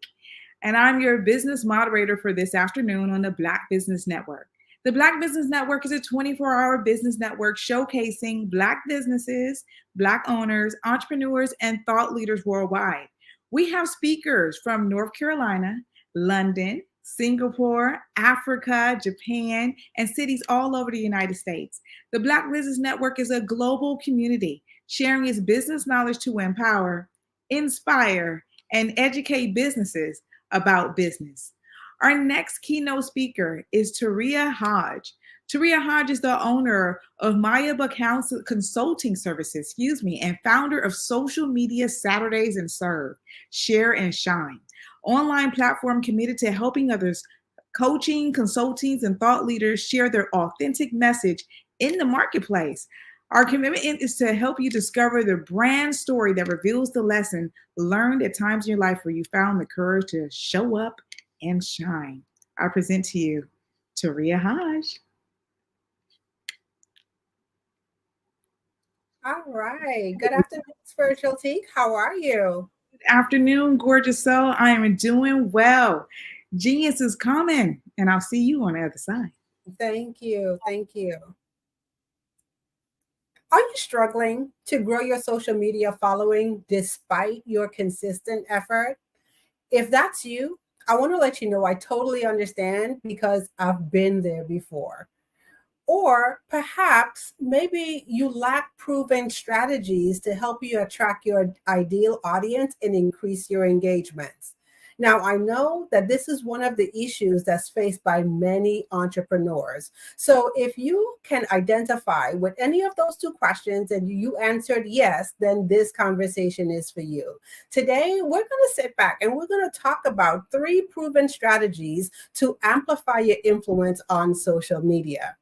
and I'm your business moderator for this afternoon on the Black Business Network. The Black Business Network is a 24-hour business network showcasing Black businesses, Black owners, entrepreneurs, and thought leaders worldwide. We have speakers from North Carolina, London, Singapore, Africa, Japan, and cities all over the United States. The Black Business Network is a global community sharing its business knowledge to empower, inspire, and educate businesses about business. Our next keynote speaker is Taria Hodge. Taria Hodge is the owner of Mayaba Consulting Services, and founder of Social Media Saturdays and Serve, Share and Shine. Online platform committed to helping others, coaching, consultants, and thought leaders share their authentic message in the marketplace. Our commitment is to help you discover the brand story that reveals the lesson learned at times in your life where you found the courage to show up and shine. I present to you Taria Hodge. All right. Good afternoon, Spiritual Teak. How are you? Afternoon, gorgeous soul. I am doing well. Genius is coming, and I'll see you on the other side. Thank you. Thank you. Are you struggling to grow your social media following despite your consistent effort? If that's you, I want to let you know I totally understand because I've been there before. Or perhaps maybe you lack proven strategies to help you attract your ideal audience and increase your engagements. Now, I know that this is one of the issues that's faced by many entrepreneurs. So if you can identify with any of those two questions and you answered yes, then this conversation is for you. Today, we're going to sit back and we're going to talk about 3 proven strategies to amplify your influence on social media.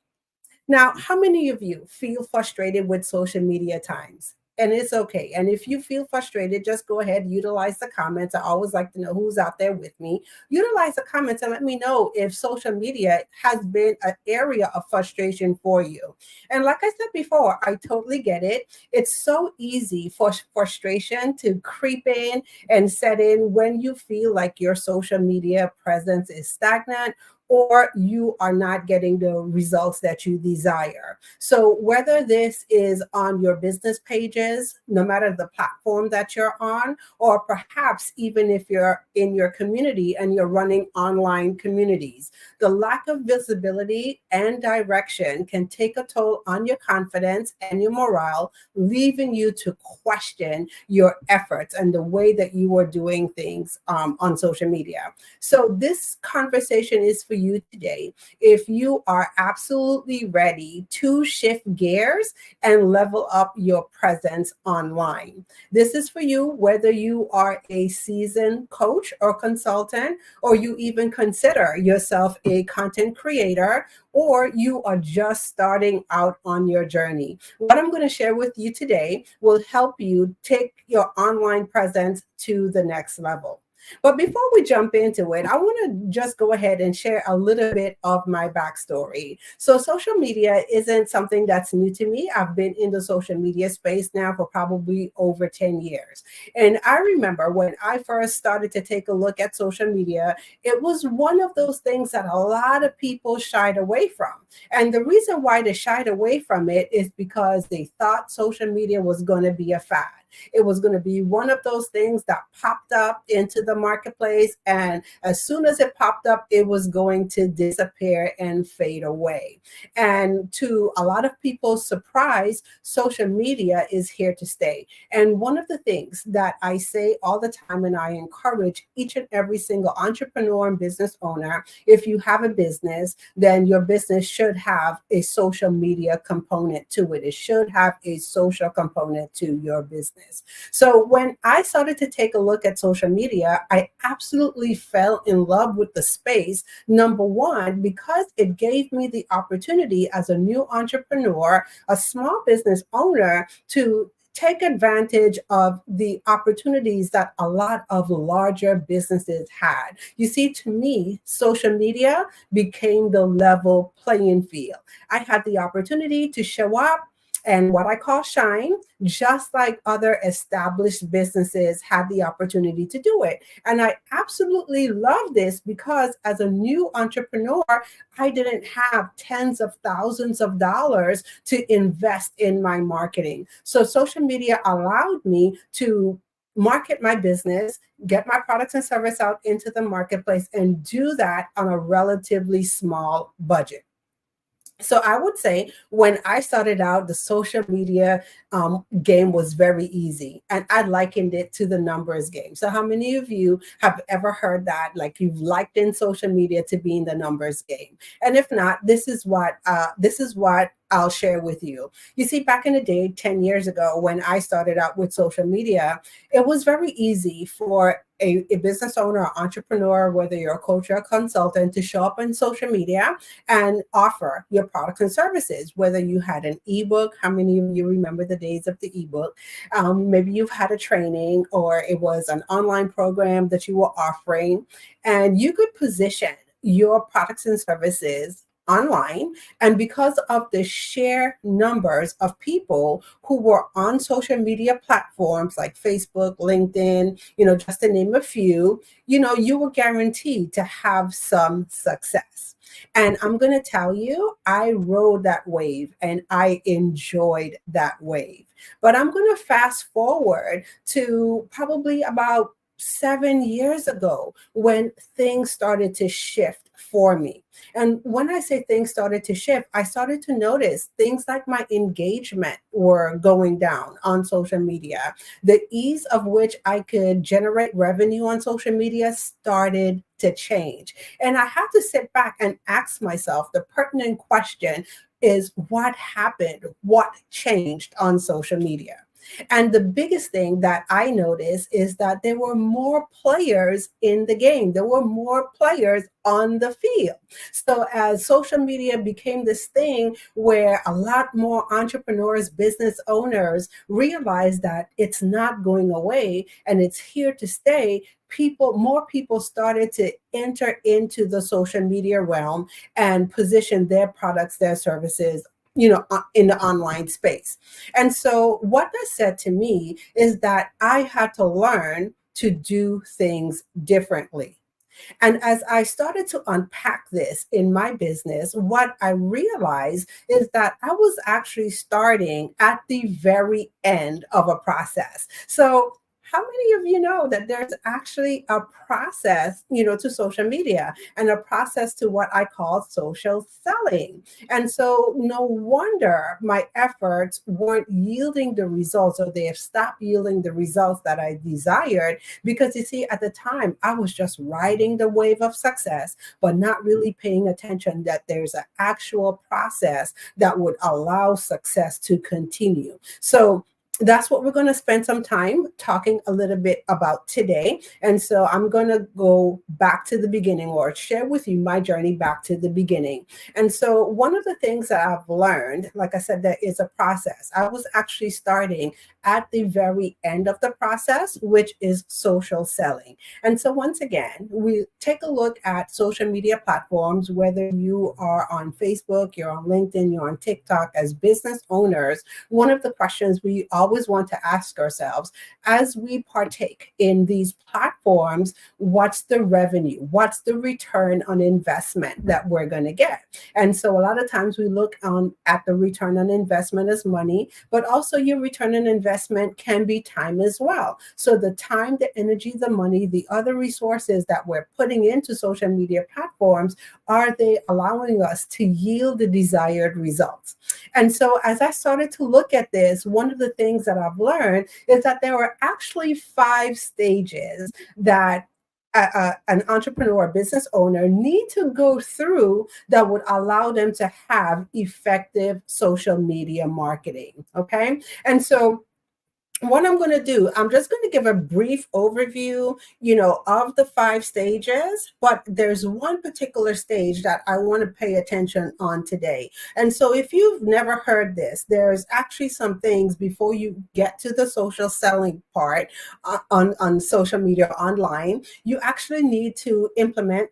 Now, how many of you feel frustrated with social media times? And it's okay. And if you feel frustrated, just go ahead, utilize the comments. I always like to know who's out there with me. Utilize the comments and let me know if social media has been an area of frustration for you. And like I said before, I totally get it. It's so easy for frustration to creep in and set in when you feel like your social media presence is stagnant or you are not getting the results that you desire. So whether this is on your business pages, no matter the platform that you're on, or perhaps even if you're in your community and you're running online communities, the lack of visibility and direction can take a toll on your confidence and your morale, leaving you to question your efforts and the way that you are doing things on social media. So this conversation is for you today. If you are absolutely ready to shift gears and level up your presence online, this is for you, whether you are a seasoned coach or consultant, or you even consider yourself a content creator, or you are just starting out on your journey. What I'm going to share with you today will help you take your online presence to the next level. But before we jump into it, I want to just go ahead and share a little bit of my backstory. So social media isn't something that's new to me. I've been in the social media space now for probably over 10 years. And I remember when I first started to take a look at social media, it was one of those things that a lot of people shied away from. And the reason why they shied away from it is because they thought social media was going to be a fad. It was going to be one of those things that popped up into the marketplace, and as soon as it popped up, it was going to disappear and fade away. And to a lot of people's surprise, social media is here to stay. And one of the things that I say all the time, and I encourage each and every single entrepreneur and business owner, if you have a business, then your business should have a social media component to it. It should have a social component to your business. So when I started to take a look at social media, I absolutely fell in love with the space. Number one, because it gave me the opportunity as a new entrepreneur, a small business owner, to take advantage of the opportunities that a lot of larger businesses had. You see, to me, social media became the level playing field. I had the opportunity to show up and what I call shine, just like other established businesses had the opportunity to do it. And I absolutely love this because as a new entrepreneur, I didn't have tens of thousands of dollars to invest in my marketing. So social media allowed me to market my business, get my products and service out into the marketplace, and do that on a relatively small budget. So I would say when I started out, the social media game was very easy, and I likened it to the numbers game. So how many of you have ever heard that, like you've liked in social media to be in the numbers game? And if not, this is what I'll share with you. You see, back in the day, 10 years ago, when I started out with social media, it was very easy for a business owner or entrepreneur, whether you're a coach or a consultant, to show up on social media and offer your products and services, whether you had an ebook. How many of you remember the days of the ebook? Maybe you've had a training, or it was an online program that you were offering, and you could position your products and services online. And because of the sheer numbers of people who were on social media platforms like Facebook, LinkedIn, just to name a few, you were guaranteed to have some success. And I'm going to tell you, I rode that wave and I enjoyed that wave. But I'm going to fast forward to probably about 7 years ago when things started to shift for me. And when I say things started to shift, I started to notice things like my engagement were going down on social media. The ease of which I could generate revenue on social media started to change. And I had to sit back and ask myself the pertinent question is, what happened? What changed on social media? And the biggest thing that I noticed is that there were more players in the game. There were more players on the field. So as social media became this thing where a lot more entrepreneurs, business owners realized that it's not going away and it's here to stay, more people started to enter into the social media realm and position their products, their services, in the online space. And so what that said to me is that I had to learn to do things differently. And as I started to unpack this in my business, what I realized is that I was actually starting at the very end of a process. So how many of you know that there's actually a process, to social media and a process to what I call social selling? And so no wonder my efforts weren't yielding the results, or they have stopped yielding the results that I desired, because you see, at the time I was just riding the wave of success, but not really paying attention that there's an actual process that would allow success to continue. So that's what we're going to spend some time talking a little bit about today. And so I'm going to go back to the beginning, or share with you my journey back to the beginning. And so one of the things that I've learned, like I said, there is a process. I was actually starting at the very end of the process, which is social selling. And so once again, we take a look at social media platforms, whether you are on Facebook, you're on LinkedIn, you're on TikTok. As business owners, one of the questions we always want to ask ourselves as we partake in these platforms, what's the revenue? What's the return on investment that we're going to get? And so a lot of times we look at the return on investment as money, but also your return on investment can be time as well. So the time, the energy, the money, the other resources that we're putting into social media platforms, are they allowing us to yield the desired results? And so as I started to look at this, one of the things that I've learned is that there are actually 5 stages that an entrepreneur, business owner need to go through that would allow them to have effective social media marketing. Okay. And so what I'm going to do, I'm just going to give a brief overview, of the 5 stages, but there's one particular stage that I want to pay attention on today. And so if you've never heard this, there's actually some things before you get to the social selling part on social media online. You actually need to implement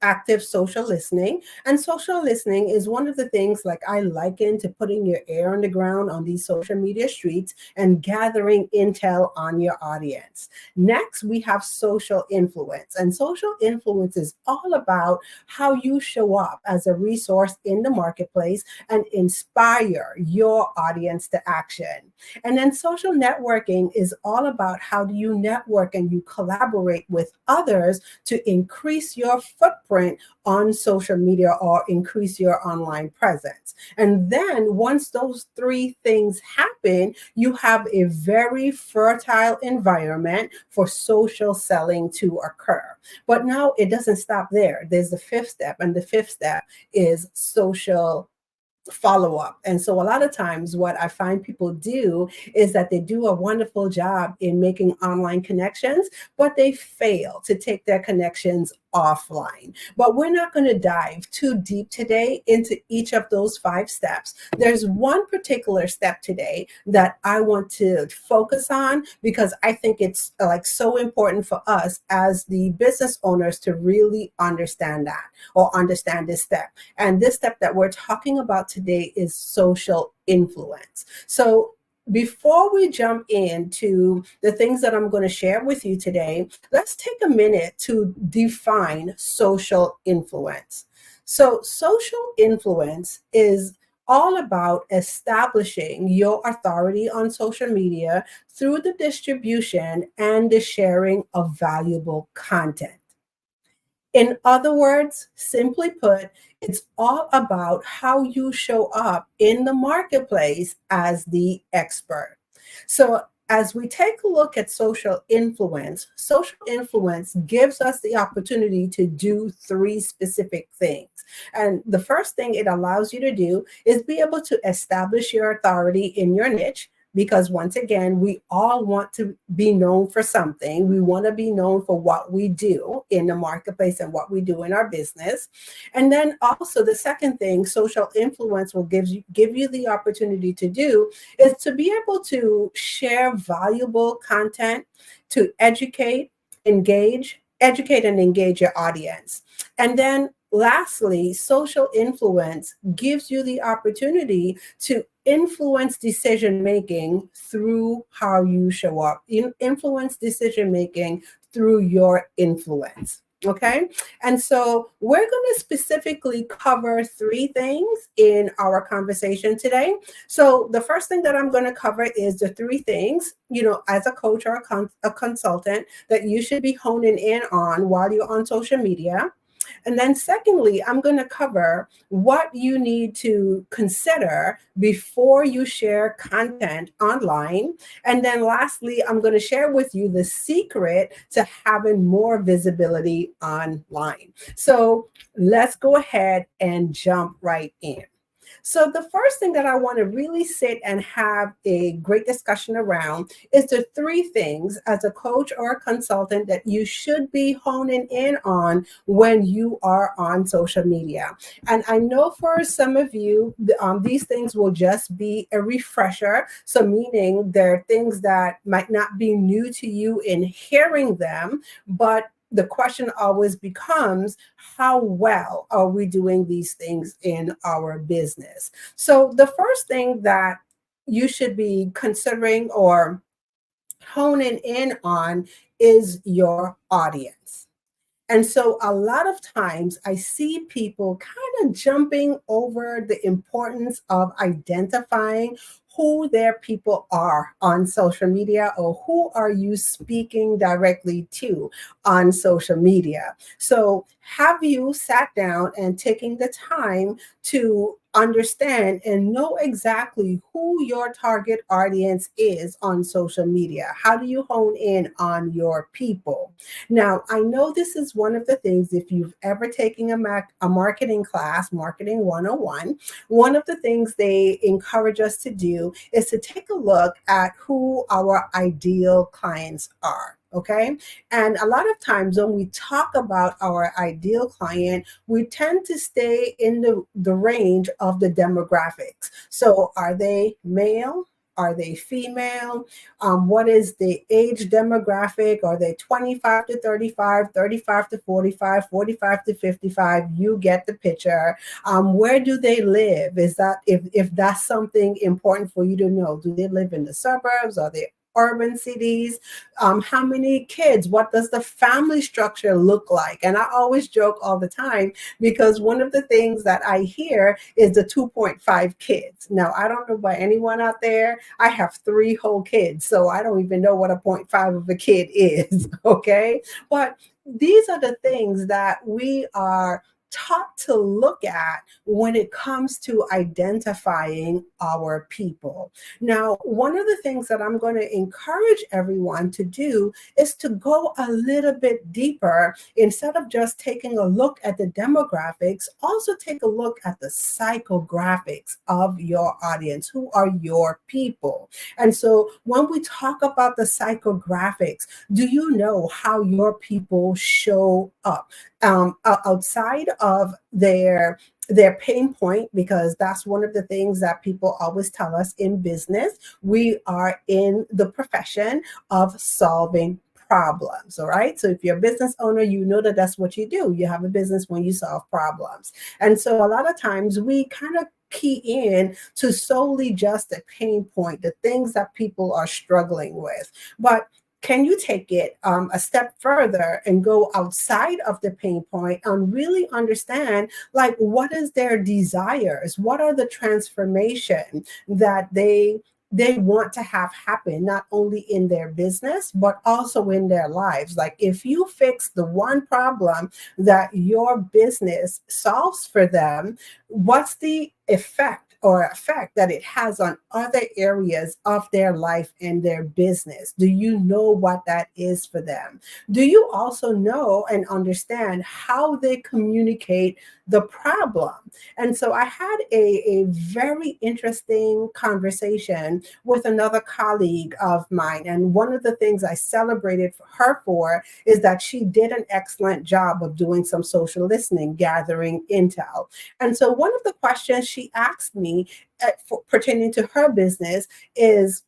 active social listening. And social listening is one of the things, like, I liken to putting your ear on the ground on these social media streets and gathering intel on your audience. Next, we have social influence. And social influence is all about how you show up as a resource in the marketplace and inspire your audience to action. And then social networking is all about how do you network and you collaborate with others to increase your footprint on social media or increase your online presence. And then once those 3 things happen, you have a very fertile environment for social selling to occur. But now it doesn't stop there. There's the 5th step, and the 5th step is social follow-up. And so a lot of times what I find people do is that they do a wonderful job in making online connections, but they fail to take their connections offline. But we're not going to dive too deep today into each of those 5 steps. There's one particular step today that I want to focus on, because I think it's so important for us as the business owners to really understand that, or understand this step. And this step that we're talking about today is social influence. So before we jump into the things that I'm going to share with you today, let's take a minute to define social influence. So social influence is all about establishing your authority on social media through the distribution and the sharing of valuable content. In other words, simply put, it's all about how you show up in the marketplace as the expert. So as we take a look at social influence gives us the opportunity to do 3 specific things. And the first thing it allows you to do is be able to establish your authority in your niche. Because once again, we all want to be known for something. We want to be known for what we do in the marketplace and what we do in our business. And then also the second thing social influence will give you the opportunity to do is to be able to share valuable content to educate and engage your audience. And then lastly, social influence gives you the opportunity to influence decision-making through how you show up. Influence decision-making through your influence. Okay. And so we're going to specifically cover 3 things in our conversation today. So the first thing that I'm going to cover is the 3 things, as a coach or a consultant that you should be honing in on while you're on social media. And then secondly, I'm going to cover what you need to consider before you share content online. And then lastly, I'm going to share with you the secret to having more visibility online. So let's go ahead and jump right in. So the first thing that I want to really sit and have a great discussion around is the 3 things as a coach or a consultant that you should be honing in on when you are on social media. And I know for some of you, these things will just be a refresher. So meaning they're things that might not be new to you in hearing them, but the question always becomes, how well are we doing these things in our business? So the first thing that you should be considering or honing in on is your audience. And so a lot of times I see people kind of jumping over the importance of identifying who their people are on social media, or who are you speaking directly to on social media. So have you sat down and taking the time to understand and know exactly who your target audience is on social media? How do you hone in on your people? Now, I know this is one of the things, if you've ever taken a marketing class, Marketing 101, one of the things they encourage us to do is to take a look at who our ideal clients are. Okay. And a lot of times when we talk about our ideal client, we tend to stay in the range of the demographics. So are they male? Are they female? What is the age demographic? Are they 25 to 35, 35 to 45, 45 to 55? You get the picture. Where do they live? Is that if that's something important for you to know? Do they live in the suburbs? Are they urban cities? How many kids? What does the family structure look like? And I always joke all the time, because one of the things that I hear is the 2.5 kids. Now, I don't know about anyone out there. I have 3 whole kids, so I don't even know what a 0.5 of a kid is. Okay. But these are the things that we are taught to look at when it comes to identifying our people. Now, one of the things that I'm going to encourage everyone to do is to go a little bit deeper. Instead of just taking a look at the demographics, also take a look at the psychographics of your audience. Who are your people? And so when we talk about the psychographics, do you know how your people show up? Outside of their pain point, because that's one of the things that people always tell us in business. We are in the profession of solving problems. All right. So if you're a business owner, you know that that's what you do. You have a business when you solve problems. And so a lot of times we kind of key in to solely just the pain point, the things that people are struggling with. But can you take it a step further and go outside of the pain point and really understand, like, what is their desires? What are the transformation that they want to have happen, not only in their business, but also in their lives? Like, if you fix the one problem that your business solves for them, what's the effect that it has on other areas of their life and their business? Do you know what that is for them? Do you also know and understand how they communicate the problem? And so I had a very interesting conversation with another colleague of mine. And one of the things I celebrated her for is that she did an excellent job of doing some social listening, gathering intel. And so one of the questions she asked me pertaining to her business is,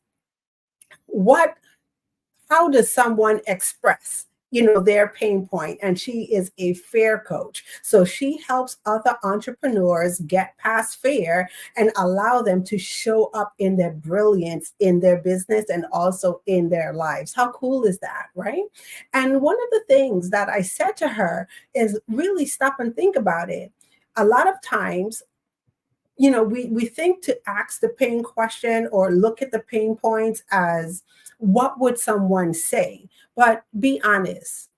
how does someone express their pain point, and she is a fear coach. So she helps other entrepreneurs get past fear and allow them to show up in their brilliance in their business and also in their lives. How cool is that, right? And one of the things that I said to her is really stop and think about it. A lot of times, we think to ask the pain question or look at the pain points as what would someone say? But be honest.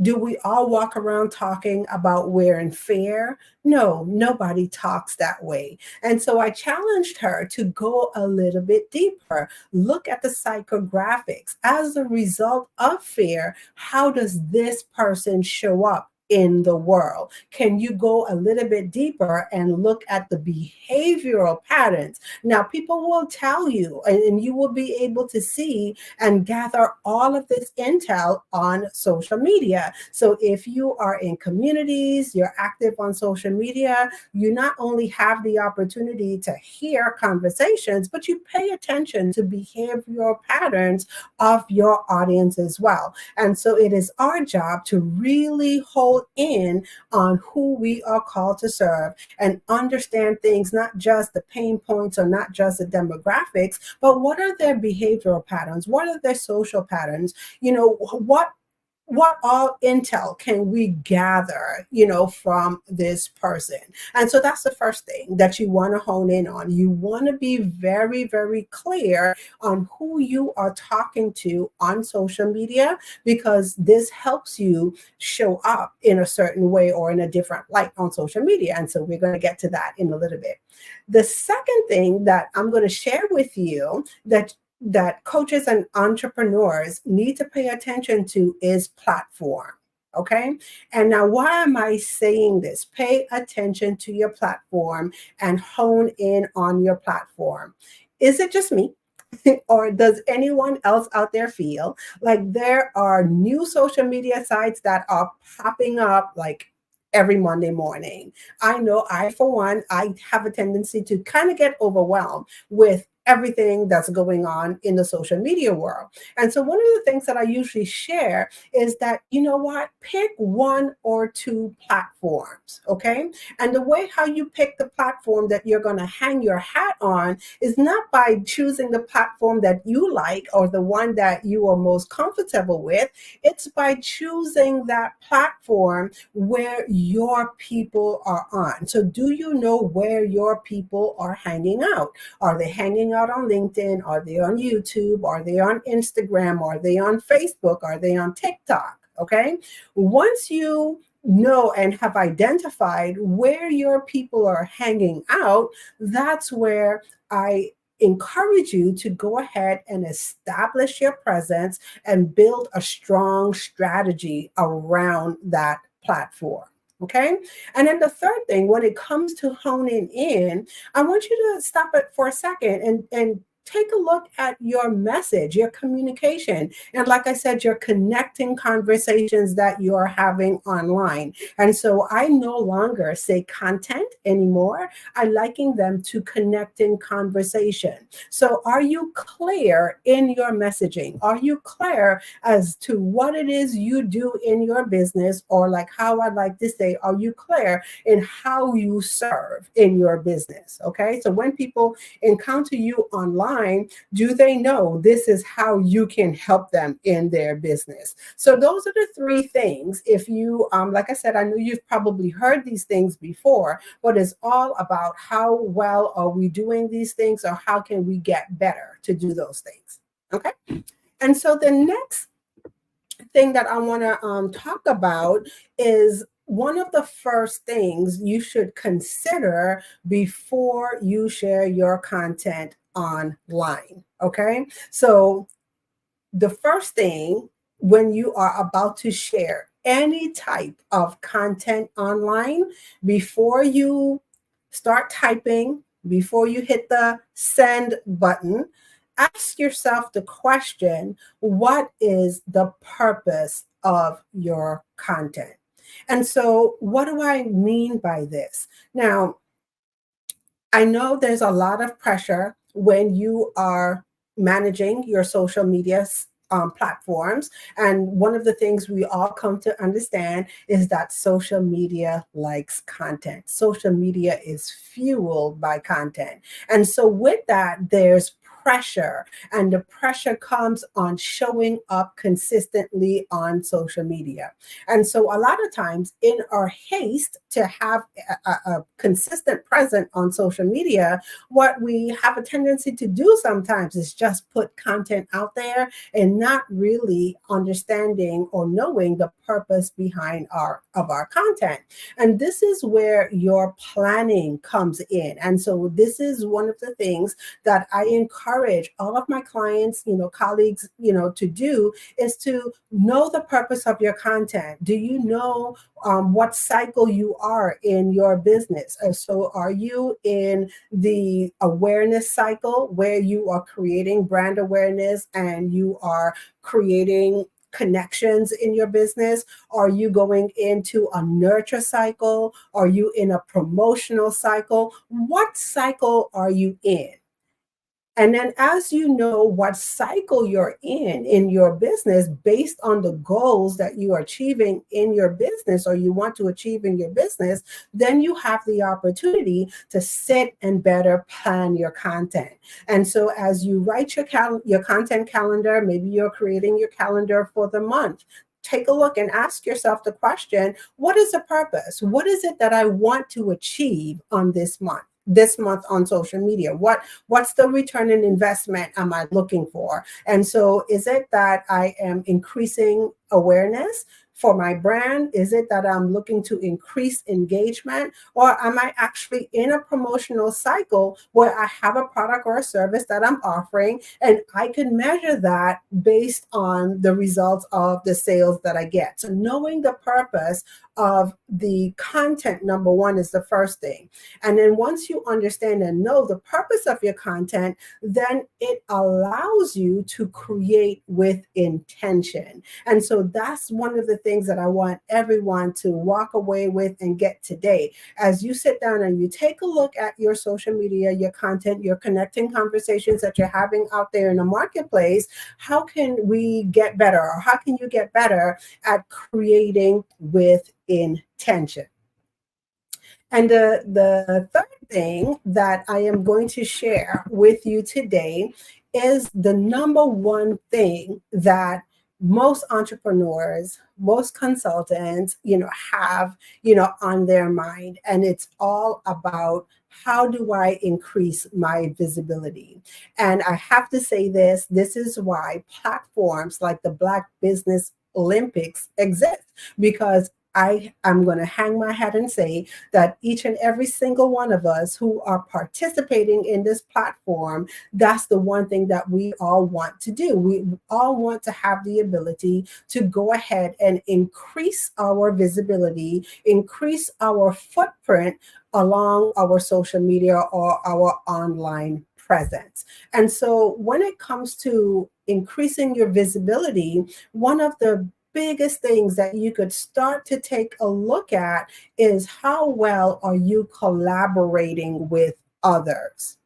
Do we all walk around talking about we're in fear? No, nobody talks that way. And so I challenged her to go a little bit deeper. Look at the psychographics. As a result of fear, how does this person show up in the world? Can you go a little bit deeper and look at the behavioral patterns? Now, people will tell you, and you will be able to see and gather all of this intel on social media. So if you are in communities, you're active on social media, you not only have the opportunity to hear conversations, but you pay attention to behavioral patterns of your audience as well. And so it is our job to really hold in on who we are called to serve and understand things, not just the pain points or not just the demographics, but what are their behavioral patterns? What are their social patterns? What all intel can we gather, from this person? And so that's the first thing that you want to hone in on. You want to be very, very clear on who you are talking to on social media, because this helps you show up in a certain way or in a different light on social media. And so we're going to get to that in a little bit. The second thing that I'm going to share with you that coaches and entrepreneurs need to pay attention to is platform. Okay. And now, why am I saying this? Pay attention to your platform and hone in on your platform. Is it just me? Or does anyone else out there feel like there are new social media sites that are popping up like every Monday morning? I know for one, I have a tendency to kind of get overwhelmed with everything that's going on in the social media world. And so one of the things that I usually share is that, pick one or two platforms, okay? And the way how you pick the platform that you're going to hang your hat on is not by choosing the platform that you like or the one that you are most comfortable with. It's by choosing that platform where your people are on. So do you know where your people are hanging out? Are they hanging out on LinkedIn? Are they on YouTube? Are they on Instagram? Are they on Facebook? Are they on TikTok? Okay. Once you know and have identified where your people are hanging out, that's where I encourage you to go ahead and establish your presence and build a strong strategy around that platform. Okay. And then the third thing, when it comes to honing in, I want you to stop it for a second and take a look at your message, your communication. And like I said, you're connecting conversations that you're having online. And so I no longer say content anymore. I liken them to connecting conversation. So are you clear in your messaging? Are you clear as to what it is you do in your business? Or like how I like to say, are you clear in how you serve in your business? Okay. So when people encounter you online, do they know this is how you can help them in their business? So those are the three things. If you, like I said, I know you've probably heard these things before, but it's all about how well are we doing these things, or how can we get better to do those things? Okay. And so the next thing that I want to talk about is one of the first things you should consider before you share your content online. Okay. So the first thing when you are about to share any type of content online, before you start typing, before you hit the send button, ask yourself the question, what is the purpose of your content? And so what do I mean by this? Now, I know there's a lot of pressure when you are managing your social media platforms. And one of the things we all come to understand is that social media likes content. Social media is fueled by content. And so with that, there's pressure, and the pressure comes on showing up consistently on social media. And so a lot of times in our haste to have a consistent presence on social media, what we have a tendency to do sometimes is just put content out there and not really understanding or knowing the purpose behind our content. And this is where your planning comes in. And so this is one of the things that I encourage all of my clients, colleagues, to do, is to know the purpose of your content. Do you know what cycle you are in your business? So are you in the awareness cycle where you are creating brand awareness and you are creating connections in your business? Are you going into a nurture cycle? Are you in a promotional cycle? What cycle are you in? And then as you know what cycle you're in your business, based on the goals that you are achieving in your business or you want to achieve in your business, then you have the opportunity to sit and better plan your content. And so as you write your content calendar, maybe you're creating your calendar for the month. Take a look and ask yourself the question, what is the purpose? What is it that I want to achieve on this month on social media? What's the return on investment am I looking for? And so is it that I am increasing awareness for my brand? Is it that I'm looking to increase engagement? Or am I actually in a promotional cycle where I have a product or a service that I'm offering and I can measure that based on the results of the sales that I get? So knowing the purpose of the content, number one, is the first thing. And then once you understand and know the purpose of your content, then it allows you to create with intention. And so that's one of the things that I want everyone to walk away with and get today. As you sit down and you take a look at your social media, your content, your connecting conversations that you're having out there in the marketplace, how can we get better, or how can you get better at creating with intention? And the third thing that I am going to share with you today is the number one thing that most entrepreneurs, most consultants, have, on their mind. And it's all about, how do I increase my visibility? And I have to say this is why platforms like the Black Business Olympics exist, because I'm going to hang my hat and say that each and every single one of us who are participating in this platform, that's the one thing that we all want to do. We all want to have the ability to go ahead and increase our visibility, increase our footprint along our social media or our online presence. And so when it comes to increasing your visibility, one of the biggest things that you could start to take a look at is, how well are you collaborating with others?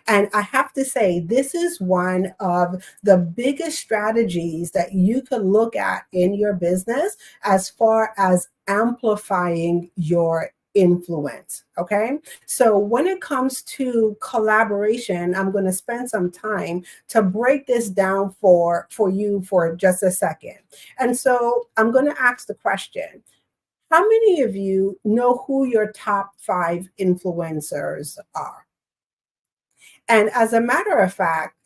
And I have to say, this is one of the biggest strategies that you could look at in your business as far as amplifying your influence. Okay. So when it comes to collaboration, I'm going to spend some time to break this down for you for just a second. And so I'm going to ask the question, how many of you know who your top 5 influencers are? And as a matter of fact,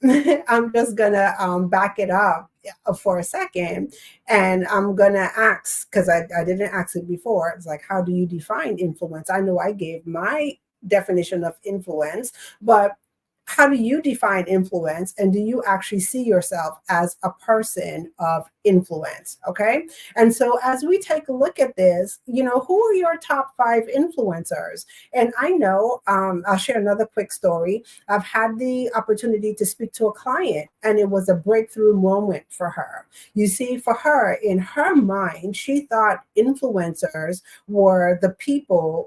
I'm just going to back it up for a second. And I'm going to ask, because I didn't ask it before. It's like, how do you define influence? I know I gave my definition of influence, but how do you define influence? And do you actually see yourself as a person of influence. Okay. And so as we take a look at this, who are your top 5 influencers? And I know, I'll share another quick story. I've had the opportunity to speak to a client, and it was a breakthrough moment for her. You see, for her, in her mind, she thought influencers were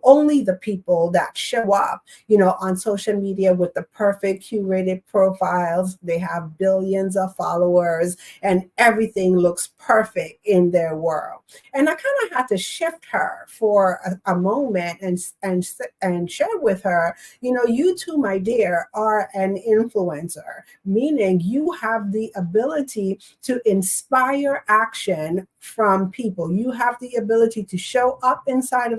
only the people that show up, on social media with the perfect curated profiles. They have billions of followers and everything looks perfect in their world. And I kind of had to shift her for a moment and share with her, you too, my dear, are an influencer, meaning you have the ability to inspire action from people. You have the ability to show up in such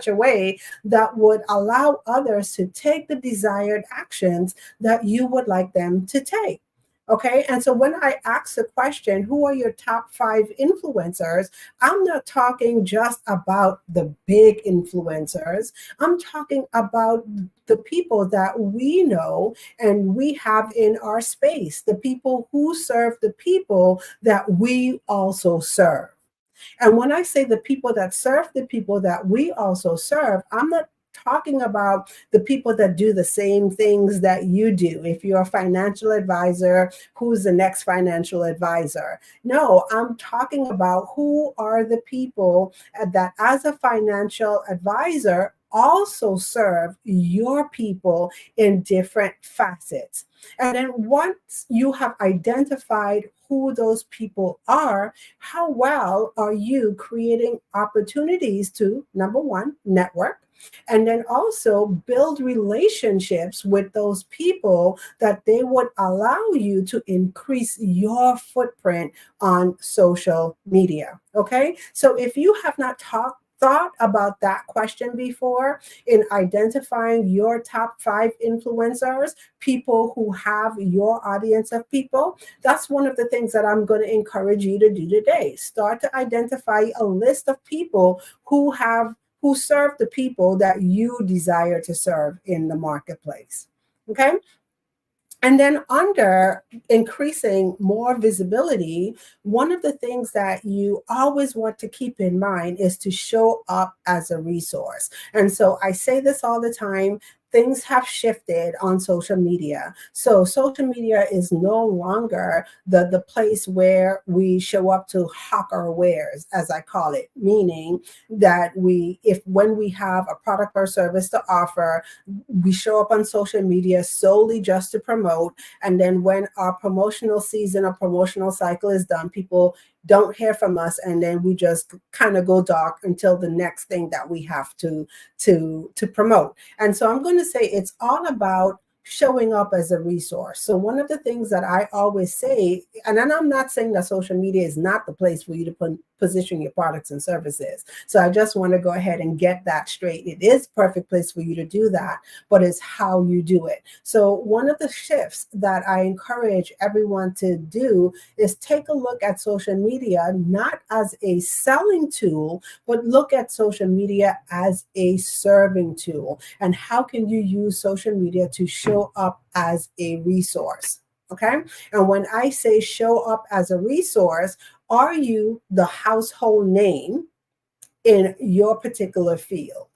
a way that would allow others to take the desired actions that you would like them to take. Okay. And so when I ask the question, who are your top 5 influencers? I'm not talking just about the big influencers. I'm talking about the people that we know and we have in our space, the people who serve the people that we also serve. And when I say the people that serve the people that we also serve, I'm not talking about the people that do the same things that you do. If you're a financial advisor, who's the next financial advisor? No, I'm talking about who are the people that as a financial advisor also serve your people in different facets. And then once you have identified who those people are, how well are you creating opportunities to, number one, network, and then also build relationships with those people that they would allow you to increase your footprint on social media. Okay. So if you have not thought about that question before in identifying your top 5 influencers, people who have your audience of people, that's one of the things that I'm going to encourage you to do today. Start to identify a list of people who serve the people that you desire to serve in the marketplace. Okay. And then under increasing more visibility, one of the things that you always want to keep in mind is to show up as a resource. And so I say this all the time. Things have shifted on social media. So social media is no longer the place where we show up to hawk our wares, as I call it, meaning that when we have a product or service to offer, we show up on social media solely just to promote. And then when our promotional season or promotional cycle is done, people don't hear from us, and then we just kind of go dark until the next thing that we have to promote. And so I'm going to say it's all about showing up as a resource. So one of the things that I always say, and I'm not saying that social media is not the place for you to position your products and services. So I just want to go ahead and get that straight. It is a perfect place for you to do that, but it's how you do it. So one of the shifts that I encourage everyone to do is take a look at social media, not as a selling tool, but look at social media as a serving tool. And how can you use social media to show up as a resource? Okay. And when I say show up as a resource, are you the household name in your particular field?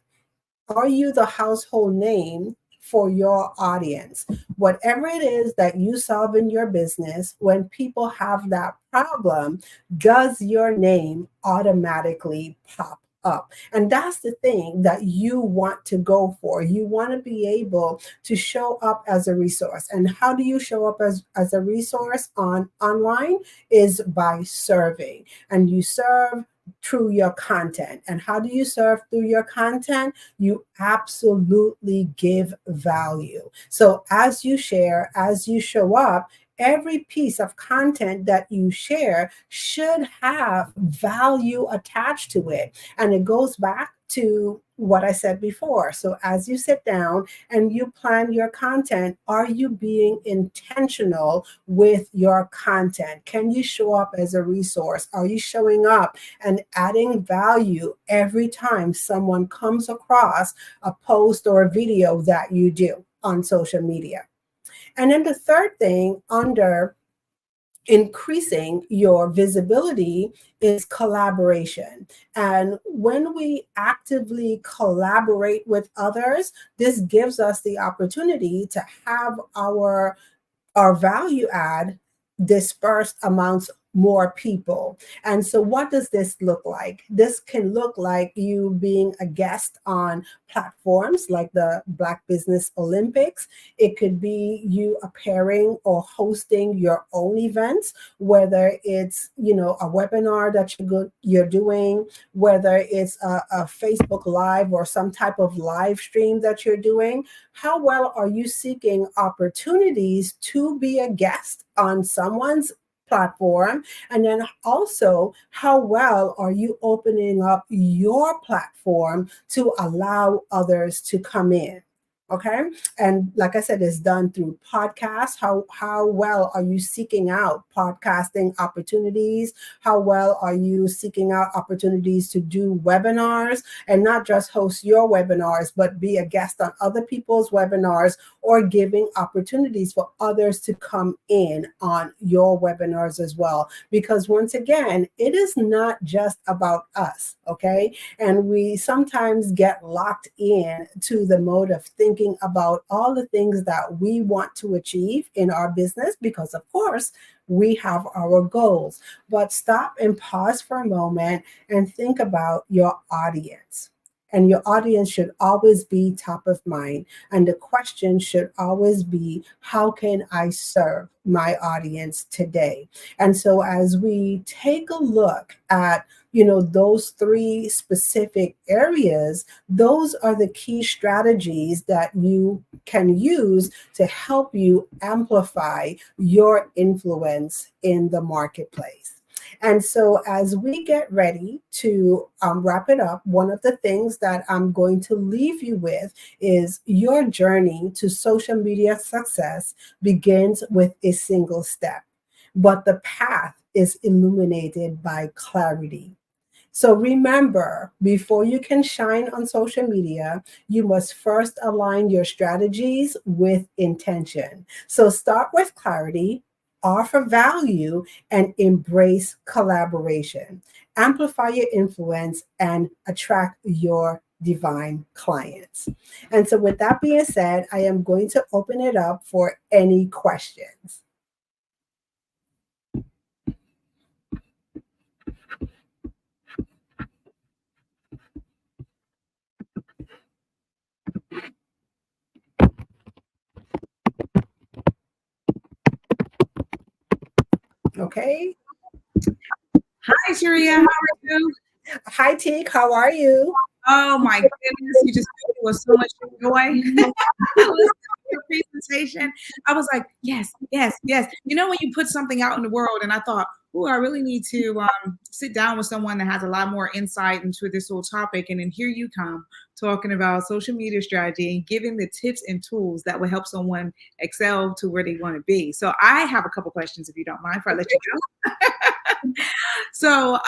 Are you the household name for your audience? Whatever it is that you solve in your business, when people have that problem, does your name automatically pop up? And that's the thing that you want to go for. You want to be able to show up as a resource. And how do you show up as a resource online? Is by serving. And you serve through your content. And how do you serve through your content? You absolutely give value. So as you share, as you show up, every piece of content that you share should have value attached to it. And it goes back to what I said before. So as you sit down and you plan your content, are you being intentional with your content? Can you show up as a resource? Are you showing up and adding value every time someone comes across a post or a video that you do on social media? And then the third thing under increasing your visibility is collaboration. And when we actively collaborate with others, this gives us the opportunity to have our value add dispersed amongst more people. And so what does this look like? This can look like you being a guest on platforms like the Black Business Olympics. It could be you appearing or hosting your own events, whether it's, a webinar that you're doing, whether it's a Facebook Live or some type of live stream that you're doing. How well are you seeking opportunities to be a guest on someone's platform? And then also, how well are you opening up your platform to allow others to come in? Okay. And like I said, it's done through podcasts. How well are you seeking out podcasting opportunities? How well are you seeking out opportunities to do webinars, and not just host your webinars, but be a guest on other people's webinars, or giving opportunities for others to come in on your webinars as well? Because once again, it is not just about us. Okay. And we sometimes get locked in to the mode of thinking about all the things that we want to achieve in our business, because of course we have our goals. But stop and pause for a moment and think about your audience. And your audience should always be top of mind. And the question should always be, how can I serve my audience today? And so as we take a look at those three specific areas, those are the key strategies that you can use to help you amplify your influence in the marketplace. And so as we get ready to wrap it up, one of the things that I'm going to leave you with is your journey to social media success begins with a single step, but the path is illuminated by clarity. So remember, before you can shine on social media, you must first align your strategies with intention. So start with clarity, offer value, and embrace collaboration. Amplify your influence and attract your divine clients. And so with that being said, I am going to open it up for any questions. Okay. Hi, Sharia. How are you? Hi, Teek. How are you? Oh my goodness, you just filled me with so much joy. Listening to your presentation, I was like, yes, yes, yes. When you put something out in the world, and I thought, I really need to sit down with someone that has a lot more insight into this whole topic. And then here you come talking about social media strategy and giving the tips and tools that will help someone excel to where they want to be. So I have a couple questions, if you don't mind, before I let you go. So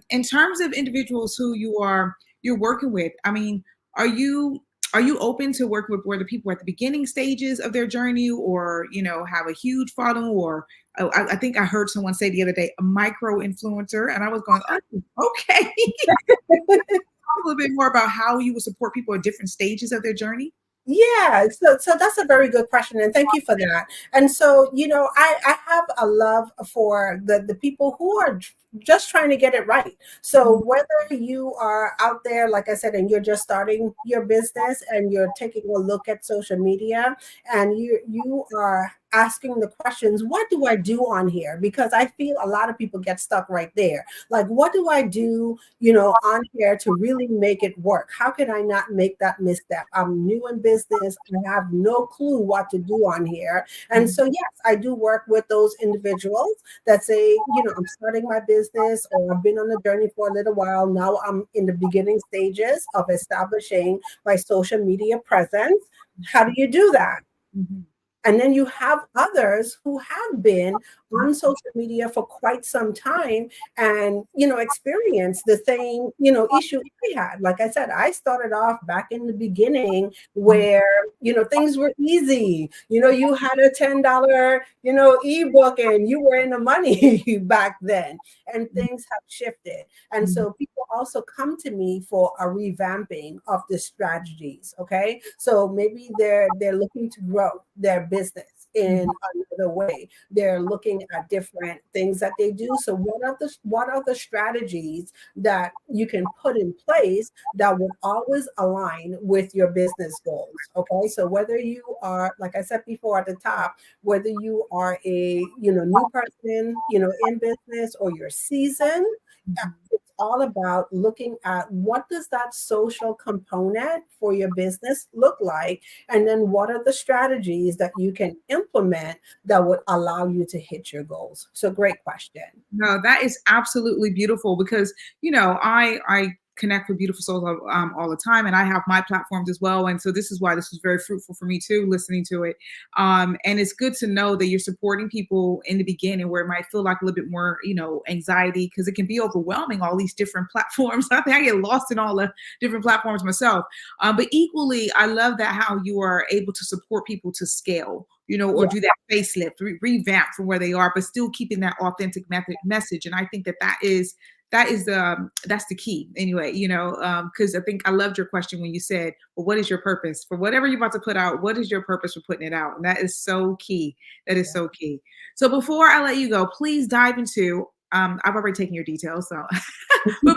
in terms of individuals who you're working with, I mean, are you open to work with whether people are at the beginning stages of their journey, or have a huge following, or I think I heard someone say the other day, a micro influencer, and I was going, oh, okay. Talk a little bit more about how you would support people at different stages of their journey. Yeah, so that's a very good question, and thank you for that. And so, I have a love for the people who are just trying to get it right. So whether you are out there, like I said, and you're just starting your business and you're taking a look at social media, and you are asking the questions, what do I do on here? Because I feel a lot of people get stuck right there. Like, what do I do, on here to really make it work? How can I not make that misstep? I'm new in business. I have no clue what to do on here. And so, yes, I do work with those individuals that say, I'm starting my business, or I've been on the journey for a little while. Now I'm in the beginning stages of establishing my social media presence. How do you do that? And then you have others who have been on social media for quite some time and, experience the same, issue I had. Like I said, I started off back in the beginning where, things were easy. You had a $10, ebook and you were in the money back then, and things have shifted. And so people also come to me for a revamping of the strategies. Okay. So maybe they're looking to grow their business in another way. They're looking at different things that they do. So what are the strategies that you can put in place that will always align with your business goals? Okay. So whether you are, like I said before at the top, whether you are a new person, in business, or you're seasoned, it's all about looking at what does that social component for your business look like, and then what are the strategies that you can implement that would allow you to hit your goals. So great question. No, that is absolutely beautiful because, I connect with beautiful souls all the time, and I have my platforms as well. And so this is why this was very fruitful for me too, listening to it. And it's good to know that you're supporting people in the beginning where it might feel like a little bit more, anxiety, because it can be overwhelming, all these different platforms. I think I get lost in all the different platforms myself. But equally, I love that how you are able to support people to scale, or do that facelift, revamp from where they are, but still keeping that authentic message. And I think that's the key anyway, because I think I loved your question when you said, well, what is your purpose for whatever you're about to put out? What is your purpose for putting it out? And that is so key. That is so key. So before I let you go, please dive into, I've already taken your details, so but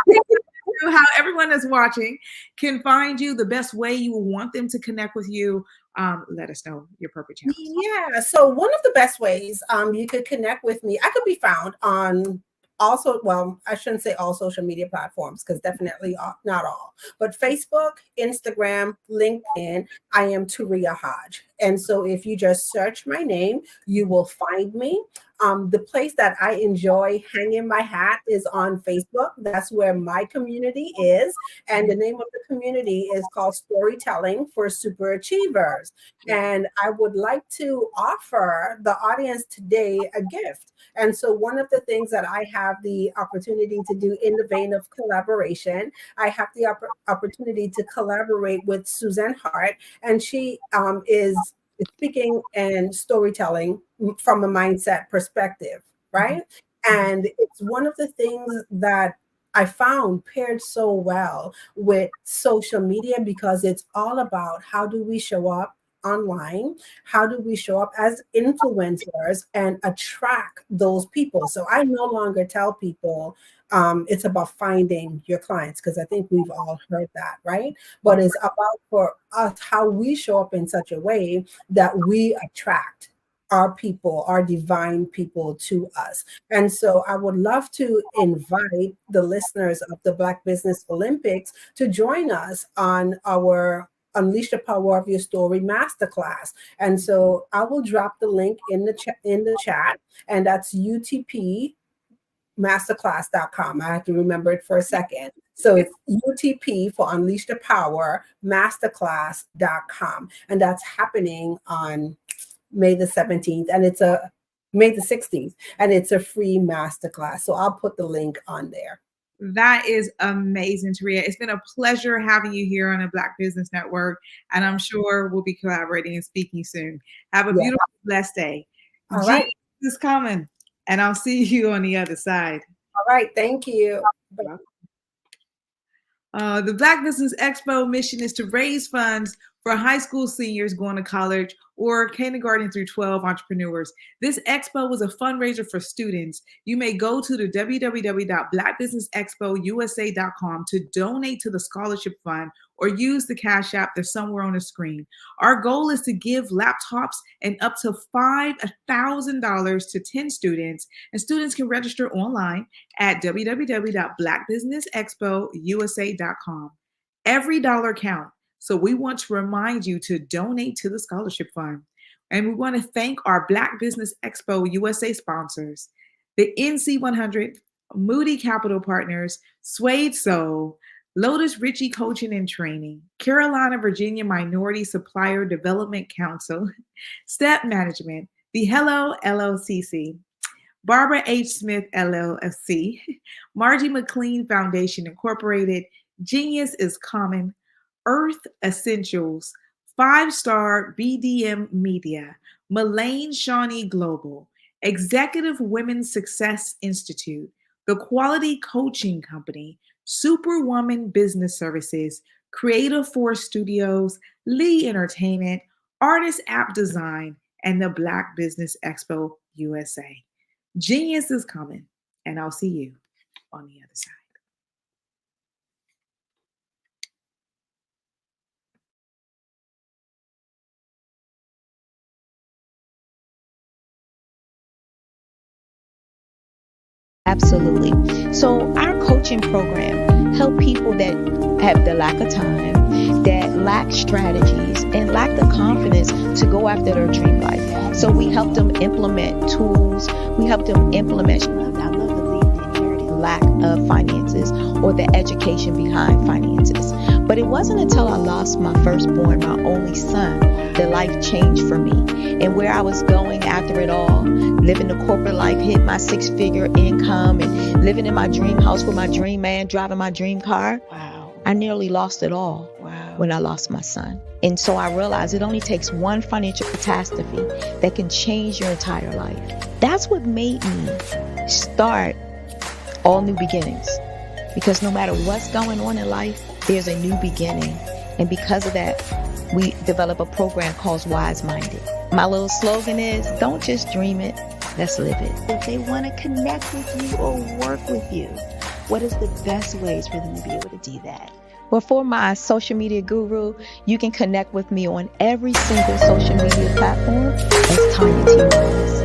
how everyone that's watching can find you, the best way you will want them to connect with you. Let us know your purpose channel. Yeah. So one of the best ways you could connect with me, I could be found on also, well, I shouldn't say all social media platforms, because definitely not all, but Facebook, Instagram, LinkedIn, I am Turia Hodge. And so if you just search my name, you will find me. The place that I enjoy hanging my hat is on Facebook. That's where my community is. And the name of the community is called Storytelling for Super Achievers. And I would like to offer the audience today a gift. And so one of the things that I have the opportunity to do in the vein of collaboration, I have the opportunity to collaborate with Suzanne Hart, and she is speaking and storytelling from a mindset perspective, right? And it's one of the things that I found paired so well with social media, because it's all about how do we show up online, how do we show up as influencers and attract those people. So I no longer tell people it's about finding your clients, because I think we've all heard that, right? But it's about for us how we show up in such a way that we attract our people, our divine people to us. And so I would love to invite the listeners of the Black Business Olympics to join us on our Unleash the Power of Your Story Masterclass. And so I will drop the link in the chat, and that's utpmasterclass.com. I have to remember it for a second. So it's UTP for Unleash the Power Masterclass.com. And that's happening on May the 17th, and it's May the 16th, and it's a free masterclass. So I'll put the link on there. That is amazing, Turia. It's been a pleasure having you here on the Black Business Network, and I'm sure we'll be collaborating and speaking soon. Have a beautiful, blessed day. All right. Jesus is coming, and I'll see you on the other side. All right. Thank you. The Black Business Expo mission is to raise funds for high school seniors going to college or kindergarten through 12 entrepreneurs. This expo was a fundraiser for students. You may go to the www.blackbusinessexpousa.com to donate to the scholarship fund or use the Cash App that's somewhere on the screen. Our goal is to give laptops and up to $5,000 to 10 students, and students can register online at www.blackbusinessexpousa.com. Every dollar counts. So we want to remind you to donate to the scholarship fund. And we want to thank our Black Business Expo USA sponsors, the NC100, Moody Capital Partners, Suede Soul, Lotus Ritchie Coaching and Training, Carolina, Virginia Minority Supplier Development Council, Step Management, The Hello LLCC, Barbara H. Smith LLC, Margie McLean Foundation Incorporated, Genius is Common, Earth Essentials, 5-Star BDM Media, Mullane Shawnee Global, Executive Women's Success Institute, The Quality Coaching Company, Superwoman Business Services, Creative Force Studios, Lee Entertainment, Artist App Design, and the Black Business Expo USA. Genius is coming, and I'll see you on the other side. Absolutely. So our coaching program help people that have the lack of time, that lack strategies, and lack the confidence to go after their dream life. So we help them implement tools. We help them implement, I love to leave the inherited lack of finances or the education behind finances. But it wasn't until I lost my firstborn, my only son, that life changed for me. And where I was going after it all, living the corporate life, hit my 6-figure income, and living in my dream house with my dream man, driving my dream car. Wow. I nearly lost it all when I lost my son. And so I realized it only takes one financial catastrophe that can change your entire life. That's what made me start All New Beginnings. Because no matter what's going on in life, there's a new beginning. And because of that, we develop a program called Wise Minded. My little slogan is, don't just dream it, let's live it. If they want to connect with you or work with you, what is the best ways for them to be able to do that? Well, for my social media guru, you can connect with me on every single social media platform as Tanya T. Williams.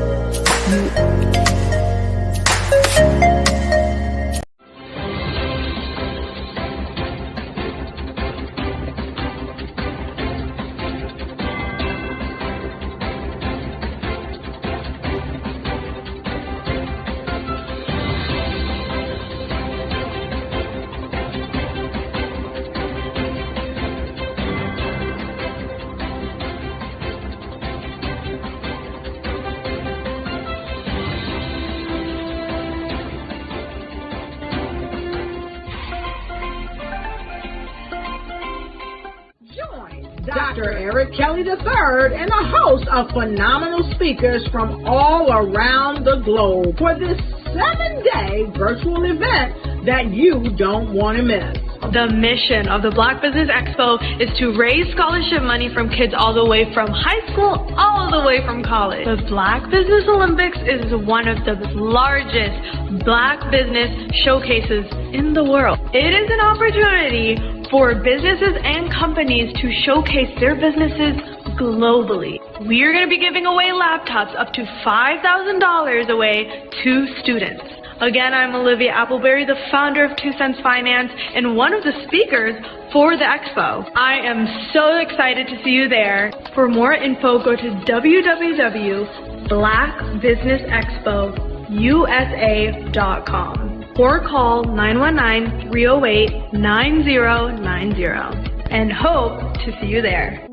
Dr. Eric Kelly III and a host of phenomenal speakers from all around the globe for this 7-day virtual event that you don't want to miss. The mission of the Black Business Expo is to raise scholarship money from kids all the way from high school, all the way from college. The Black Business Olympics is one of the largest Black business showcases in the world. It is an opportunity for businesses and companies to showcase their businesses globally. We are going to be giving away laptops up to $5,000 away to students. Again, I'm Olivia Appleberry, the founder of 2 Cents Finance and one of the speakers for the expo. I am so excited to see you there. For more info, go to www.blackbusinessexpousa.com or call 919-308-9090 and hope to see you there.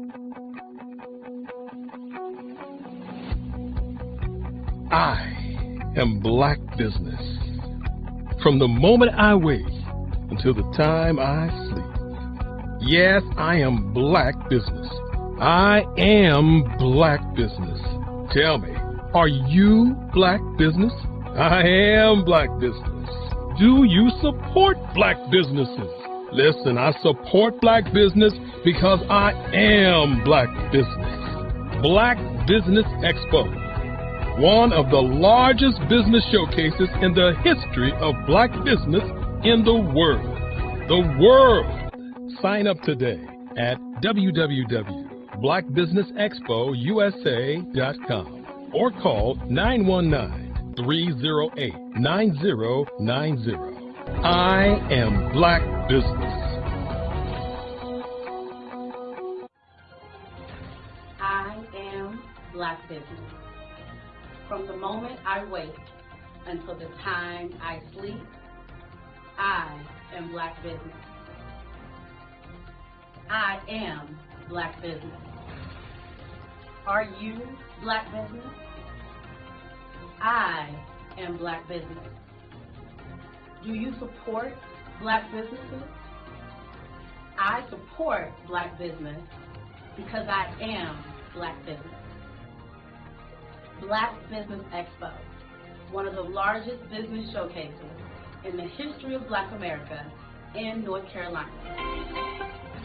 I am Black Business. From the moment I wake until the time I sleep. Yes, I am Black Business. I am Black Business. Tell me, are you Black Business? I am Black Business. Do you support Black businesses? Listen, I support Black business because I am Black Business. Black Business Expo, one of the largest business showcases in the history of Black business in the world. The world! Sign up today at www.blackbusinessexpousa.com or call 919-308-9090. I am Black Business. I am Black Business. From the moment I wake until the time I sleep, I am Black Business. I am Black business. Are you Black business? I am Black business. Do you support Black businesses? I support Black business because I am Black business. Black Business Expo, one of the largest business showcases in the history of Black America in North Carolina.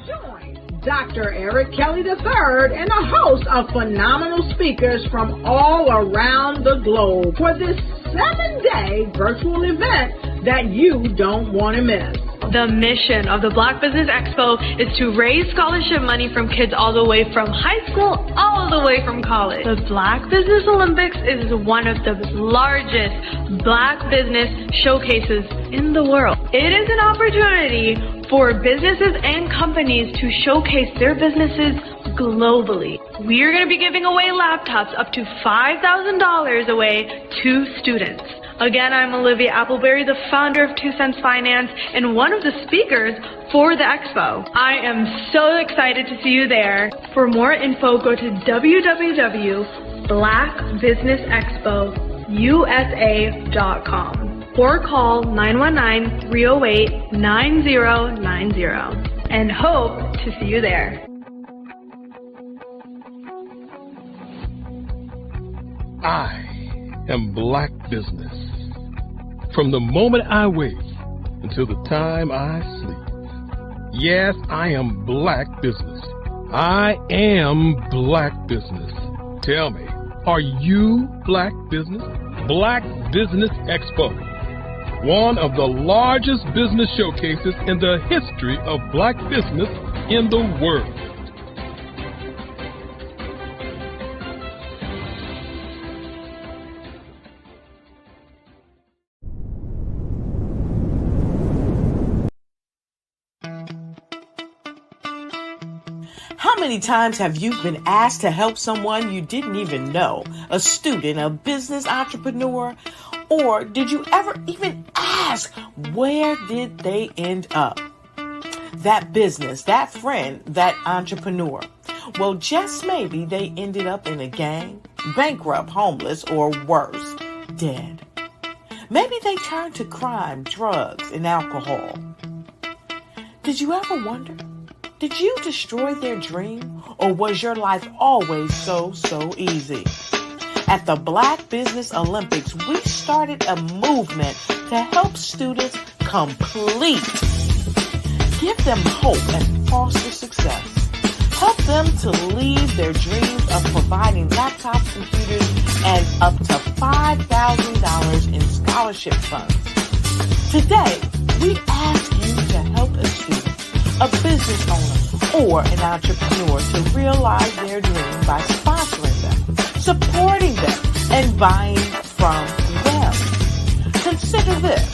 Join Dr. Eric Kelly III and a host of phenomenal speakers from all around the globe for this 7-day virtual event that you don't want to miss. The mission of the Black Business Expo is to raise scholarship money from kids all the way from high school all the way from college. The Black Business Olympics is one of the largest Black business showcases in the world. It is an opportunity for businesses and companies to showcase their businesses globally. We are going to be giving away laptops up to $5,000 away to students. Again, I'm Olivia Appleberry, the founder of 2 Cents Finance and one of the speakers for the expo. I am so excited to see you there. For more info, go to www.blackbusinessexpousa.com or call 919-308-9090 and hope to see you there. I am Black business. From the moment I wake until the time I sleep. Yes, I am Black business. I am Black business. Tell me, are you Black business? Black Business Expo, one of the largest business showcases in the history of Black business in the world. How many times have you been asked to help someone you didn't even know, a student, a business entrepreneur, or did you ever even ask, where did they end up? That business, that friend, that entrepreneur. Well, just maybe they ended up in a gang, bankrupt, homeless, or worse, dead. Maybe they turned to crime, drugs, and alcohol. Did you ever wonder? Did you destroy their dream, or was your life always so easy? At the Black Business Olympics, we started a movement to help students complete. Give them hope and foster success. Help them to leave their dreams of providing laptops, computers, and up to $5,000 in scholarship funds. Today, we ask you to help a student, a business owner, or an entrepreneur to realize their dream by sponsoring them, supporting them, and buying from them. Consider this.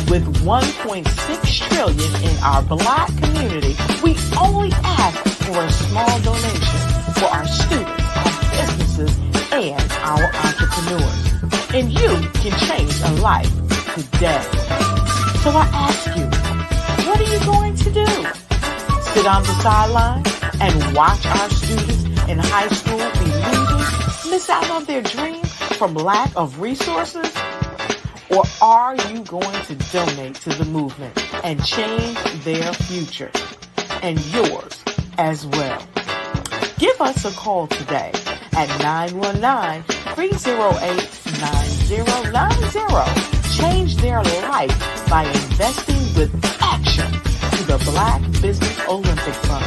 With $1.6 trillion in our Black community, we only ask for a small donation for our students, our businesses, and our entrepreneurs. And you can change a life today. So I ask you, what are you going to do? Sit on the sideline and watch our students in high school be losers, miss out on their dream from lack of resources? Or are you going to donate to the movement and change their future and yours as well? Give us a call today at 919-308-9090. Change their life by investing with action to the Black Business Olympic Fund.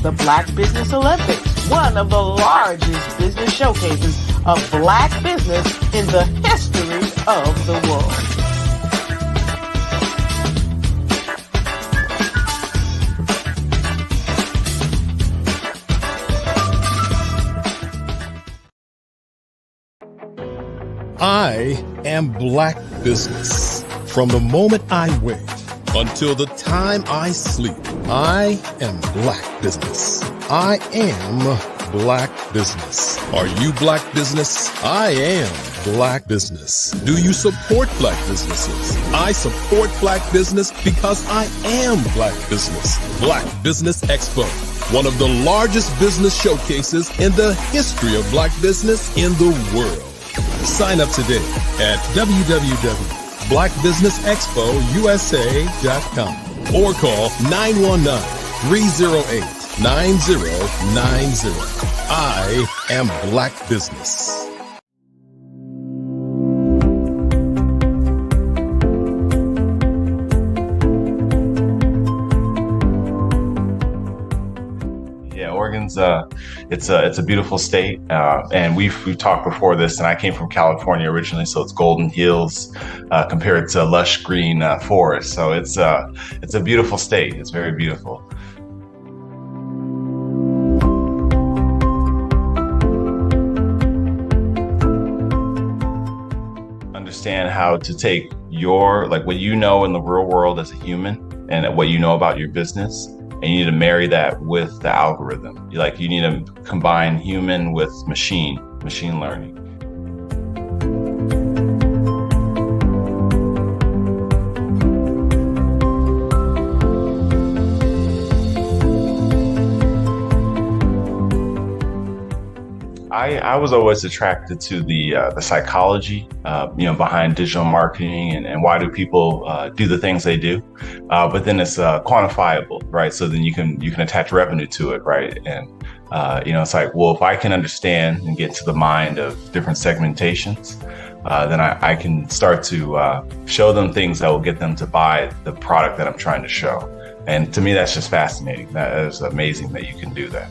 The Black Business Olympics, one of the largest business showcases of Black business in the history of the world. I am Black business. From the moment I wake until the time I sleep, I am Black business. I am Black Business. Are you Black Business? I am Black Business. Do you support Black businesses? I support Black business because I am Black Business. Black Business Expo, one of the largest business showcases in the history of Black business in the world. Sign up today at www.blackbusinessexpousa.com or call 919-308-9090. I am Black Business. Oregon's it's a beautiful state, and we've talked before this. And I came from California originally, so it's golden hills compared to lush green forest. So it's a beautiful state. It's very beautiful. Understand how to take your what you know in the real world as a human and what you know about your business. And you need to marry that with the algorithm. You need to combine human with machine learning. I was always attracted to the psychology, behind digital marketing and why do people do the things they do. But then it's quantifiable, right? So then you can attach revenue to it, right? And it's if I can understand and get to the mind of different segmentations, then I can start to show them things that will get them to buy the product that I'm trying to show. And to me, that's just fascinating. That is amazing that you can do that.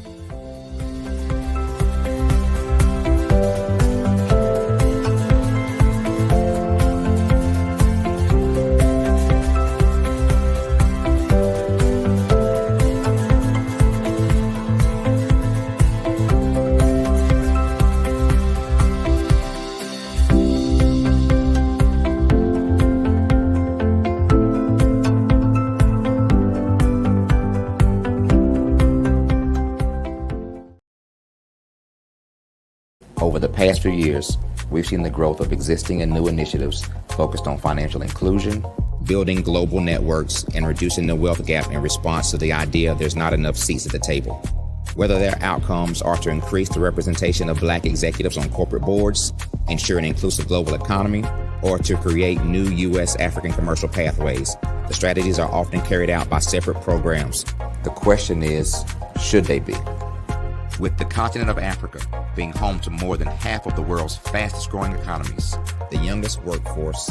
Over the past few years, we've seen the growth of existing and new initiatives focused on financial inclusion, building global networks, and reducing the wealth gap in response to the idea there's not enough seats at the table. Whether their outcomes are to increase the representation of Black executives on corporate boards, ensure an inclusive global economy, or to create new U.S. African commercial pathways, the strategies are often carried out by separate programs. The question is, should they be? With the continent of Africa being home to more than half of the world's fastest growing economies, the youngest workforce,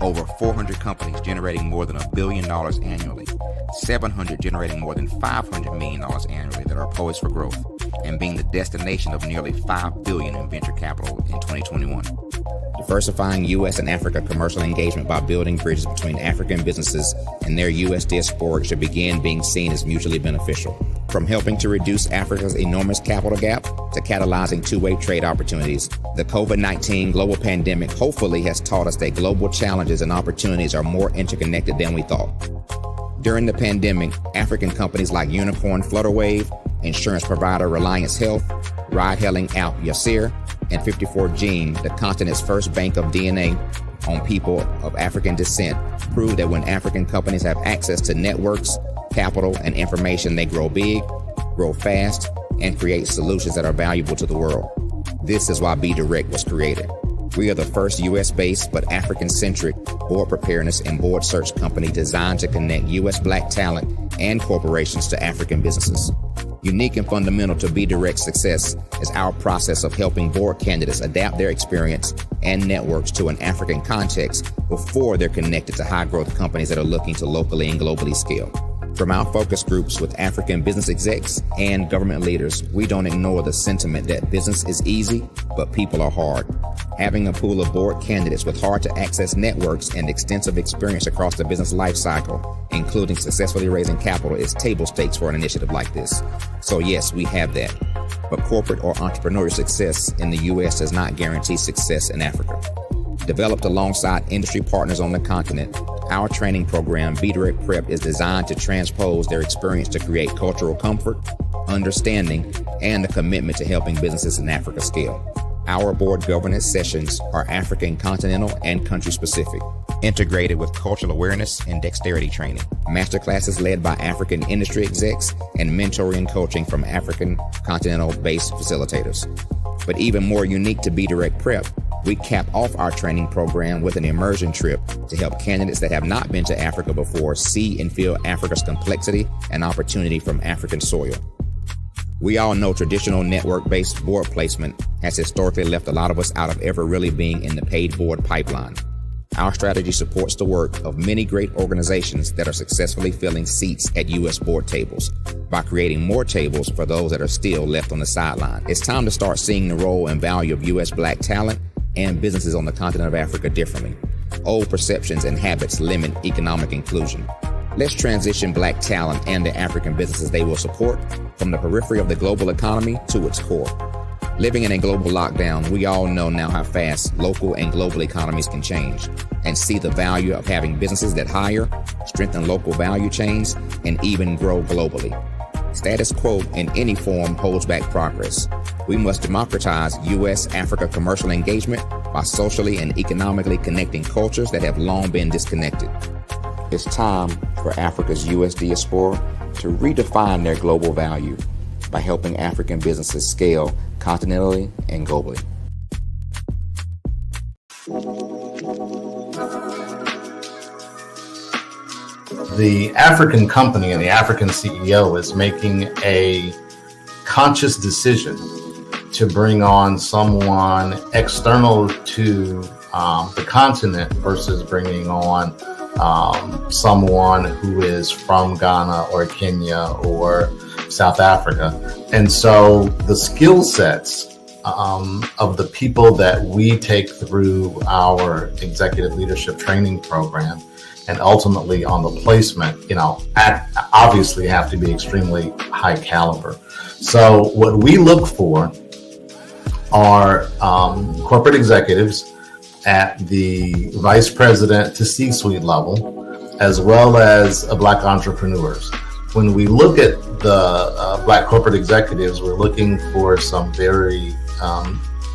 over 400 companies generating more than $1 billion annually, 700 generating more than $500 million annually that are poised for growth, and being the destination of nearly $5 billion in venture capital in 2021. Diversifying U.S. and Africa commercial engagement by building bridges between African businesses and their U.S. diaspora should begin being seen as mutually beneficial. From helping to reduce Africa's enormous capital gap to catalyzing two-way trade opportunities, the COVID-19 global pandemic hopefully has taught us that global challenges and opportunities are more interconnected than we thought. During the pandemic, African companies like Unicorn Flutterwave, insurance provider Reliance Health, ride-hailing app Yasir, and 54Gene, the continent's first bank of DNA on people of African descent, proved that when African companies have access to networks, capital, and information, they grow big, grow fast, and create solutions that are valuable to the world. This is why Be Direct was created. We are the first U.S.-based but African-centric board preparedness and board search company designed to connect U.S. Black talent and corporations to African businesses. Unique and fundamental to Be Direct's success is our process of helping board candidates adapt their experience and networks to an African context before they're connected to high-growth companies that are looking to locally and globally scale. From our focus groups with African business execs and government leaders, we don't ignore the sentiment that business is easy, but people are hard. Having a pool of board candidates with hard-to-access networks and extensive experience across the business life cycle, including successfully raising capital, is table stakes for an initiative like this. So yes, we have that. But corporate or entrepreneurial success in the U.S. does not guarantee success in Africa. Developed alongside industry partners on the continent, our training program, Be Direct Prep, is designed to transpose their experience to create cultural comfort, understanding, and a commitment to helping businesses in Africa scale. Our board governance sessions are African, continental, and country specific, integrated with cultural awareness and dexterity training, masterclasses led by African industry execs, and mentoring and coaching from African continental-based facilitators. But even more unique to Be Direct Prep, we cap off our training program with an immersion trip to help candidates that have not been to Africa before see and feel Africa's complexity and opportunity from African soil. We all know traditional network-based board placement has historically left a lot of us out of ever really being in the paid board pipeline. Our strategy supports the work of many great organizations that are successfully filling seats at U.S. board tables by creating more tables for those that are still left on the sideline. It's time to start seeing the role and value of U.S. Black talent and businesses on the continent of Africa differently. Old perceptions and habits limit economic inclusion. Let's transition Black talent and the African businesses they will support from the periphery of the global economy to its core. Living in a global lockdown, we all know now how fast local and global economies can change and see the value of having businesses that hire, strengthen local value chains, and even grow globally. Status quo in any form holds back progress. We must democratize U.S.-Africa commercial engagement by socially and economically connecting cultures that have long been disconnected. It's time for Africa's U.S. diaspora to redefine their global value by helping African businesses scale continentally and globally. The African company and the African CEO is making a conscious decision to bring on someone external to the continent versus bringing on someone who is from Ghana or Kenya or South Africa. And so the skill sets of the people that we take through our executive leadership training program and ultimately on the placement, obviously have to be extremely high caliber. So what we look for are corporate executives at the vice president to C-suite level, as well as Black entrepreneurs. When we look at the Black corporate executives, we're looking for some very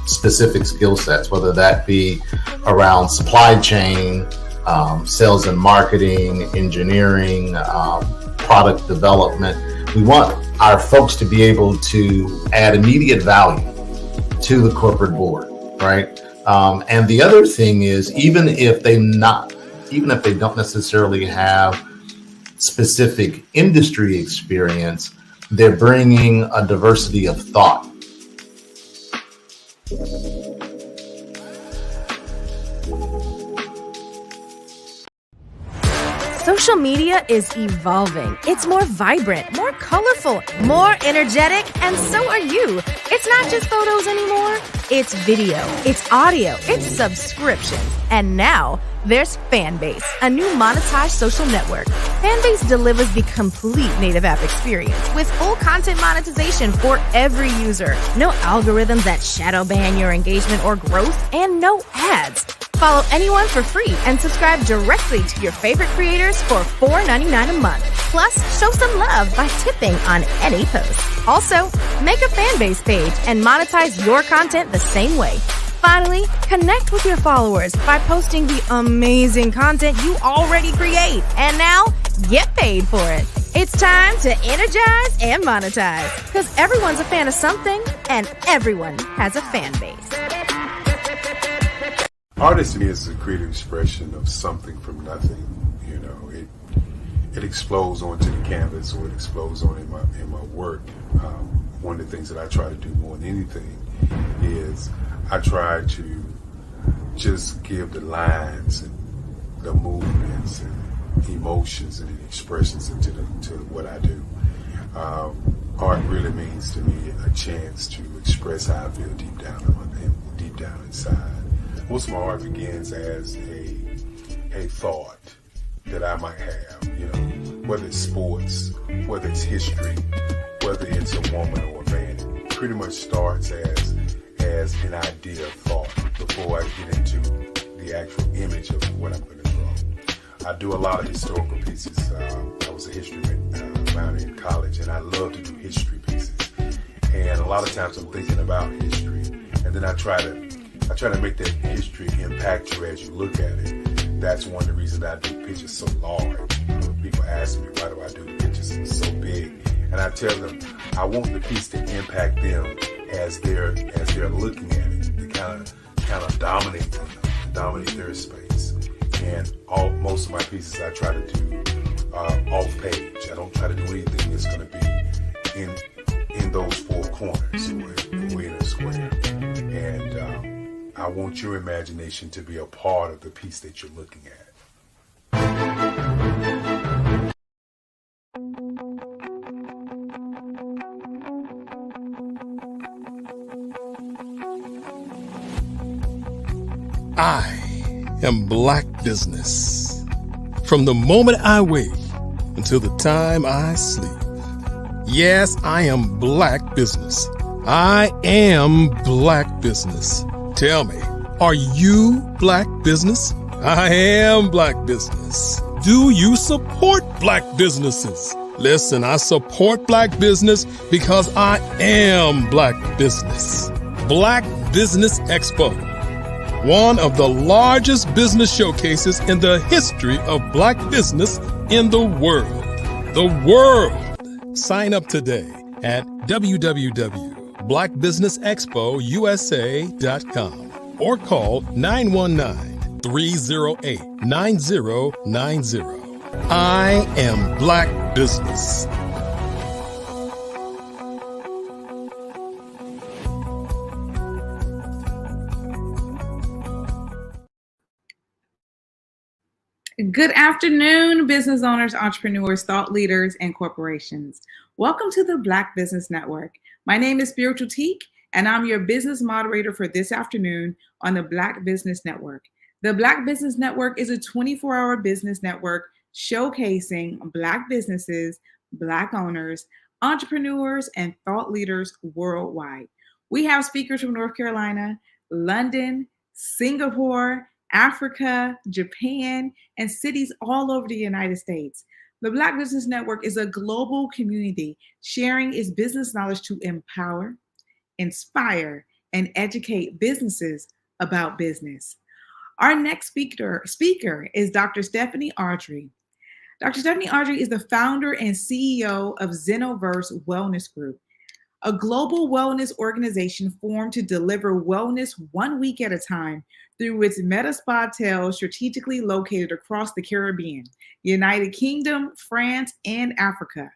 specific skill sets, whether that be around supply chain, sales and marketing, engineering, product development. We want our folks to be able to add immediate value to the corporate board, right? And the other thing is, even if they don't necessarily have specific industry experience, they're bringing a diversity of thought. Social media is evolving. It's more vibrant, more colorful, more energetic, and so are you. It's not just photos anymore. It's video, it's audio, it's subscriptions. And now there's Fanbase, a new monetized social network. Fanbase delivers the complete native app experience with full content monetization for every user. No algorithms that shadow ban your engagement or growth, and no ads. Follow anyone for free and subscribe directly to your favorite creators for $4.99 a month. Plus, show some love by tipping on any post. Also, make a Fanbase page and monetize your content the same way. Finally, connect with your followers by posting the amazing content you already create. And now, get paid for it. It's time to energize and monetize, because everyone's a fan of something and everyone has a fan base. Artist is a creative expression of something from nothing. It explodes onto the canvas, or it explodes on in my work. One of the things that I try to do more than anything is I try to just give the lines and the movements and emotions and the expressions into what I do. Art really means to me a chance to express how I feel deep down inside. Most of my art begins as a thought that I might have, whether it's sports, whether it's history, whether it's a woman or a man. It pretty much starts as an idea of thought before I get into the actual image of what I'm going to draw. I do a lot of historical pieces. I was a history minor in college, and I love to do history pieces. And a lot of times I'm thinking about history, and then I try to make that history impact you as you look at it. That's one of the reasons I do pictures so large. People ask me, why do I do the pictures so big? And I tell them, I want the piece to impact them as they're looking at it, to kind of dominate them, dominate their space. And most of my pieces I try to do off page. I don't try to do anything that's going to be in those four corners or in a square. And I want your imagination to be a part of the piece that you're looking at. I am Black Business. From the moment I wake until the time I sleep. Yes, I am Black Business. I am Black Business. Tell me, are you Black Business? I am Black Business. Do you support Black businesses? Listen, I support Black business because I am Black Business. Black Business Expo, one of the largest business showcases in the history of Black business in the world. The world! Sign up today at www.blackbusinessexpousa.com or call 919-308-9090. I am Black Business. Good afternoon, business owners, entrepreneurs, thought leaders, and corporations. Welcome to the Black Business Network. My name is Spiritual Teak, and I'm your business moderator for this afternoon on the Black Business Network. The Black Business Network is a 24-hour business network showcasing Black businesses, Black owners, entrepreneurs, and thought leaders worldwide. We have speakers from North Carolina, London, Singapore, Africa, Japan, and cities all over the United States. The Black Business Network is a global community sharing its business knowledge to empower, inspire, and educate businesses about business. Our next speaker is Dr. Stephanie Audrey. Dr. Stephanie Audrey is the founder and CEO of Zenoverse Wellness Group, a global wellness organization formed to deliver wellness 1 week at a time through its Meta Spa hotels strategically located across the Caribbean, United Kingdom, France, and Africa.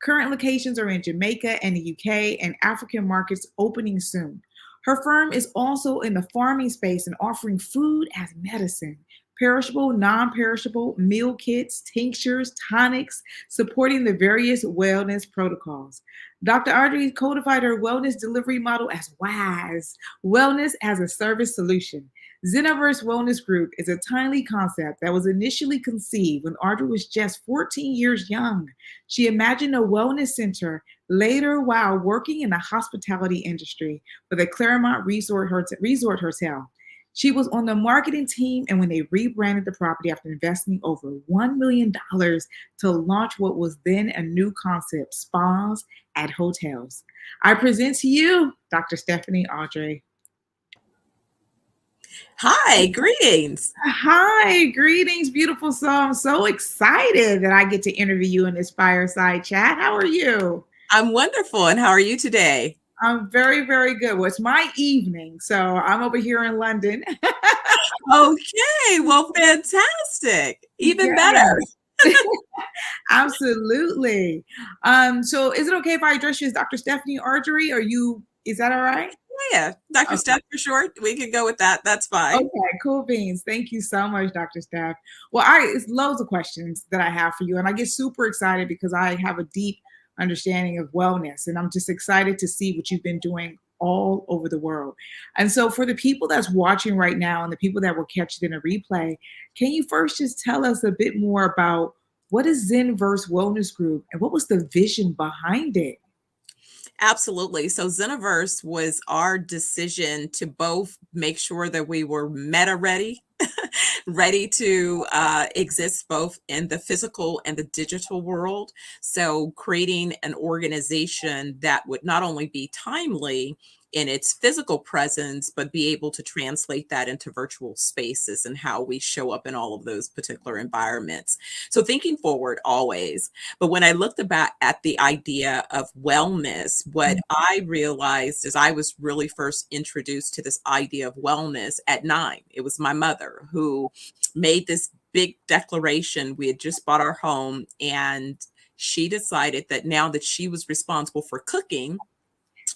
Current locations are in Jamaica and the UK, and African markets opening soon. Her firm is also in the farming space and offering food as medicine, perishable, non-perishable meal kits, tinctures, tonics, supporting the various wellness protocols. Dr. Audrey codified her wellness delivery model as WAS, Wellness as a Service Solution. Zenoverse Wellness Group is a timely concept that was initially conceived when Audrey was just 14 years young. She imagined a wellness center later while working in the hospitality industry for the Claremont Resort Hotel. She was on the marketing team, and when they rebranded the property after investing over $1 million to launch what was then a new concept, spas at hotels. I present to you Dr. Stephanie Audrey. Hi, greetings. Hi, greetings, beautiful soul. I'm so excited that I get to interview you in this fireside chat. How are you? I'm wonderful. And how are you today? I'm very, very good. Well, it's my evening, so I'm over here in London. Okay, well, fantastic. Even better. Absolutely. So is it okay if I address you as Dr. Stephanie Audrey? Is that all right? Yeah, Dr. Steph for short. We can go with that. That's fine. Okay, cool beans. Thank you so much, Dr. Steph. Well, it's loads of questions that I have for you, and I get super excited because I have a deep understanding of wellness, and I'm just excited to see what you've been doing all over the world. And so for the people that's watching right now and the people that will catch it in a replay, can you first just tell us a bit more about what is Zenoverse Wellness Group and what was the vision behind it? Absolutely. So Zenoverse was our decision to both make sure that we were meta ready ready to exist both in the physical and the digital world. So creating an organization that would not only be timely in its physical presence, but be able to translate that into virtual spaces and how we show up in all of those particular environments. So thinking forward always. But when I looked about at the idea of wellness, what I realized is I was really first introduced to this idea of wellness at 9. It was my mother who made this big declaration. We had just bought our home, and she decided that now that she was responsible for cooking,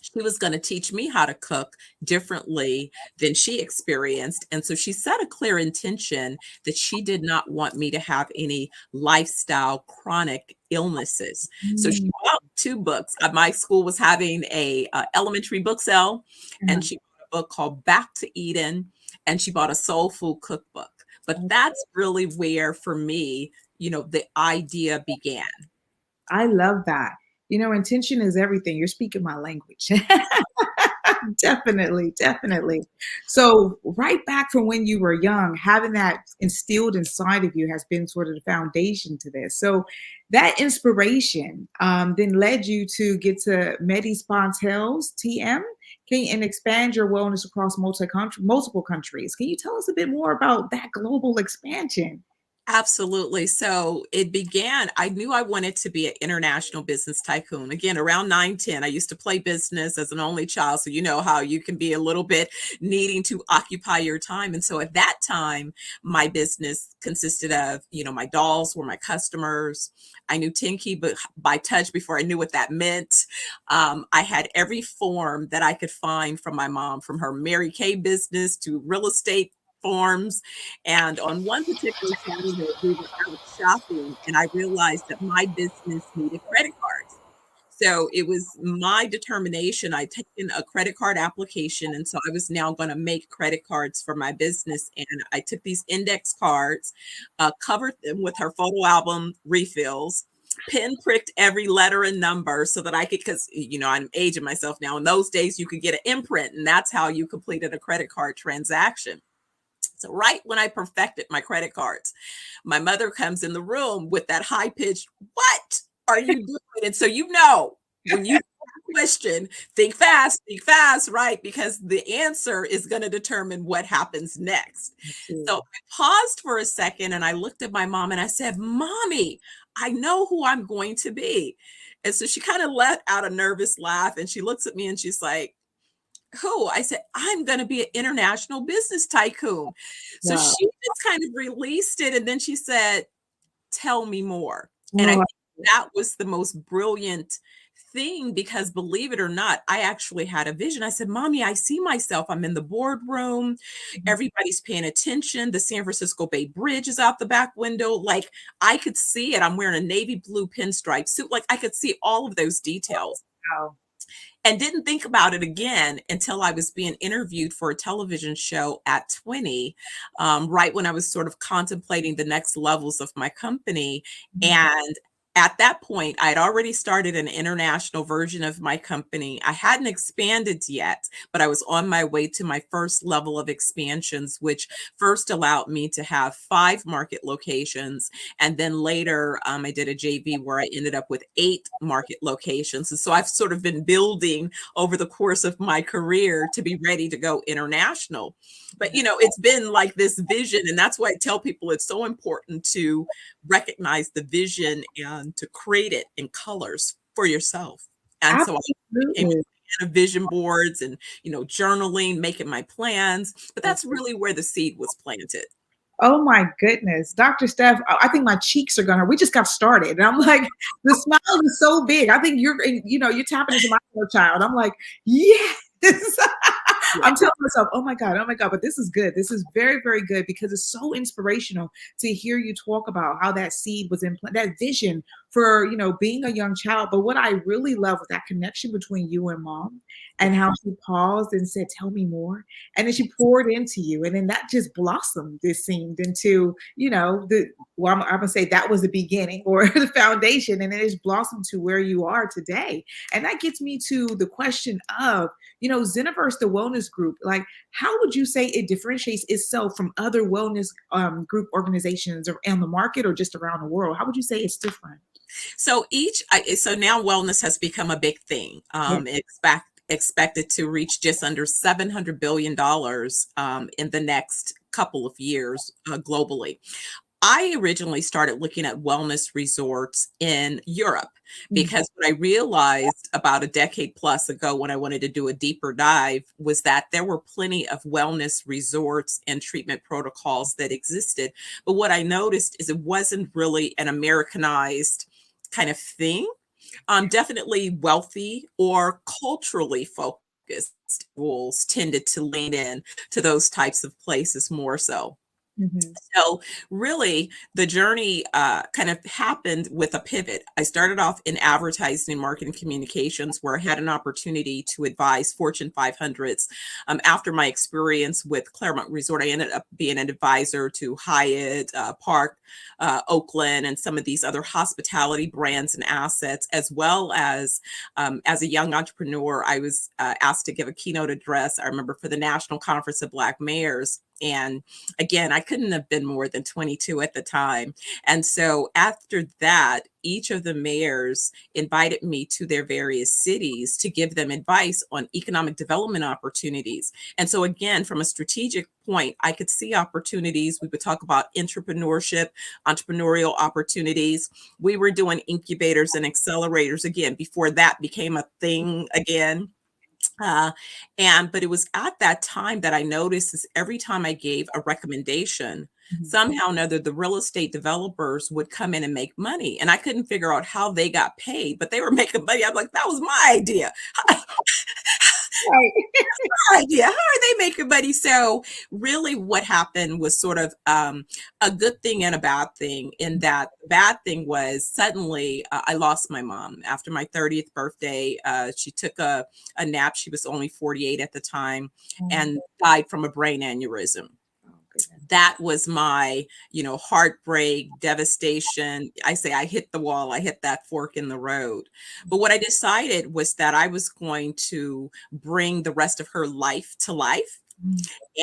she was going to teach me how to cook differently than she experienced. And so she set a clear intention that she did not want me to have any lifestyle chronic illnesses. So she bought 2 books. My school was having a elementary book sale, and she bought a book called Back to Eden, and she bought a soul food cookbook. But that's really where, for me, the idea began. I love that. Intention is everything. You're speaking my language. Definitely, definitely. So right back from when you were young, having that instilled inside of you has been sort of the foundation to this. So that inspiration then led you to get to Medi Spa Hotels, TM, and expand your wellness across multiple countries. Can you tell us a bit more about that global expansion? Absolutely. So it began, I knew I wanted to be an international business tycoon. Again, around 9, 10, I used to play business as an only child. So you know how you can be a little bit needing to occupy your time. And so at that time, my business consisted of, my dolls were my customers. I knew Tinky but by touch before I knew what that meant. I had every form that I could find from my mom, from her Mary Kay business to real estate forms. And on one particular Saturday, we were out shopping, and I realized that my business needed credit cards. So it was my determination. I'd taken a credit card application, and so I was now going to make credit cards for my business. And I took these index cards, covered them with her photo album refills, pinpricked every letter and number so that I could, because I'm aging myself now. In those days, you could get an imprint, and that's how you completed a credit card transaction. So right when I perfected my credit cards, my mother comes in the room with that high pitched, "What are you doing?" And so, when you question, think fast, right? Because the answer is going to determine what happens next. So I paused for a second and I looked at my mom and I said, "Mommy, I know who I'm going to be." And so she kind of let out a nervous laugh and she looks at me and she's like, "Who?" I said, "I'm going to be an international business tycoon." So Wow. she just kind of released it. And then she said, "Tell me more." And I think that was the most brilliant thing because, believe it or not, I actually had a vision. I said, "Mommy, I see myself. I'm in the boardroom. Everybody's paying attention. The San Francisco Bay Bridge is out the back window. Like I could see it. I'm wearing a navy blue pinstripe suit. Like I could see all of those details." Wow. And didn't think about it again until I was being interviewed for a television show at 20, right when I was sort of contemplating the next levels of my company. And at that point, I had already started an international version of my company. I hadn't expanded yet, but I was on my way to my first level of expansions, which first allowed me to have 5 market locations. And then later, I did a JV where I ended up with 8 market locations. And so I've sort of been building over the course of my career to be ready to go international. But, it's been like this vision. And that's why I tell people it's so important to recognize the vision and to create it in colors for yourself. And so I became a fan of vision boards and, journaling, making my plans. But that's really where the seed was planted. Oh my goodness. Dr. Steph, I think my cheeks are gonna, we just got started. And I'm like, the smile is so big. I think you're tapping into my inner child. I'm like, yes. I'm telling myself, oh my God. But this is good. This is very, very good because it's so inspirational to hear you talk about how that seed was in that vision for, being a young child. But what I really love was that connection between you and mom and how she paused and said, "Tell me more." And then she poured into you. And then that just blossomed, it seemed, into, I'm going to say that was the beginning or the foundation. And then it's blossomed to where you are today. And that gets me to the question of, Zeniverse, the wellness group, like, how would you say it differentiates itself from other wellness group organizations around the market or just around the world? How would you say it's different? So now wellness has become a big thing. Expected to reach just under $700 billion in the next couple of years globally. I originally started looking at wellness resorts in Europe because what I realized about a decade plus ago when I wanted to do a deeper dive was that there were plenty of wellness resorts and treatment protocols that existed. But what I noticed is it wasn't really an Americanized kind of thing. Definitely wealthy or culturally focused schools tended to lean in to those types of places more so. So really, the journey kind of happened with a pivot. I started off in advertising and marketing communications, where I had an opportunity to advise Fortune 500s. After my experience with Claremont Resort, I ended up being an advisor to Hyatt, Park, Oakland, and some of these other hospitality brands and assets, as well as a young entrepreneur, I was asked to give a keynote address, I remember, for the National Conference of Black Mayors. And again, I couldn't have been more than 22 at the time. And so after that, each of the mayors invited me to their various cities to give them advice on economic development opportunities. And so again, from a strategic point, I could see opportunities. We would talk about entrepreneurship, entrepreneurial opportunities. We were doing incubators and accelerators again, before that became a thing again. But it was at that time that I noticed is every time I gave a recommendation, somehow or another, the real estate developers would come in and make money. And I couldn't figure out how they got paid, but they were making money. I'm like, that was my idea. My idea. How are they making money? So really what happened was sort of a good thing and a bad thing, in that the bad thing was suddenly I lost my mom after my 30th birthday. She took a nap. She was only 48 at the time and died from a brain aneurysm. That was my, heartbreak, devastation. I say I hit the wall, I hit that fork in the road. But what I decided was that I was going to bring the rest of her life to life.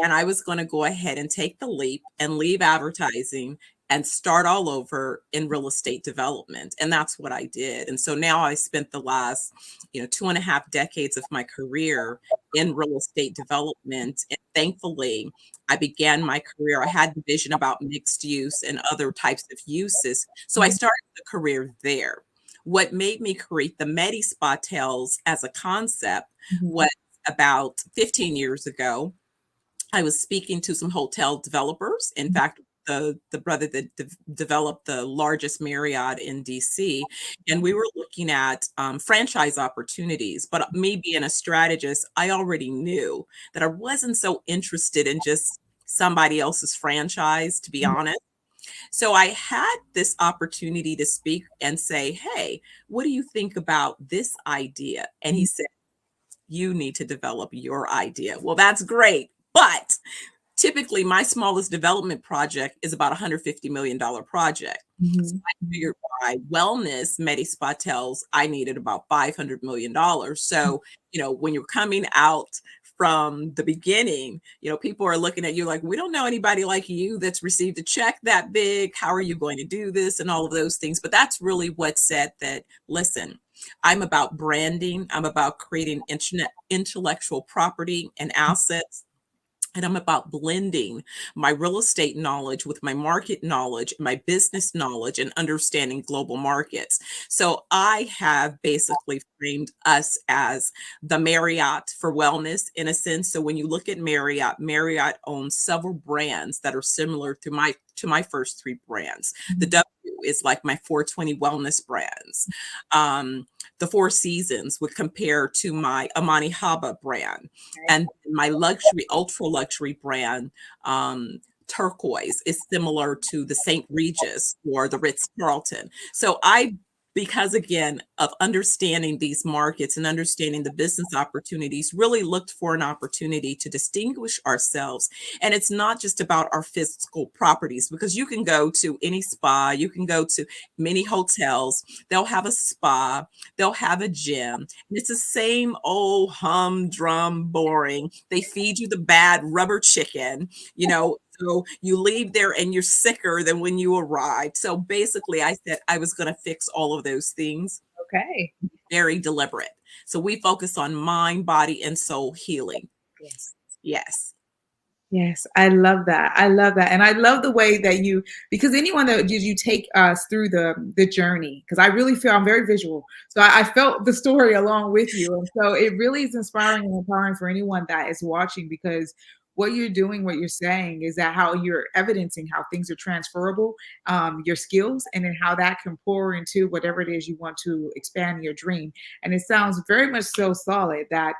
And I was going to go ahead and take the leap and leave advertising and start all over in real estate development. And that's what I did. And so now I spent the last, 2.5 decades of my career in real estate development. And thankfully, I began my career. I had the vision about mixed use and other types of uses. So I started the career there. What made me create the Medi Spa Tales as a concept was about 15 years ago. I was speaking to some hotel developers. In fact, the brother that developed the largest Marriott in DC, and we were looking at franchise opportunities. But me being a strategist, I already knew that I wasn't so interested in just somebody else's franchise, to be honest. So I had this opportunity to speak and say, hey, what do you think about this idea? And he said, you need to develop your idea. Well, that's great. But typically, my smallest development project is about $150 million project. So I figured by wellness, Medi Spa Tales, I needed about $500 million. So, when you're coming out from the beginning, people are looking at you like, we don't know anybody like you that's received a check that big. How are you going to do this? And all of those things. But that's really what said that, listen, I'm about branding. I'm about creating intellectual property and assets. And I'm about blending my real estate knowledge with my market knowledge, my business knowledge, and understanding global markets. So I have basically framed us as the Marriott for wellness, in a sense. So when you look at Marriott, Marriott owns several brands that are similar to my first 3 brands. The W is like my 420 wellness brands. The Four Seasons would compare to my Amani Haba brand, and my luxury, ultra luxury brand, Turquoise, is similar to the St. Regis or the Ritz Carlton. So I because again of understanding these markets and understanding the business opportunities, really looked for an opportunity to distinguish ourselves. And it's not just about our physical properties, because you can go to any spa, you can go to many hotels, they'll have a spa, they'll have a gym, and it's the same old humdrum boring. They feed you the bad rubber chicken, so you leave there and you're sicker than when you arrived. So basically, I said I was going to fix all of those things. Okay. Very deliberate. So we focus on mind, body, and soul healing. Yes. Yes. Yes, I love that. I love that. And I love the way that because anyone that you take us through the journey, because I really feel I'm very visual. So I felt the story along with you. And so it really is inspiring and empowering for anyone that is watching, because what you're doing, what you're saying is that how you're evidencing how things are transferable, your skills, and then how that can pour into whatever it is you want to expand your dream. And it sounds very much so solid that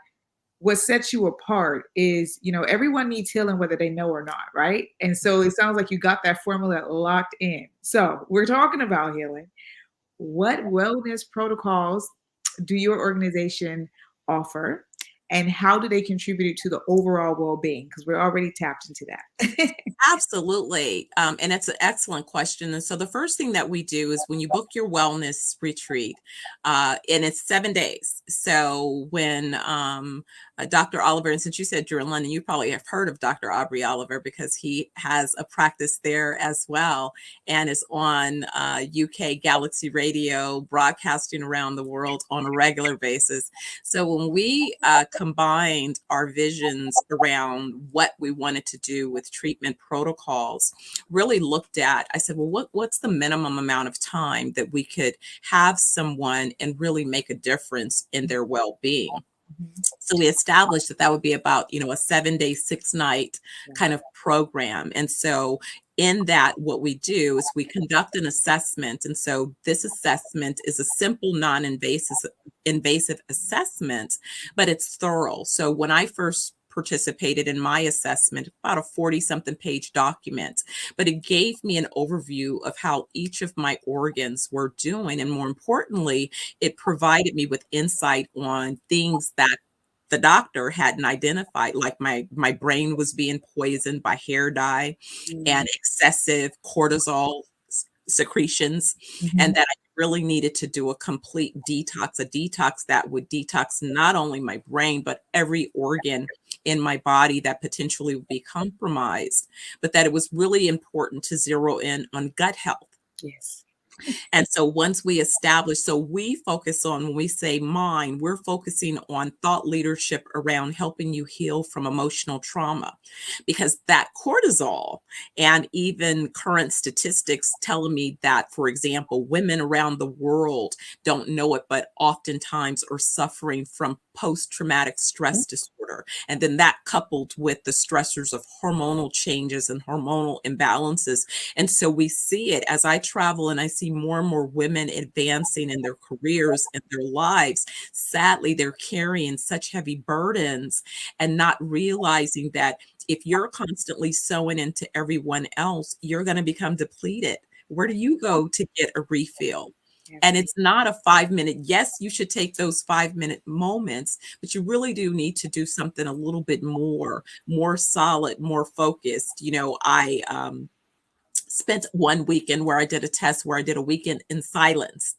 what sets you apart is, everyone needs healing whether they know or not, right? And so it sounds like you got that formula locked in. So we're talking about healing. What wellness protocols do your organization offer, and how do they contribute to the overall well-being? Because we're already tapped into that. Absolutely. And it's an excellent question. And so the first thing that we do is when you book your wellness retreat, and it's 7 days. So when Dr. Oliver, and since you said you're in London, you probably have heard of Dr. Aubrey Oliver, because he has a practice there as well and is on UK Galaxy Radio, broadcasting around the world on a regular basis. So when we combined our visions around what we wanted to do with treatment protocols, really looked at, I said, well, what's the minimum amount of time that we could have someone and really make a difference in their well-being? So we established that would be about, a 7-day, 6-night kind of program. And so in that, what we do is we conduct an assessment. And so this assessment is a simple, non-invasive assessment, but it's thorough. So when I first participated in my assessment, about a 40-something page document, but it gave me an overview of how each of my organs were doing. And more importantly, it provided me with insight on things that the doctor hadn't identified, like my brain was being poisoned by hair dye and excessive cortisol secretions, and that I really needed to do a complete detox, a detox that would detox not only my brain, but every organ in my body that potentially would be compromised, but that it was really important to zero in on gut health. Yes. And so once we establish, so we focus on, when we say mind, we're focusing on thought leadership around helping you heal from emotional trauma, because that cortisol, and even current statistics telling me that, for example, women around the world don't know it, but oftentimes are suffering from post-traumatic stress disorder. And then that coupled with the stressors of hormonal changes and hormonal imbalances. And so we see it as I travel and I see more and more women advancing in their careers and their lives. Sadly, they're carrying such heavy burdens and not realizing that if you're constantly sewing into everyone else, you're going to become depleted. Where do you go to get a refill? And it's not a 5-minute. Yes, you should take those 5-minute moments, but you really do need to do something a little bit more solid, more focused. I spent one weekend where I did a test where I did a weekend in silence.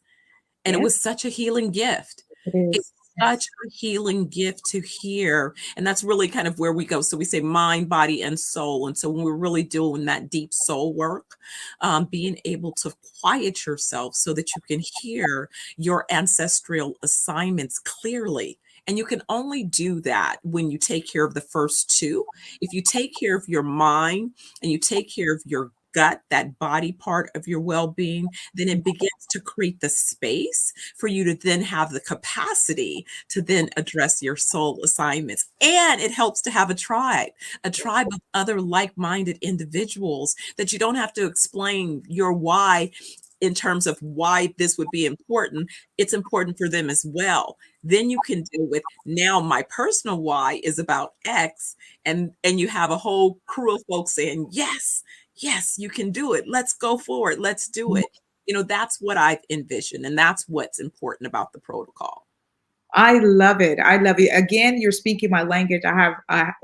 And it was such a healing gift. It's such a healing gift to hear. And that's really kind of where we go. So we say mind, body, and soul. And so when we're really doing that deep soul work, being able to quiet yourself so that you can hear your ancestral assignments clearly. And you can only do that when you take care of the first two. If you take care of your mind and you take care of your gut, that body part of your well-being, then it begins to create the space for you to then have the capacity to then address your soul assignments. And it helps to have a tribe of other like-minded individuals that you don't have to explain your why in terms of why this would be important. It's important for them as well. Then you can deal with, now my personal why is about X, and you have a whole crew of folks saying, yes, you can do it. Let's go forward. Let's do it. That's what I've envisioned, and that's what's important about the protocol. I love it. I love it. Again, you're speaking my language. I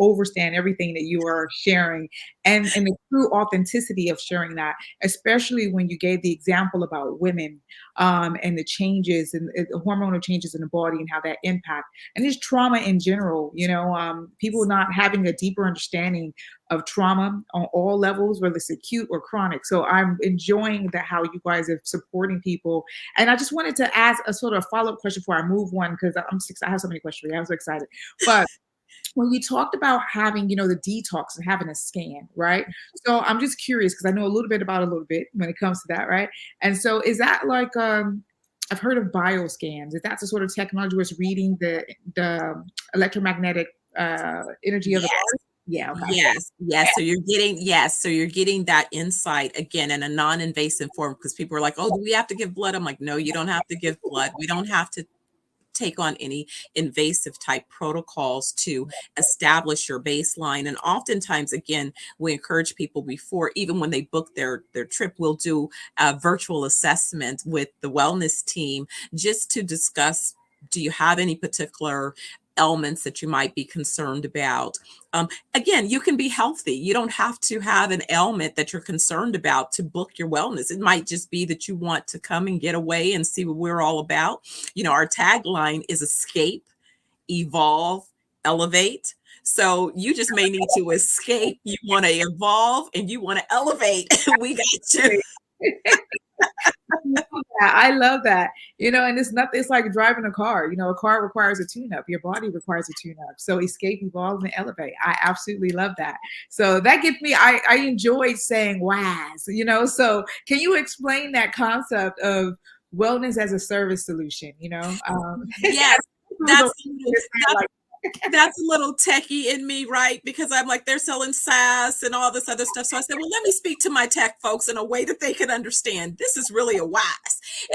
understand everything that you are sharing, and the true authenticity of sharing that, especially when you gave the example about women, and the changes and the hormonal changes in the body and how that impact, and just trauma in general. People not having a deeper understanding of trauma on all levels, whether it's acute or chronic. So I'm enjoying how you guys are supporting people. And I just wanted to ask a sort of follow-up question before I move on, because I have so many questions. I'm so excited. But when you talked about having, the detox and having a scan, right? So I'm just curious, because I know a little bit when it comes to that, right? And so is that like, I've heard of bioscans. Is that the sort of technology where it's reading the electromagnetic energy of the body? Yeah. Okay. Yes. So you're getting that insight again in a non-invasive form, because people are like, oh, do we have to give blood? I'm like, no, you don't have to give blood. We don't have to take on any invasive type protocols to establish your baseline. And oftentimes, again, we encourage people before, even when they book their trip, we'll do a virtual assessment with the wellness team just to discuss, do you have any particular elements that you might be concerned about? Again, you can be healthy. You don't have to have an ailment that you're concerned about to book your wellness. It might just be that you want to come and get away and see what we're all about. Our tagline is escape, evolve, elevate. So you just may need to escape. You want to evolve and you want to elevate. We got you. I love that. And it's like driving a car. A car requires a tune-up. Your body requires a tune-up. So escape, evolve, and elevate. I absolutely love that. So that gets me, I enjoyed saying WAS, so can you explain that concept of wellness as a service solution? Yes, that's a little techie in me, right? Because I'm like, they're selling SaaS and all this other stuff. So I said, well, let me speak to my tech folks in a way that they can understand. This is really a WAS.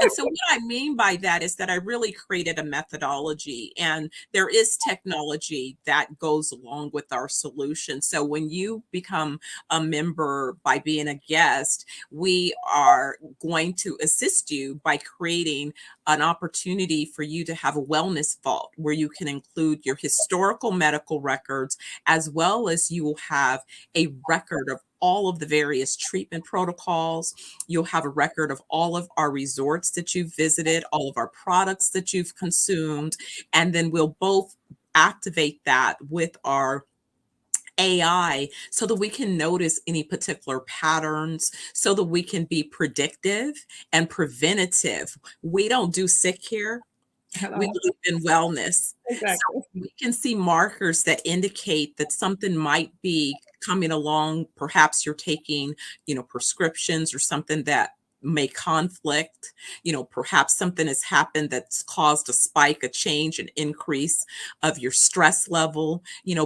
And so what I mean by that is that I really created a methodology, and there is technology that goes along with our solution. So when you become a member by being a guest, we are going to assist you by creating an opportunity for you to have a wellness vault where you can include your historical medical records, as well as you will have a record of all of the various treatment protocols. You'll have a record of all of our resorts that you've visited, all of our products that you've consumed, and then we'll both activate that with our AI so that we can notice any particular patterns, so that we can be predictive and preventative. We don't do sick care. We believe in wellness. Exactly. So we can see markers that indicate that something might be coming along. Perhaps you're taking, prescriptions or something that may conflict. Perhaps something has happened that's caused a spike, a change, an increase of your stress level.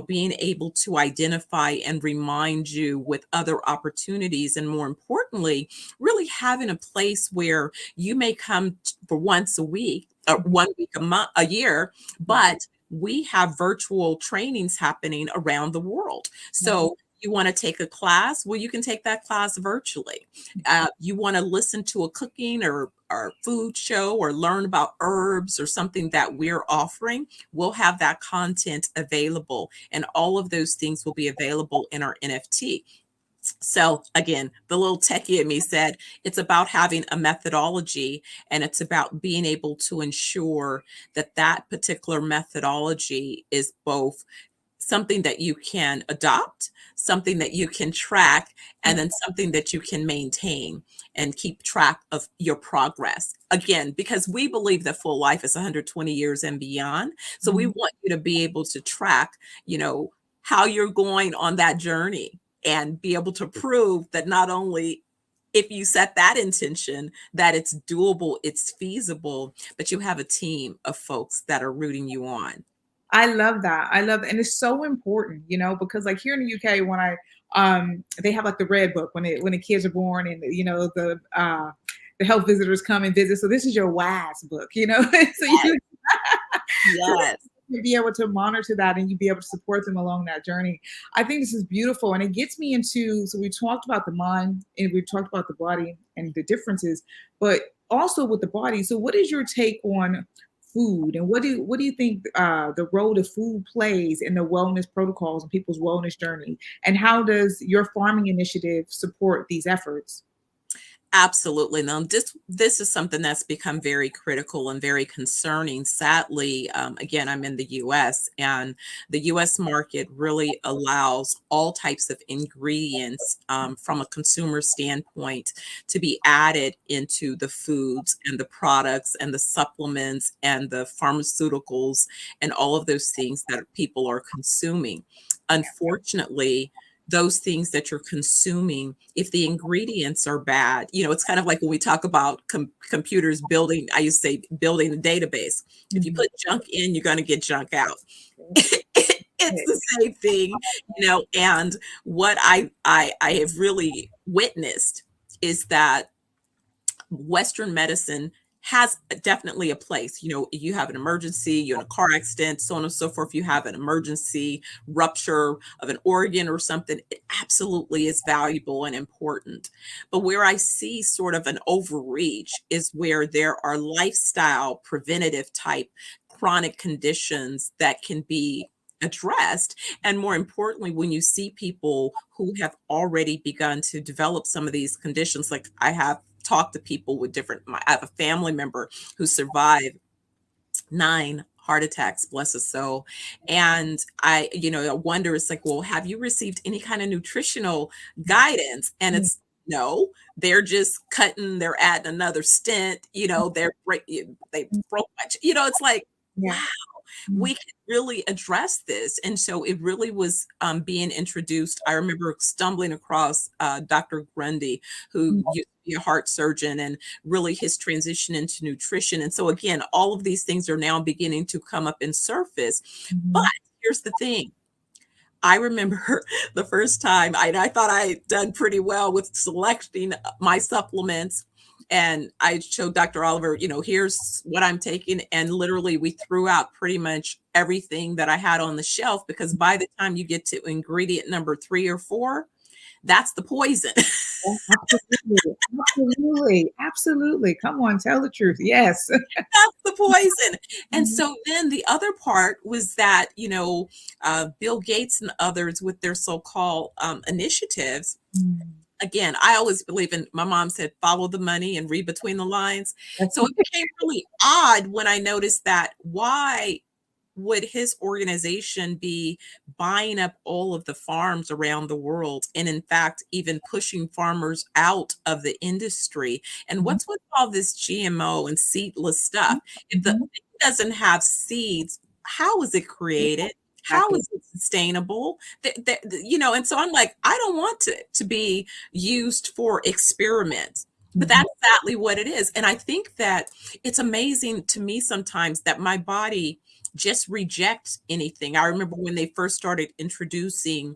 Being able to identify and remind you with other opportunities, and more importantly, really having a place where you may come for once a week, or 1 week a year, but we have virtual trainings happening around the world. So you want to take a class? Well, you can take that class virtually. You want to listen to a cooking or food show, or learn about herbs or something that we're offering? We'll have that content available, and all of those things will be available in our NFT. So again, the little techie in me said it's about having a methodology, and it's about being able to ensure that that particular methodology is both something that you can adopt, something that you can track, and then something that you can maintain and keep track of your progress. Again, because we believe that full life is 120 years and beyond. So we want you to be able to track, how you're going on that journey, and be able to prove that not only if you set that intention, that it's doable, it's feasible, but you have a team of folks that are rooting you on. I love that. And it's so important, because like here in the UK, when they have like the red book when the kids are born, and the health visitors come and visit. So this is your WAS book, so Yes. to be able to monitor that and you be able to support them along that journey. I think this is beautiful. And it gets me into, so we talked about the mind and we talked about the body and the differences, but also with the body. So what is your take on food, and what do you think the role that food plays in the wellness protocols and people's wellness journey, and how does your farming initiative support these efforts? Absolutely. Now, this is something that's become very critical and very concerning. Sadly, again, I'm in the U.S. and the U.S. market really allows all types of ingredients from a consumer standpoint to be added into the foods and the products and the supplements and the pharmaceuticals and all of those things that people are consuming. Unfortunately, those things that you're consuming, if the ingredients are bad, it's kind of like when we talk about computers building, I used to say building a database. If you put junk in, you're going to get junk out. It's the same thing, and what I have really witnessed is that Western medicine has definitely a place. You have an emergency, you're in a car accident, so on and so forth. You have an emergency rupture of an organ or something. It absolutely is valuable and important. But where I see sort of an overreach is where there are lifestyle preventative type chronic conditions that can be addressed. And more importantly, when you see people who have already begun to develop some of these conditions, like I have talk to people with I have a family member who survived 9 heart attacks, bless his soul. And I wonder, it's like, well, have you received any kind of nutritional guidance? And it's no, they're just they're adding another stent, they broke much, it's like, wow, we can really address this. And so it really was being introduced. I remember stumbling across Dr. Grundy, who used to be a heart surgeon, and really his transition into nutrition. And so again, all of these things are now beginning to come up and surface. But here's the thing. I remember the first time I thought I had done pretty well with selecting my supplements. And I showed Dr. Oliver, here's what I'm taking. And literally we threw out pretty much everything that I had on the shelf, because by the time you get to ingredient number 3 or 4, that's the poison. Absolutely. Come on, tell the truth. Yes. That's the poison. And so then the other part was that, Bill Gates and others with their so-called initiatives. Again, I always believe in, my mom said, follow the money and read between the lines. So it became really odd when I noticed that, why would his organization be buying up all of the farms around the world, and in fact, even pushing farmers out of the industry? And what's with all this GMO and seedless stuff? If the thing doesn't have seeds, how is it created? How is it sustainable? And so I'm like, I don't want to be used for experiments. But that's exactly what it is. And I think that it's amazing to me sometimes that my body just rejects anything. I remember when they first started introducing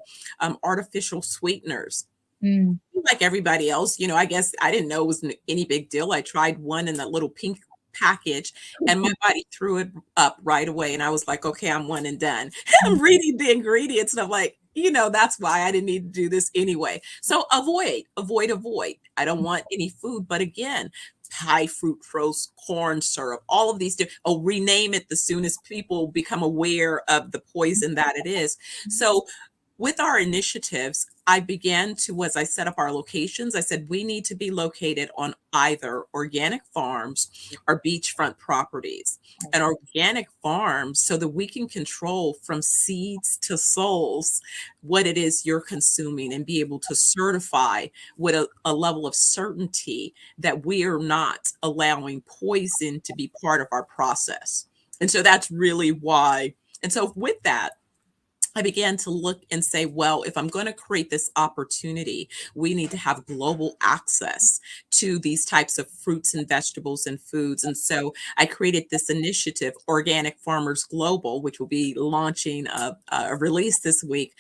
artificial sweeteners. Like everybody else, I guess I didn't know it was any big deal. I tried one in that little pink package and my body threw it up right away. And I was like, okay, I'm one and done. I'm reading the ingredients and I'm like, that's why I didn't need to do this anyway. So avoid. I don't want any food. But again, high fructose corn syrup, all of these, rename it the soon as people become aware of the poison that it is. So with our initiatives, I began to, as I set up our locations, I said, we need to be located on either organic farms or beachfront properties. And organic farms, so that we can control from seeds to souls what it is you're consuming, and be able to certify with a level of certainty that we are not allowing poison to be part of our process. And so that's really why. And so with that, I began to look and say, well, if I'm going to create this opportunity, we need to have global access to these types of fruits and vegetables and foods. And so I created this initiative, Organic Farmers Global, which will be launching a release this week,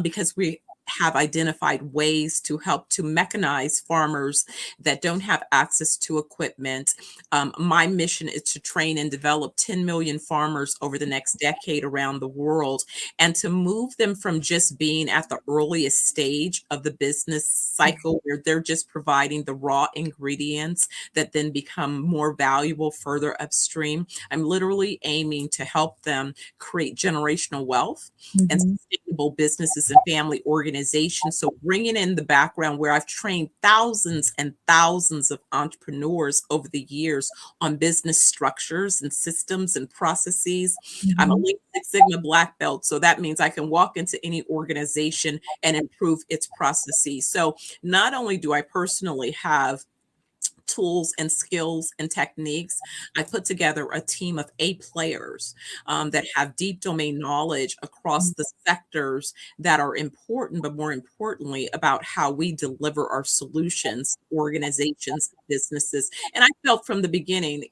because we have identified ways to help to mechanize farmers that don't have access to equipment. My mission is to train and develop 10 million farmers over the next decade around the world, and to move them from just being at the earliest stage of the business cycle where they're just providing the raw ingredients that then become more valuable further upstream. I'm literally aiming to help them create generational wealth and sustainable businesses and family organizations. So bringing in the background where I've trained thousands and thousands of entrepreneurs over the years on business structures and systems and processes. I'm a Lean Six Sigma Black Belt, so that means I can walk into any organization and improve its processes. So not only do I personally have tools and skills and techniques, I put together a team of A players that have deep domain knowledge across the sectors that are important, but more importantly, about how we deliver our solutions, organizations, businesses. And I felt from the beginning,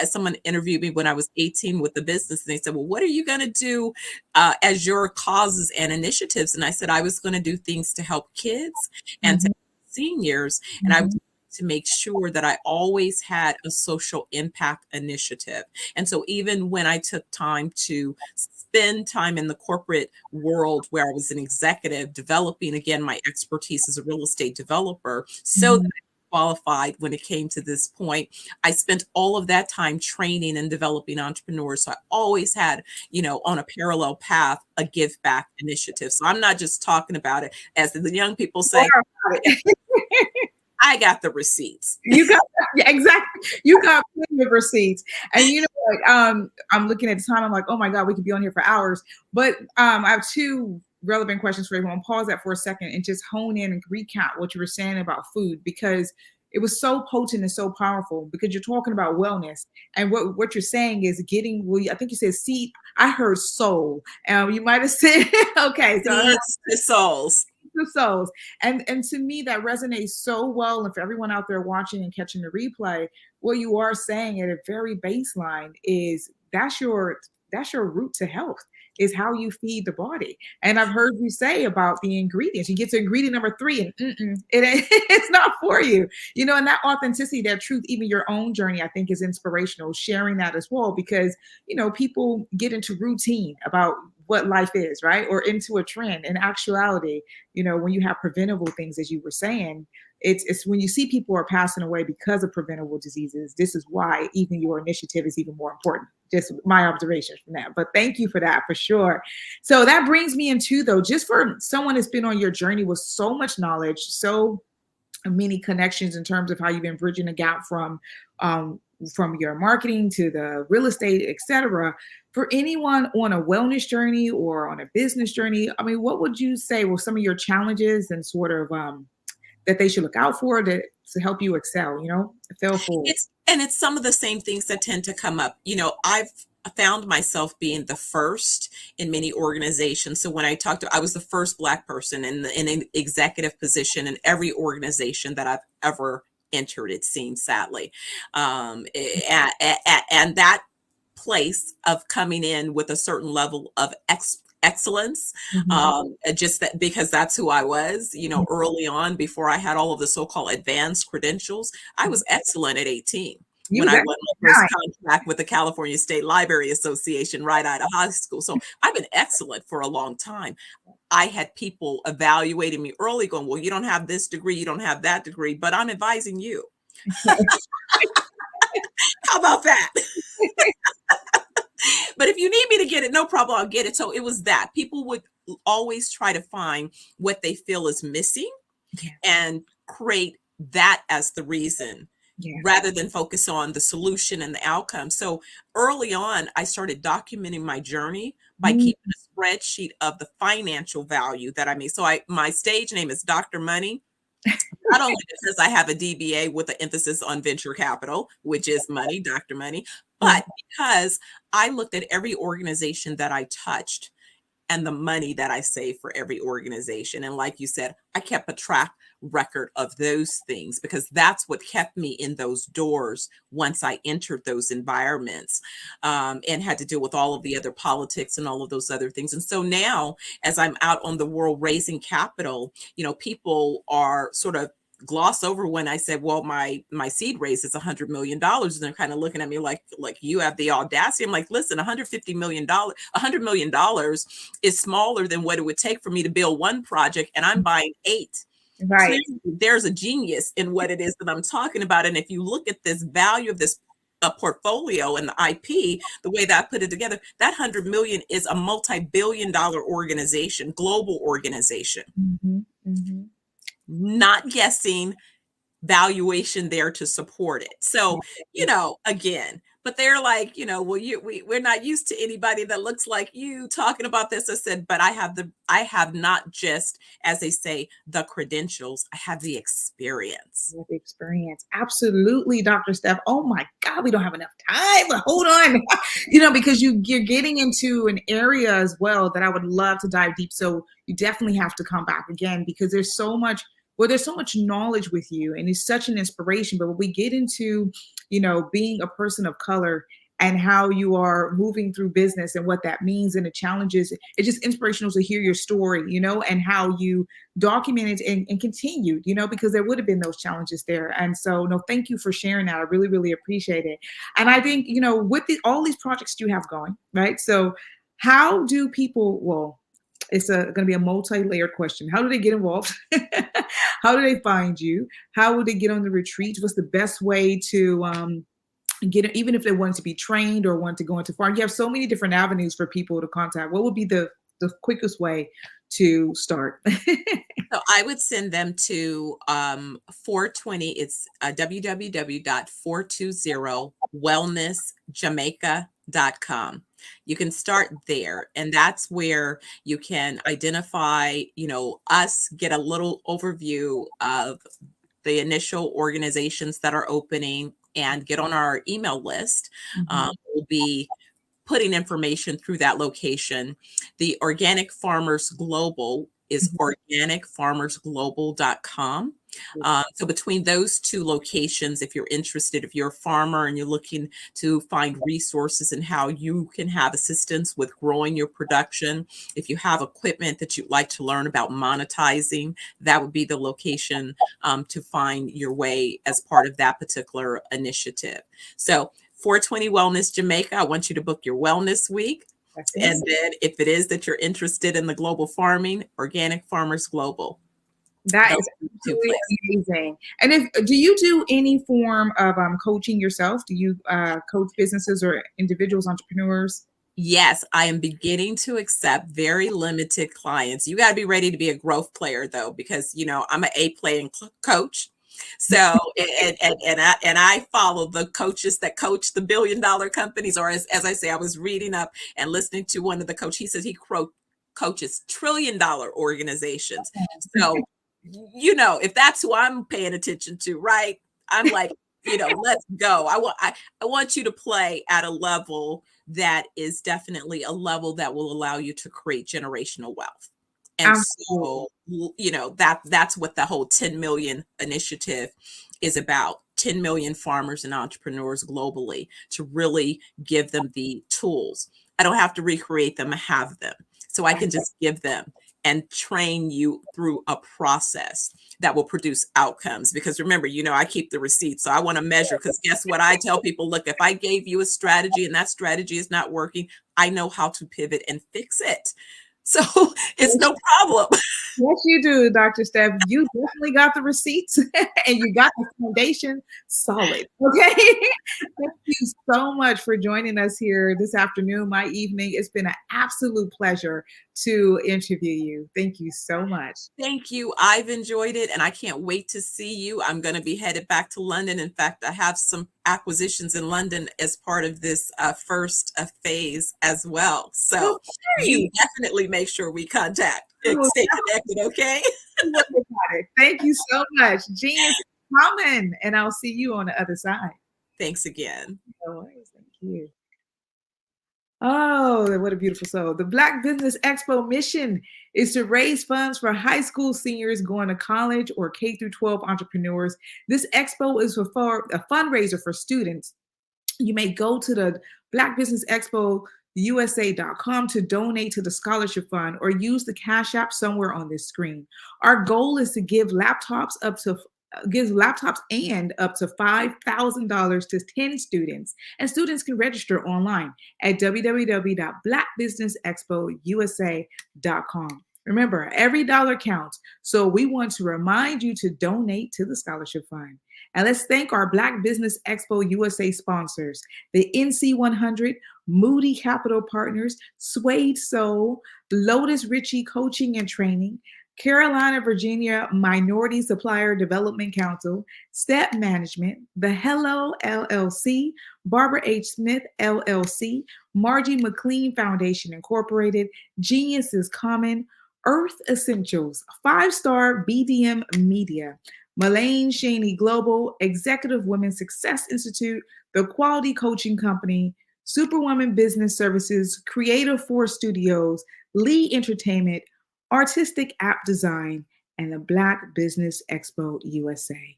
as someone interviewed me when I was 18 with the business, and they said, well, what are you going to do as your causes and initiatives? And I said, I was going to do things to help kids and to seniors. And I was to make sure that I always had a social impact initiative. And so even when I took time to spend time in the corporate world where I was an executive, developing again my expertise as a real estate developer, so that I qualified when it came to this point, I spent all of that time training and developing entrepreneurs. So I always had, on a parallel path, a give back initiative. So I'm not just talking about it, as the young people say, I got the receipts. You got exactly. You got plenty of receipts, and I'm looking at the time. I'm like, oh my god, we could be on here for hours. But I have two relevant questions for everyone. Pause that for a second and just hone in and recap what you were saying about food, because it was so potent and so powerful. Because you're talking about wellness, and what you're saying is getting. Well, I think you said seed. I heard soul. You might have said okay. So the souls. The souls. And to me that resonates so well. And for everyone out there watching and catching the replay, what you are saying at a very baseline is that's your route to health, is how you feed the body. And I've heard you say about the ingredients. You get to ingredient number 3 and it's not for you. And that authenticity, that truth, even your own journey, I think is inspirational, sharing that as well, because, people get into routine about what life is, right? Or into a trend. In actuality, when you have preventable things, as you were saying, it's when you see people are passing away because of preventable diseases. This is why even your initiative is even more important. Just my observations from that. But thank you for that, for sure. So that brings me into, though, just for someone that's been on your journey with so much knowledge, so many connections in terms of how you've been bridging the gap from your marketing to the real estate, etc. For anyone on a wellness journey or on a business journey, I mean, what would you say were some of your challenges and sort of that they should look out for to help you excel, feel forward? It's some of the same things that tend to come up. I've found myself being the first in many organizations. So when I was the first Black person in an executive position in every organization that I've ever entered, it seems, sadly. And that place of coming in with a certain level of excellence, just that, because that's who I was, early on, before I had all of the so-called advanced credentials. I was excellent at 18 when I won my first contract with the California State Library Association right out of high school. So I've been excellent for a long time. I had people evaluating me early going, well, you don't have this degree, you don't have that degree, but I'm advising you. How about that? But if you need me to get it, no problem, I'll get it. So it was that. People would always try to find what they feel is missing and create that as the reason, rather than focus on the solution and the outcome. So early on, I started documenting my journey by keeping a spreadsheet of the financial value that I made. So my stage name is Dr. Money. Not only because I have a DBA with an emphasis on venture capital, which is money, Dr. Money, but because I looked at every organization that I touched and the money that I save for every organization. And like you said, I kept a track record of those things because that's what kept me in those doors once I entered those environments, and had to deal with all of the other politics and all of those other things. And so now, as I'm out on the world raising capital, people are sort of gloss over when I said, well, my seed raise is $100 million. And they're kind of looking at me like you have the audacity. I'm like, listen, $150 million, $100 million is smaller than what it would take for me to build one project. And I'm buying 8. Right. Clearly, there's a genius in what it is that I'm talking about. And if you look at this value of this portfolio and the IP, the way that I put it together, that 100 million is a multi-billion-dollar organization, global organization. Mm-hmm. Mm-hmm. Not guessing, valuation there to support it. So, again, but they're like, well, we're not used to anybody that looks like you talking about this. I said, but I have not just, as they say, the credentials, I have the experience. The experience. Absolutely, Dr. Steph. Oh my God, we don't have enough time, but hold on. Because you're getting into an area as well that I would love to dive deep. So you definitely have to come back again because there's so much knowledge with you and it's such an inspiration. But when we get into, being a person of color and how you are moving through business and what that means and the challenges, it's just inspirational to hear your story, and how you documented and continued, because there would have been those challenges there. And so, no, thank you for sharing that. I really, really appreciate it. And I think, with all these projects you have going, right? So how do people, it's going to be a multi-layered question. How do they get involved? How do they find you? How would they get on the retreats? What's the best way to get it, even if they want to be trained or want to go into farm? You have so many different avenues for people to contact. What would be the quickest way to start? So I would send them to 420. It's www.420wellnessjamaica.com. You can start there, and that's where you can identify, us, get a little overview of the initial organizations that are opening, and get on our email list. Mm-hmm. We'll be putting information through that location. The Organic Farmers Global is organicfarmersglobal.com. So between those two locations, if you're interested, if you're a farmer and you're looking to find resources and how you can have assistance with growing your production, if you have equipment that you'd like to learn about monetizing, that would be the location to find your way as part of that particular initiative. So 420 Wellness Jamaica, I want you to book your wellness week. And then if it is that you're interested in the global farming, Organic Farmers Global. That is absolutely amazing. And do you do any form of coaching yourself? Do you coach businesses or individuals, entrepreneurs? Yes, I am beginning to accept very limited clients. You got to be ready to be a growth player though, because I'm an A playing coach. So, and I follow the coaches that coach the billion-dollar companies, or as I say, I was reading up and listening to one of the coaches. He says he coaches trillion-dollar organizations. So, if that's who I'm paying attention to, right? I'm like, let's go. I want you to play at a level that is definitely a level that will allow you to create generational wealth. And so, that's what the whole 10 million initiative is about. 10 million farmers and entrepreneurs globally, to really give them the tools. I don't have to recreate them, I have them. So I can just give them and train you through a process that will produce outcomes. Because remember, I keep the receipts. So I want to measure, because guess what? I tell people, look, if I gave you a strategy and that strategy is not working, I know how to pivot and fix it. So it's no problem. Yes, you do, Dr. Steph. You definitely got the receipts and you got the foundation solid. Okay. Thank you so much for joining us here this afternoon, my evening. It's been an absolute pleasure to interview you. Thank you so much. Thank you. I've enjoyed it, and I can't wait to see you. I'm going to be headed back to London. In fact, I have some acquisitions in London as part of this first phase as well. So you definitely make sure we contact and stay connected, okay? Thank you so much. Jean is coming, and I'll see you on the other side. Thanks again. No worries. Thank you. Oh, what a beautiful soul. The Black Business Expo mission is to raise funds for high school seniors going to college or K through 12 entrepreneurs. This expo is for a fundraiser for students. You may go to the Black Business Expo USA.com to donate to the scholarship fund or use the Cash App somewhere on this screen. Our goal is to give laptops and up to $5,000 to 10 students, and students can register online at www.blackbusinessexpousa.com. Remember, every dollar counts, so we want to remind you to donate to the scholarship fund. And let's thank our Black Business Expo USA sponsors, the NC100, Moody Capital Partners, Suede Soul, Lotus Ritchie Coaching and Training, Carolina, Virginia Minority Supplier Development Council, Step Management, The Hello LLC, Barbara H. Smith LLC, Margie McLean Foundation Incorporated, Genius is Common, Earth Essentials, 5-Star BDM Media, Malaine Shaney Global, Executive Women's Success Institute, The Quality Coaching Company, Superwoman Business Services, Creative Force Studios, Lee Entertainment, Artistic App Design, and the Black Business Expo USA.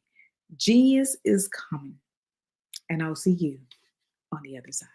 Genius is coming, and I'll see you on the other side.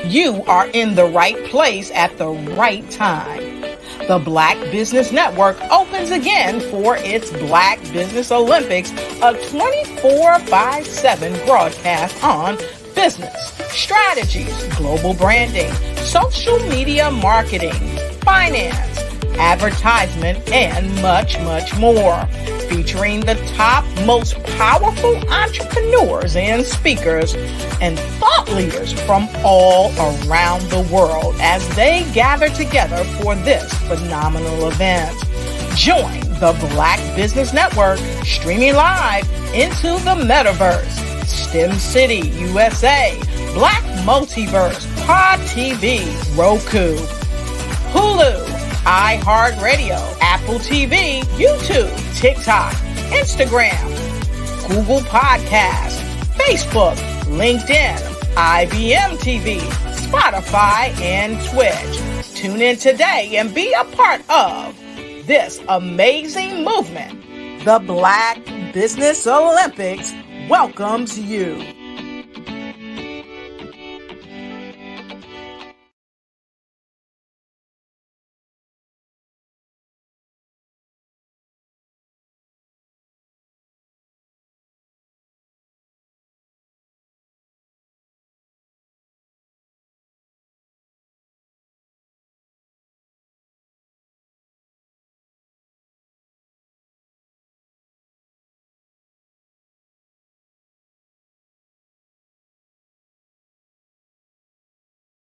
You are in the right place at the right time. The Black Business Network opens again for its Black Business Olympics, a 24/7 broadcast on business, strategies, global branding, social media marketing, finance, advertisement, and much, much more. Featuring the top, most powerful entrepreneurs and speakers and thought leaders from all around the world as they gather together for this phenomenal event. Join the Black Business Network streaming live into the metaverse, STEM City USA, Black Multiverse, Pod TV, Roku, Hulu, iHeartRadio, Apple TV, YouTube, TikTok, Instagram, Google Podcasts, Facebook, LinkedIn, IBM TV, Spotify, and Twitch. Tune in today and be a part of this amazing movement. The Black Business Olympics welcomes you.